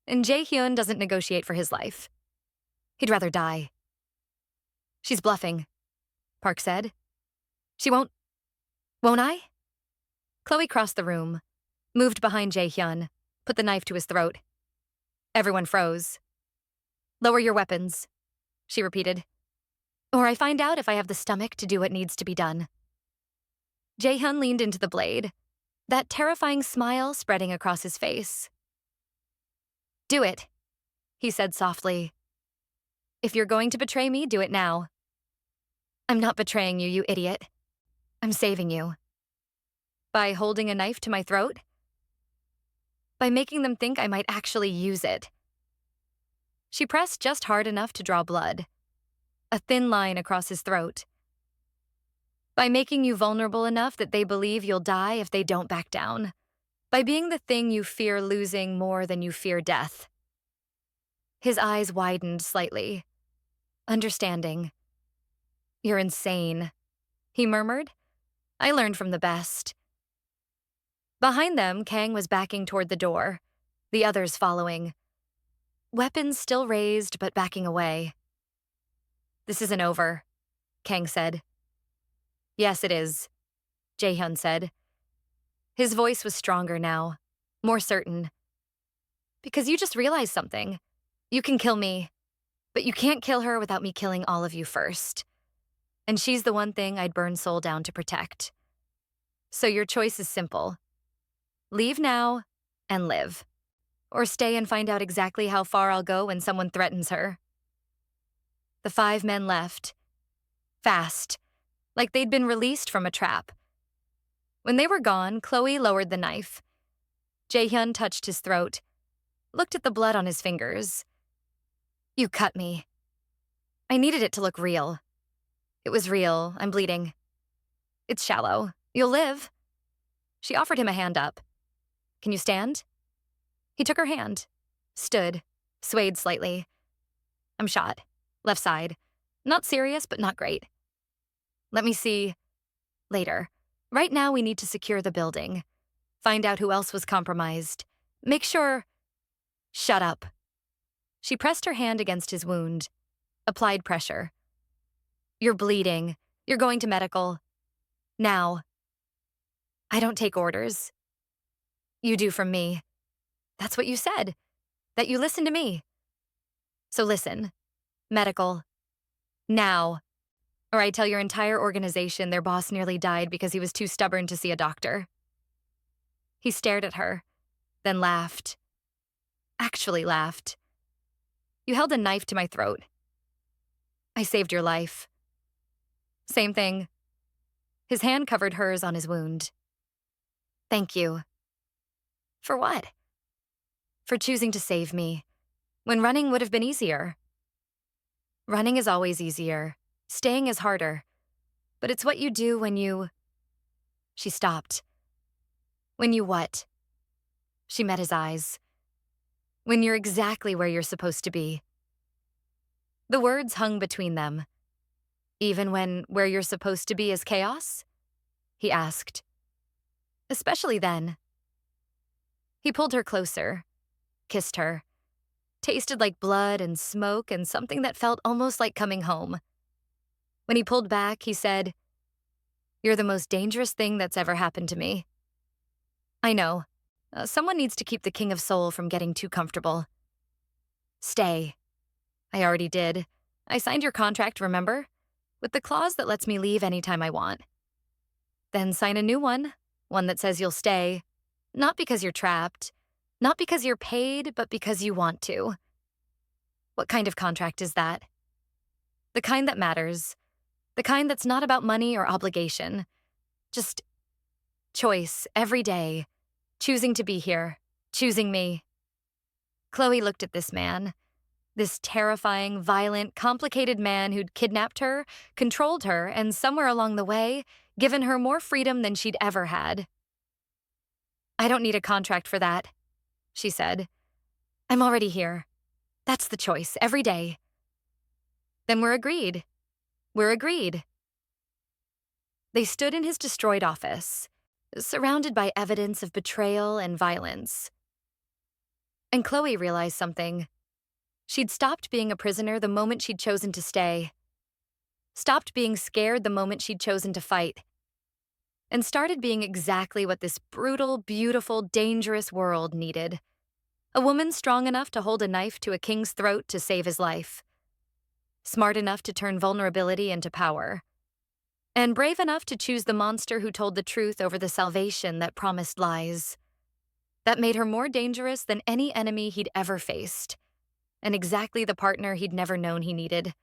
And Jae-hyun doesn't negotiate for his life. He'd rather die. "She's bluffing," Park said. "She won't I?" Chloe crossed the room, moved behind Jae-hyun, put the knife to his throat. Everyone froze. "Lower your weapons," she repeated. "Or I find out if I have the stomach to do what needs to be done." Jae-hyun leaned into the blade, that terrifying smile spreading across his face. "Do it," he said softly. "If you're going to betray me, do it now." "I'm not betraying you, you idiot. I'm saving you." "By holding a knife to my throat?" "By making them think I might actually use it." She pressed just hard enough to draw blood, a thin line across his throat. "By making you vulnerable enough that they believe you'll die if they don't back down. By being the thing you fear losing more than you fear death." His eyes widened slightly. Understanding. "You're insane," he murmured. "I learned from the best." Behind them, Kang was backing toward the door, the others following. Weapons still raised, but backing away. "This isn't over," Kang said. "Yes, it is," Jae-hyun said. His voice was stronger now, more certain. "Because you just realized something. You can kill me, but you can't kill her without me killing all of you first. And she's the one thing I'd burn Seoul down to protect. So your choice is simple. Leave now and live. Or stay and find out exactly how far I'll go when someone threatens her." The 5 men left. Fast, like they'd been released from a trap. When they were gone, Chloe lowered the knife. Jae-hyun touched his throat, looked at the blood on his fingers. "You cut me. I needed it to look real. It was real. I'm bleeding. It's shallow. You'll live." She offered him a hand up. "Can you stand?" He took her hand, stood, swayed slightly. "I'm shot. Left side. Not serious, but not great." "Let me see. Later. Right now we need to secure the building. Find out who else was compromised. Make sure—" "Shut up." She pressed her hand against his wound, applied pressure. "You're bleeding. You're going to medical. Now." "I don't take orders." "You do from me. That's what you said. That you listen to me. So listen. Medical. Now. Or I tell your entire organization their boss nearly died because he was too stubborn to see a doctor." He stared at her, then laughed. Actually laughed. "You held a knife to my throat. I saved your life." "Same thing." His hand covered hers on his wound. "Thank you." "For what?" "For choosing to save me, when running would have been easier." "Running is always easier. Staying is harder. But it's what you do when you—" She stopped. "When you what?" She met his eyes. "When you're exactly where you're supposed to be." The words hung between them. "Even when where you're supposed to be is chaos?" he asked. "Especially then." He pulled her closer, kissed her. Tasted like blood and smoke and something that felt almost like coming home. When he pulled back, he said, "You're the most dangerous thing that's ever happened to me." "I know. Someone needs to keep the King of Seoul from getting too comfortable." "Stay." "I already did. I signed your contract, remember? With the clause that lets me leave anytime I want." "Then sign a new one that says you'll stay. Not because you're trapped. Not because you're paid, but because you want to." "What kind of contract is that?" The kind that matters. The kind that's not about money or obligation. Just choice every day. Choosing to be here. Choosing me. Chloe looked at this man. This terrifying, violent, complicated man who'd kidnapped her, controlled her, and somewhere along the way, given her more freedom than she'd ever had. "I don't need a contract for that," she said. "I'm already here. That's the choice, every day." "Then we're agreed. We're agreed." They stood in his destroyed office, surrounded by evidence of betrayal and violence. And Chloe realized something. She'd stopped being a prisoner the moment she'd chosen to stay, stopped being scared the moment she'd chosen to fight, and started being exactly what this brutal, beautiful, dangerous world needed. A woman strong enough to hold a knife to a king's throat to save his life, smart enough to turn vulnerability into power, and brave enough to choose the monster who told the truth over the salvation that promised lies. That made her more dangerous than any enemy he'd ever faced, and exactly the partner he'd never known he needed.